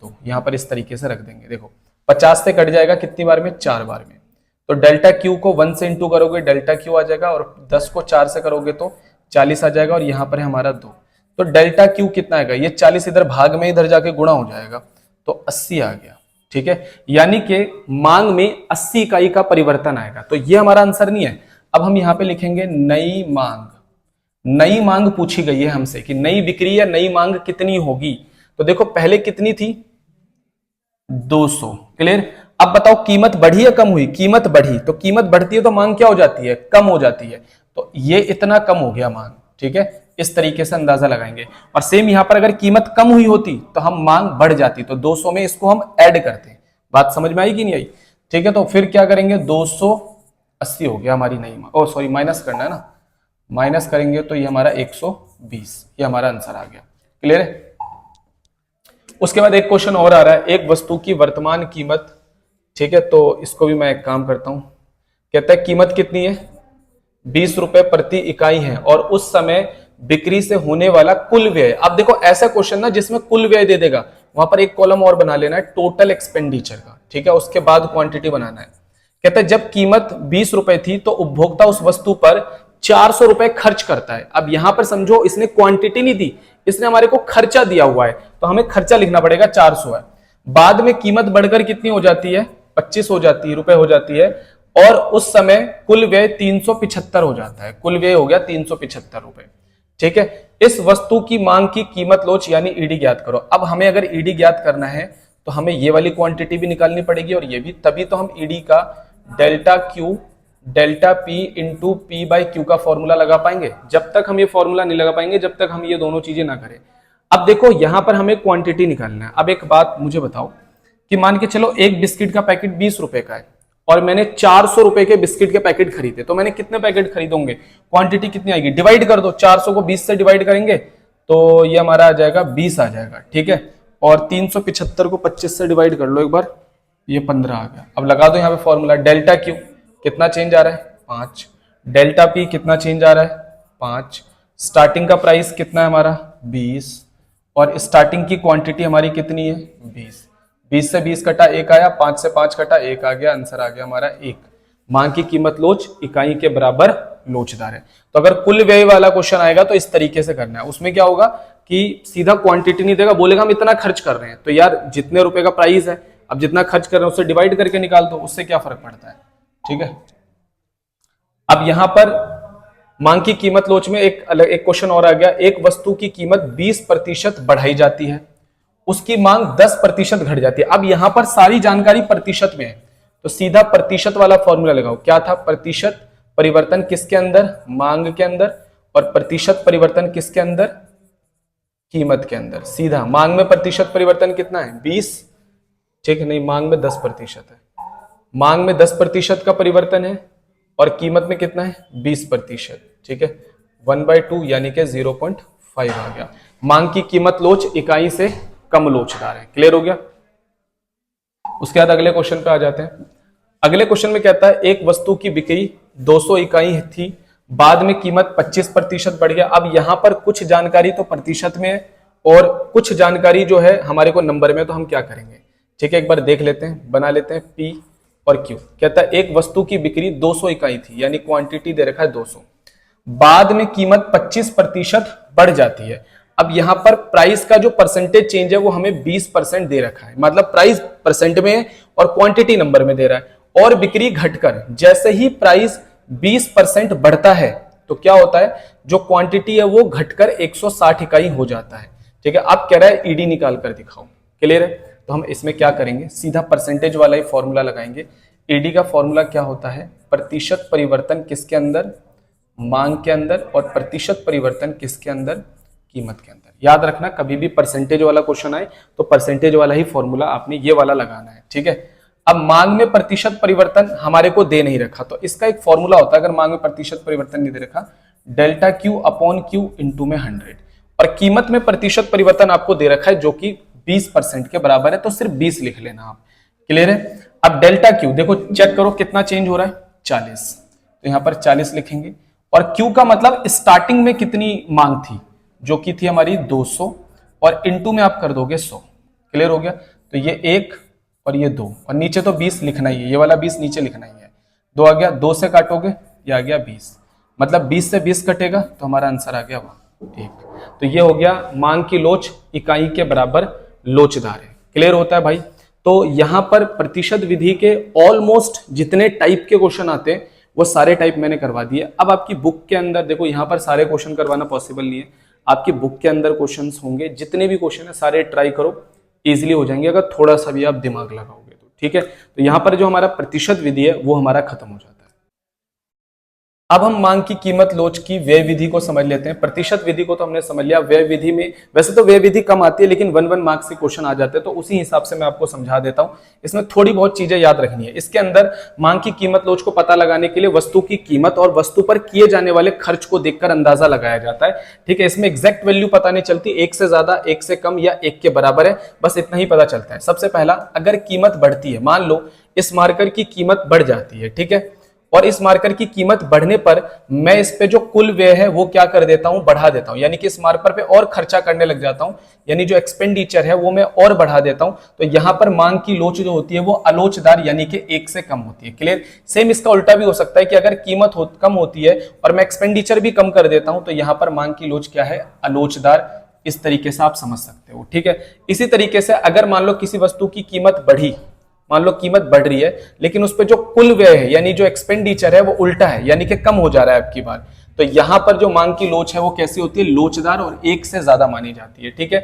तो यहां पर इस तरीके से रख देंगे। देखो 50 से कट जाएगा कितनी बार में, 4 बार में, तो डेल्टा क्यू को 1 से इंटू करोगे डेल्टा क्यू आ जाएगा, और 10 को 4 से करोगे तो 40 आ जाएगा, और यहां पर है हमारा 2, तो डेल्टा क्यू कितना आएगा, ये 40 इधर भाग में इधर जाके गुणा हो जाएगा, तो 80 आ गया, ठीक है। यानी कि मांग में 80 इकाई का परिवर्तन आएगा, तो ये हमारा आंसर नहीं है। अब हम यहां पे लिखेंगे नई मांग। नई मांग पूछी गई है हमसे कि नई बिक्री या नई मांग कितनी होगी, तो देखो पहले कितनी थी 200, क्लियर। अब बताओ कीमत बढ़ी या कम हुई, कीमत बढ़ी, तो कीमत बढ़ती है तो मांग क्या हो जाती है, कम हो जाती है, तो ये इतना कम हो गया मांग, ठीक है। इस तरीके से अंदाजा लगाएंगे। और सेम यहां पर अगर कीमत कम हुई होती तो हम मांग बढ़ जाती, तो 200 में इसको हम ऐड करते। बात समझ में आई कि नहीं आई, ठीक है। तो फिर क्या करेंगे 280 हो गया हमारी नई मांग, ओ सॉरी माइनस करना है ना, माइनस करेंगे तो ये हमारा 120, ये हमारा आंसर आ गया, क्लियर है। उसके बाद एक क्वेश्चन और आ रहा है, एक वस्तु की वर्तमान कीमत, ठीक है, तो इसको भी मैं एक काम करता हूं। कहता है कीमत कितनी है 20 रुपए प्रति इकाई है, और उस समय बिक्री से होने वाला कुल व्यय। अब देखो ऐसा क्वेश्चन ना जिसमें कुल व्यय दे देगा, वहां पर एक कॉलम और बना लेना है टोटल एक्सपेंडिचर का, ठीक है, उसके बाद क्वांटिटी बनाना है। कहता है जब कीमत 20 रुपए थी तो उपभोक्ता उस वस्तु पर 400 रुपए खर्च करता है। अब यहां पर समझो इसने क्वांटिटी नहीं दी, इसने हमारे को खर्चा दिया हुआ है, तो हमें खर्चा लिखना पड़ेगा 400 है। बाद में कीमत बढ़कर कितनी हो जाती है 25 हो जाती है, रुपए हो जाती है, और उस समय कुल व्यय 375 हो जाता है, कुल व्यय हो गया 375 रुपए, ठीक है। इस वस्तु की मांग की कीमत लोच यानी ईडी ज्ञात करो। अब हमें अगर ईडी ज्ञात करना है तो हमें ये वाली क्वांटिटी भी निकालनी पड़ेगी और ये भी, तभी तो हम ईडी का delta Q delta P into P by Q का फॉर्मूला लगा पाएंगे। जब तक हम ये फॉर्मूला नहीं लगा पाएंगे जब तक हम ये दोनों चीजें ना करें। अब देखो यहां पर हमें क्वांटिटी निकालना है। अब एक बात मुझे बताओ कि मान के चलो एक बिस्किट का पैकेट 20 रुपए का है और मैंने 400 रुपए के बिस्किट के पैकेट खरीदे, तो मैंने कितने पैकेट खरीदोगे, क्वांटिटी कितनी आएगी, डिवाइड कर दो, 400 को 20 से डिवाइड करेंगे तो ये हमारा आ जाएगा 20 आ जाएगा, ठीक है। और 375 को 25 से डिवाइड कर लो एक बार, ये 15 आ गया। अब लगा दो यहाँ पे फॉर्मूला, डेल्टा क्यू कितना चेंज आ रहा है 5, डेल्टा पी कितना चेंज आ रहा है 5, स्टार्टिंग का प्राइस कितना है हमारा 20, और स्टार्टिंग की क्वांटिटी हमारी कितनी है 20, 20 से 20 कटा 1 आया, 5 से 5 कटा 1 आ गया, आंसर आ गया हमारा 1। मांग की कीमत लोच इकाई के बराबर लोचदार है। तो अगर कुल व्यय वाला क्वेश्चन आएगा तो इस तरीके से करना है। उसमें क्या होगा कि सीधा क्वांटिटी नहीं देगा, बोलेगा हम इतना खर्च कर रहे हैं, तो यार जितने रुपए का प्राइस है अब जितना खर्च कर रहे हैं उससे डिवाइड करके निकाल दो, उससे क्या फर्क पड़ता है, ठीक है। अब यहां पर मांग की कीमत लोच में एक क्वेश्चन और आ गया, एक वस्तु की कीमत 20% बढ़ाई जाती है, उसकी मांग 10% घट जाती है। अब यहां पर सारी जानकारी प्रतिशत में है, तो सीधा प्रतिशत वाला फॉर्मूला लगाओ। क्या था, प्रतिशत परिवर्तन किसके अंदर, मांग के अंदर, और प्रतिशत परिवर्तन किसके अंदर, कीमत के अंदर। सीधा मांग में प्रतिशत परिवर्तन कितना है 20, ठीक है, नहीं मांग में 10% है, मांग में 10% का परिवर्तन है और कीमत में कितना है 20%, ठीक है। 1/2 यानी कि 0.5 आ गया। मांग की कीमत लोच इकाई से कम लोचदार है, क्लियर हो गया। उसके बाद अगले क्वेश्चन पे आ जाते हैं। अगले क्वेश्चन में कहता है एक वस्तु की बिक्री 200 इकाई थी, बाद में कीमत 25% बढ़ गया। अब यहां पर कुछ जानकारी तो प्रतिशत में है और कुछ जानकारी जो है हमारे को नंबर में, तो हम क्या करेंगे, ठीक है, एक बार देख लेते हैं, बना लेते हैं P और Q। कहता है एक वस्तु की बिक्री 200 इकाई थी, यानी क्वांटिटी दे रखा है 200, बाद में कीमत 25% बढ़ जाती है। अब यहां पर प्राइस का जो परसेंटेज चेंज है वो हमें 20% दे रखा है, मतलब प्राइस परसेंट में है और क्वांटिटी नंबर में दे रहा है। और बिक्री घटकर जैसे ही प्राइस 20% बढ़ता है तो क्या होता है, जो क्वांटिटी है वो घटकर 160 इकाई हो जाता है, ठीक है। अब कह रहा है ईडी निकाल कर दिखाओ, क्लियर है। तो हम इसमें क्या करेंगे, सीधा परसेंटेज वाला ही फॉर्मूला लगाएंगे। ईडी का फॉर्मूला क्या होता है, प्रतिशत परिवर्तन किसके अंदर, मांग के अंदर, और प्रतिशत परिवर्तन किसके अंदर, कीमत के अंदर। याद रखना कभी भी परसेंटेज वाला क्वेश्चन आए तो परसेंटेज वाला ही फॉर्मूला आपने ये वाला लगाना है, ठीक है। अब मांग में प्रतिशत परिवर्तन हमारे को दे नहीं रखा, तो इसका एक फॉर्मूला होता है, अगर मांग में प्रतिशत परिवर्तन नहीं दे रखा, delta Q upon Q into में 100, और कीमत में प्रतिशत परिवर्तन आपको दे रखा है जो कि 20% के बराबर है, तो सिर्फ 20 लिख लेना आप। क्लियर है? अब डेल्टा क्यू देखो, चेक करो कितना चेंज हो रहा है, 40, तो यहां पर 40 लिखेंगे। और क्यू का मतलब स्टार्टिंग में कितनी मांग थी, जो कि थी हमारी 200, और इंटू में आप कर दोगे 100। क्लियर हो गया? तो ये 1 और ये 2, और नीचे तो 20 लिखना ही है, ये वाला 20 नीचे लिखना ही है। 2 आ गया, 2 से काटोगे ये आ गया 20, मतलब 20 से 20 कटेगा तो हमारा आंसर आ गया 1। तो ये हो गया मांग की लोच इकाई के बराबर लोचदार है। क्लियर होता है भाई? तो यहां पर प्रतिशत विधि के ऑलमोस्ट जितने टाइप के क्वेश्चन आते हैं वो सारे टाइप मैंने करवा दिए। अब आपकी बुक के अंदर देखो, यहां पर सारे क्वेश्चन करवाना पॉसिबल नहीं है, आपकी बुक के अंदर क्वेश्चंस होंगे, जितने भी क्वेश्चन है सारे ट्राई करो, इजीली हो जाएंगे अगर थोड़ा सा भी आप दिमाग लगाओगे तो। ठीक है? तो यहां पर जो हमारा प्रतिशत विधि है वो हमारा खत्म हो जाता है। अब हम मांग की कीमत लोच की व्यय विधि को समझ लेते हैं। प्रतिशत विधि को तो हमने समझ लिया, व्यय विधि में वैसे तो व्यय विधि कम आती है, लेकिन 1 मार्क्स के क्वेश्चन आ जाते हैं, तो उसी हिसाब से मैं आपको समझा देता हूं। इसमें थोड़ी बहुत चीजें याद रखनी है। इसके अंदर मांग की कीमत लोच को पता लगाने के लिए वस्तु की कीमत और वस्तु पर किए जाने वाले खर्च को देखकर अंदाजा लगाया जाता है। ठीक है? इसमें एग्जैक्ट वैल्यू पता नहीं चलती, 1 से ज्यादा, 1 से कम या 1 के बराबर है, बस इतना ही पता चलता है। सबसे पहला, अगर कीमत बढ़ती है, मान लो इस मार्कर की कीमत बढ़ जाती है, ठीक है, और इस मार्कर की कीमत बढ़ने पर मैं इस पे जो कुल व्यय है वो क्या कर देता हूं, बढ़ा देता हूं, यानी कि इस मार्कर पे और खर्चा करने लग जाता हूं, यानी जो एक्सपेंडिचर है वो मैं और बढ़ा देता हूं। तो यहां पर मांग की लोच जो होती है वो अलोचदार यानी कि 1 से कम होती है। क्लियर? सेम इसका उल्टा भी हो सकता है कि अगर कीमत कम होती है और मैं एक्सपेंडिचर भी कम कर देता हूं तो यहां पर मांग की लोच क्या है, अलोचदार। इस तरीके से आप समझ सकते हो। ठीक है? इसी तरीके से अगर मान लो किसी वस्तु की कीमत बढ़ी, मान लो कीमत बढ़ रही है, लेकिन उस पे जो कुल व्यय है यानी जो एक्सपेंडिचर है वो उल्टा है, यानी कि कम हो जा रहा है आपकी बार, तो यहां पर जो मांग की लोच है वो कैसी होती है, लोचदार, और 1 से ज्यादा मानी जाती है। ठीक है?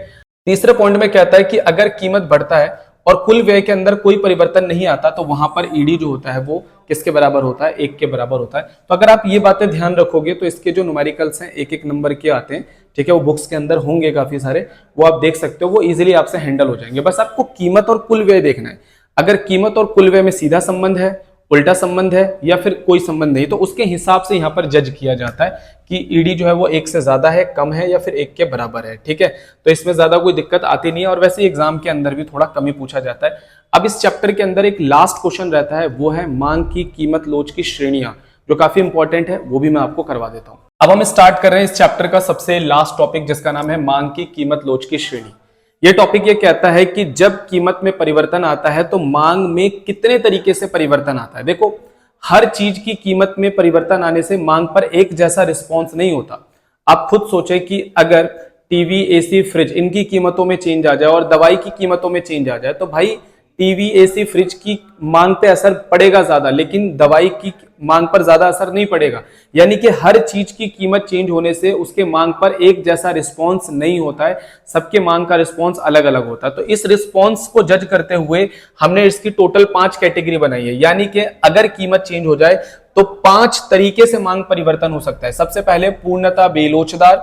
तीसरे पॉइंट में कहता है कि अगर कीमत बढ़ता है और कुल व्यय के अंदर कोई परिवर्तन नहीं आता तो वहां पर ईडी जो होता है वो किसके बराबर होता है, 1 के बराबर होता है। तो अगर आप ये बातें ध्यान रखोगे तो इसके जो न्यूमेरिकल्स हैं 1-1 नंबर के आते हैं, ठीक है, वो बुक्स के अंदर होंगे काफी सारे, वो आप देख सकते हो, वो इजिली आपसे हैंडल हो जाएंगे। बस आपको कीमत और कुल व्यय देखना है। अगर कीमत और कुल व्यय में सीधा संबंध है, उल्टा संबंध है, या फिर कोई संबंध नहीं, तो उसके हिसाब से यहां पर जज किया जाता है कि ईडी जो है वो 1 से ज्यादा है, कम है, या फिर 1 के बराबर है। ठीक है? तो इसमें ज्यादा कोई दिक्कत आती नहीं है, और वैसे एग्जाम के अंदर भी थोड़ा कम ही पूछा जाता है। अब इस चैप्टर के अंदर एक लास्ट क्वेश्चन रहता है, वो है मांग की कीमत लोच की श्रेणियां, जो काफी इंपॉर्टेंट है, वो भी मैं आपको करवा देता हूं। अब हम स्टार्ट कर रहे हैं इस चैप्टर का सबसे लास्ट टॉपिक, जिसका नाम है मांग की कीमत लोच की श्रेणी। ये टॉपिक ये कहता है कि जब कीमत में परिवर्तन आता है तो मांग में कितने तरीके से परिवर्तन आता है। देखो, हर चीज की कीमत में परिवर्तन आने से मांग पर एक जैसा रिस्पॉन्स नहीं होता। आप खुद सोचें कि अगर टीवी, एसी, फ्रिज, इनकी कीमतों में चेंज आ जाए और दवाई की कीमतों में चेंज आ जाए, तो भाई टीवी, एसी, फ्रिज की मांग पे असर पड़ेगा ज्यादा, लेकिन दवाई की मांग पर ज्यादा असर नहीं पड़ेगा। यानी कि हर चीज की कीमत चेंज होने से उसके मांग पर एक जैसा रिस्पॉन्स नहीं होता है, सबके मांग का रिस्पॉन्स अलग अलग होता है। तो इस रिस्पॉन्स को जज करते हुए हमने इसकी टोटल 5 कैटेगरी बनाई है, यानी कि अगर कीमत चेंज हो जाए तो 5 तरीके से मांग परिवर्तन हो सकता है। सबसे पहले पूर्णतः बेलोचदार,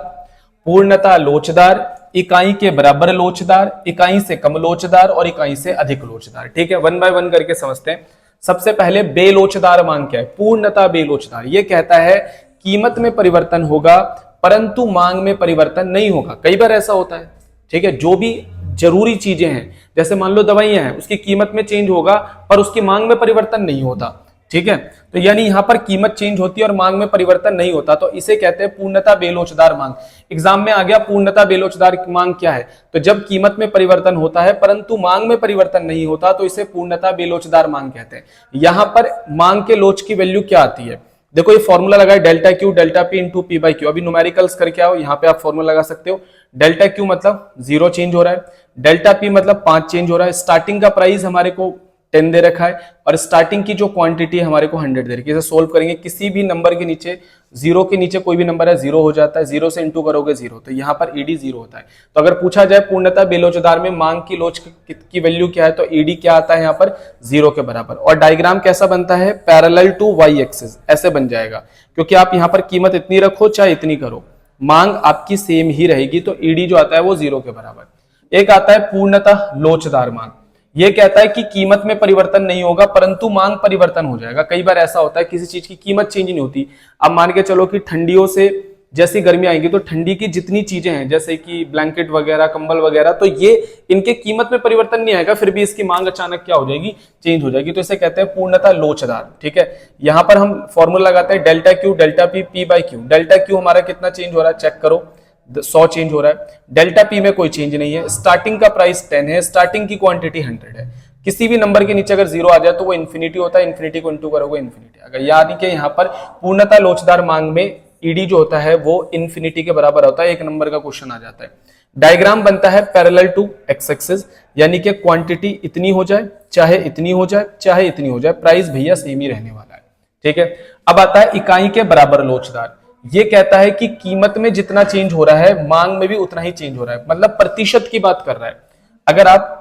पूर्णतः लोचदार, इकाई के बराबर लोचदार, इकाई से कम लोचदार, और इकाई से अधिक लोचदार। ठीक है? 1 बाय 1 करके समझते हैं। सबसे पहले बेलोचदार मांग क्या है? पूर्णतः बेलोचदार ये कहता है कीमत में परिवर्तन होगा परंतु मांग में परिवर्तन नहीं होगा। कई बार ऐसा होता है, ठीक है, जो भी जरूरी चीजें हैं, जैसे मान लो दवाइयां हैं, उसकी कीमत में चेंज होगा पर उसकी मांग में परिवर्तन नहीं होता। ठीक है? तो यानी यहां पर कीमत चेंज होती है और मांग में परिवर्तन नहीं होता, तो इसे कहते हैं पूर्णतः बेलोचदार मांग। एग्जाम में आ गया पूर्णतः बेलोचदार मांग क्या है, तो जब कीमत में परिवर्तन होता है परंतु मांग में परिवर्तन नहीं होता तो इसे पूर्णतः बेलोचदार मांग कहते हैं। यहां पर मांग के लोच की वैल्यू क्या आती है, देखो ये फॉर्मूला लगा है delta Q delta P into P by Q. अभी न्यूमेरिकल्स करके आओ, यहाँ पे आप फॉर्मूला लगा सकते हो। डेल्टा क्यू मतलब 0 चेंज हो रहा है, डेल्टा पी मतलब 5 चेंज हो रहा है, स्टार्टिंग का प्राइस हमारे को 10 दे रखा है और स्टार्टिंग की जो क्वांटिटी है हमारे को 100 दे रखी है। इसे सोल्व करेंगे, किसी भी नंबर के नीचे, 0 के नीचे कोई भी नंबर है 0 हो जाता है, 0 से इंटू करोगे 0, तो यहाँ पर ईडी 0 होता है। तो अगर पूछा जाए पूर्णतः बेलोचदार में मांग की लोच की वैल्यू क्या है, तो ईडी क्या आता है यहाँ पर 0 के बराबर। और डायग्राम कैसा बनता है, पैरेलल टू वाई एक्सिस ऐसे बन जाएगा, क्योंकि आप यहाँ पर कीमत इतनी रखो चाहे इतनी करो, मांग आपकी सेम ही रहेगी, तो ईडी जो आता है वो 0 के बराबर। एक आता है पूर्णतः लोचदार मांग, ये कहता है कि कीमत में परिवर्तन नहीं होगा परंतु मांग परिवर्तन हो जाएगा। कई बार ऐसा होता है किसी चीज की कीमत चेंज नहीं होती। अब मान के चलो कि ठंडियों से जैसी गर्मी आएगी तो ठंडी की जितनी चीजें हैं जैसे कि ब्लैंकेट वगैरह, कंबल वगैरह, तो ये इनके कीमत में परिवर्तन नहीं आएगा, फिर भी इसकी मांग अचानक क्या हो जाएगी, चेंज हो जाएगी। तो इसे कहते हैं पूर्णतः लोचदार। ठीक है, यहां पर हम फॉर्मूला लगाते हैं delta Q delta P P by Q. Delta Q हमारा कितना चेंज हो रहा है, चेक करो, 100 चेंज हो रहा है। डेल्टा पी में कोई चेंज नहीं है। स्टार्टिंग का प्राइस 10 है, स्टार्टिंग की क्वांटिटी 100 है। किसी भी नंबर के नीचे अगर 0 आ जाए तो वो इन्फिनिटी होता है, इन्फिनिटी को इंटू करोगे इन्फिनिटी आएगा। यानी कि यहाँ पर पूर्णतः लोचदार मांग में ईडी जो होता है वो इन्फिनिटी के बराबर होता है। एक नंबर का क्वेश्चन आ जाता है। डायग्राम बनता है पैरेलल टू एक्स एक्सिस, यानी कि क्वांटिटी इतनी हो जाए चाहे इतनी हो जाए चाहे इतनी हो जाए, प्राइस भैया सेम ही रहने वाला है। ठीक है, अब आता है इकाई के बराबर लोचदार। ये कहता है कि कीमत में जितना चेंज हो रहा है मांग में भी उतना ही चेंज हो रहा है, मतलब प्रतिशत की बात कर रहा है। अगर आप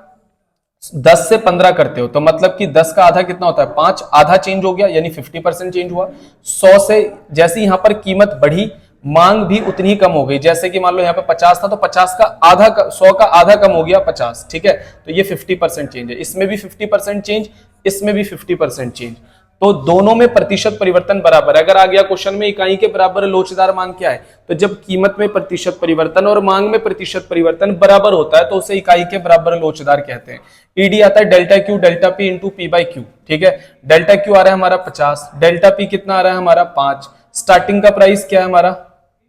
10 से 15 करते हो तो मतलब कि 10 का आधा कितना होता है, 5, आधा चेंज हो गया यानी 50% चेंज हुआ। 100 से जैसे यहां पर कीमत बढ़ी मांग भी उतनी ही कम हो गई। जैसे कि मान लो यहाँ पे 50 था तो 50 का आधा 100 का आधा कम हो गया 50। ठीक है, तो ये 50% चेंज है। इसमें भी 50% चेंज, इसमें भी 50% चेंज, तो दोनों में प्रतिशत परिवर्तन बराबर है। अगर आ गया क्वेश्चन में इकाई के बराबर लोचदार मांग क्या है, तो जब कीमत में प्रतिशत परिवर्तन और मांग में प्रतिशत परिवर्तन बराबर होता है तो उसे इकाई के बराबर लोचदार कहते हैं। ईडी आता है delta Q delta P into P by Q. ठीक है, डेल्टा क्यू आ रहा है हमारा 50, डेल्टा पी कितना आ रहा है हमारा 5, स्टार्टिंग का प्राइस क्या है हमारा,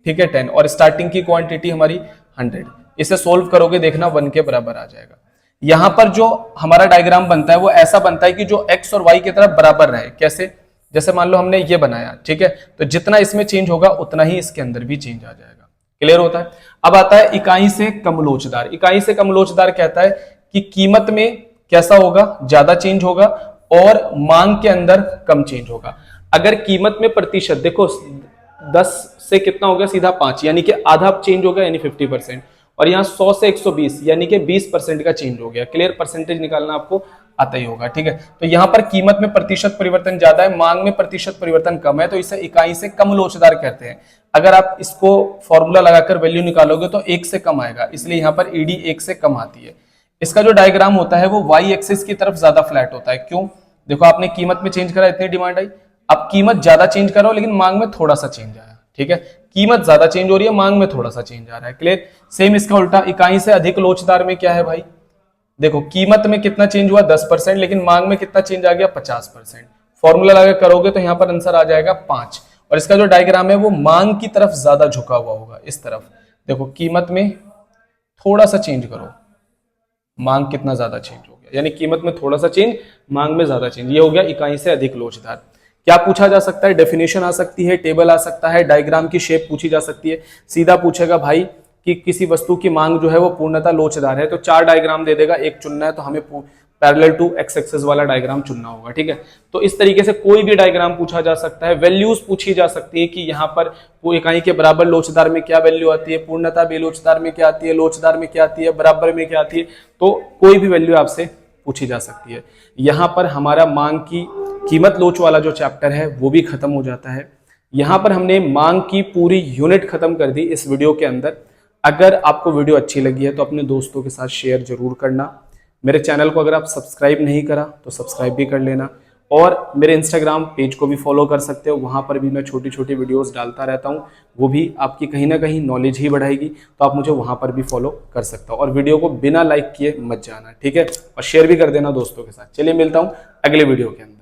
ठीक है 10, और स्टार्टिंग की क्वांटिटी हमारी 100। इसे सोल्व करोगे देखना 1 के बराबर आ जाएगा। यहां पर जो हमारा डायग्राम बनता है वो ऐसा बनता है कि जो x और y की तरफ बराबर रहे। कैसे, जैसे मान लो हमने ये बनाया, ठीक है, तो जितना इसमें चेंज होगा उतना ही इसके अंदर भी चेंज आ जाएगा। क्लियर होता है। अब आता है इकाई से कम लोचदार। इकाई से कम लोचदार कहता है कि कीमत में कैसा होगा, ज्यादा चेंज होगा और मांग के अंदर कम चेंज होगा। अगर कीमत में प्रतिशत देखो 10 से कितना हो गया सीधा 5, यानी कि आधा चेंज हो गया यानी 50%, और यहाँ 100 से 120 यानी कि 20% का चेंज हो गया। क्लियर, परसेंटेज निकालना आपको आता ही होगा। ठीक है, तो यहाँ पर कीमत में प्रतिशत परिवर्तन ज्यादा है, मांग में प्रतिशत परिवर्तन कम है, तो इसे इकाई से कम लोचदार कहते हैं। अगर आप इसको फॉर्मूला लगाकर वैल्यू निकालोगे तो 1 से कम आएगा, इसलिए यहाँ पर ईडी 1 से कम आती है। इसका जो डायग्राम होता है वो वाई एक्सिस की तरफ ज्यादा फ्लैट होता है। क्यों, देखो आपने कीमत में चेंज करा, इतनी डिमांड आई, अब कीमत ज्यादा चेंज करो लेकिन मांग में थोड़ा सा चेंज आया। ठीक है, कीमत ज्यादा चेंज हो रही है, मांग में थोड़ा सा चेंज आ रहा है। क्लियर, सेम इसका उल्टा इकाई से अधिक लोचदार में क्या है भाई, देखो कीमत में कितना चेंज हुआ 10%, लेकिन मांग में कितना चेंज आ गया 50%। फॉर्मूला लगा करोगे तो यहां पर आंसर आ जाएगा 5। और इसका जो डायग्राम है वो मांग की तरफ ज्यादा झुका हुआ होगा, इस तरफ। देखो कीमत में थोड़ा सा चेंज करो, मांग कितना ज्यादा चेंज हो गया, यानी कीमत में थोड़ा सा चेंज, मांग में ज्यादा चेंज। ये हो गया इकाई से अधिक लोचदार। क्या पूछा जा सकता है, डेफिनेशन आ सकती है, टेबल आ सकता है, डायग्राम की शेप पूछी जा सकती है। सीधा पूछेगा भाई कि किसी वस्तु की मांग जो है वो पूर्णतः लोचदार है, तो 4 डायग्राम दे देगा, एक चुनना है, तो हमें पैरेलल टू एक्स एक्सिस वाला डायग्राम चुनना होगा। ठीक है, तो इस तरीके से कोई भी डायग्राम पूछा जा सकता है। वैल्यूज पूछी जा सकती है कि यहाँ पर वो इकाई के बराबर लोचदार में क्या वैल्यू आती है, पूर्णतः बेलोचदार में क्या आती है, लोचदार में क्या आती है, बराबर में क्या आती है, तो कोई भी वैल्यू आपसे पूछी जा सकती है। यहाँ पर हमारा मांग की कीमत लोच वाला जो चैप्टर है वो भी खत्म हो जाता है। यहाँ पर हमने मांग की पूरी यूनिट खत्म कर दी इस वीडियो के अंदर। अगर आपको वीडियो अच्छी लगी है तो अपने दोस्तों के साथ शेयर जरूर करना। मेरे चैनल को अगर आप सब्सक्राइब नहीं करा तो सब्सक्राइब भी कर लेना, और मेरे इंस्टाग्राम पेज को भी फॉलो कर सकते हो, वहाँ पर भी मैं छोटी छोटी वीडियोस डालता रहता हूँ, वो भी आपकी कहीं ना कहीं नॉलेज ही बढ़ाएगी, तो आप मुझे वहाँ पर भी फॉलो कर सकते हो। और वीडियो को बिना लाइक किए मत जाना, ठीक है, और शेयर भी कर देना दोस्तों के साथ। चलिए मिलता हूँ अगले वीडियो के अंदर।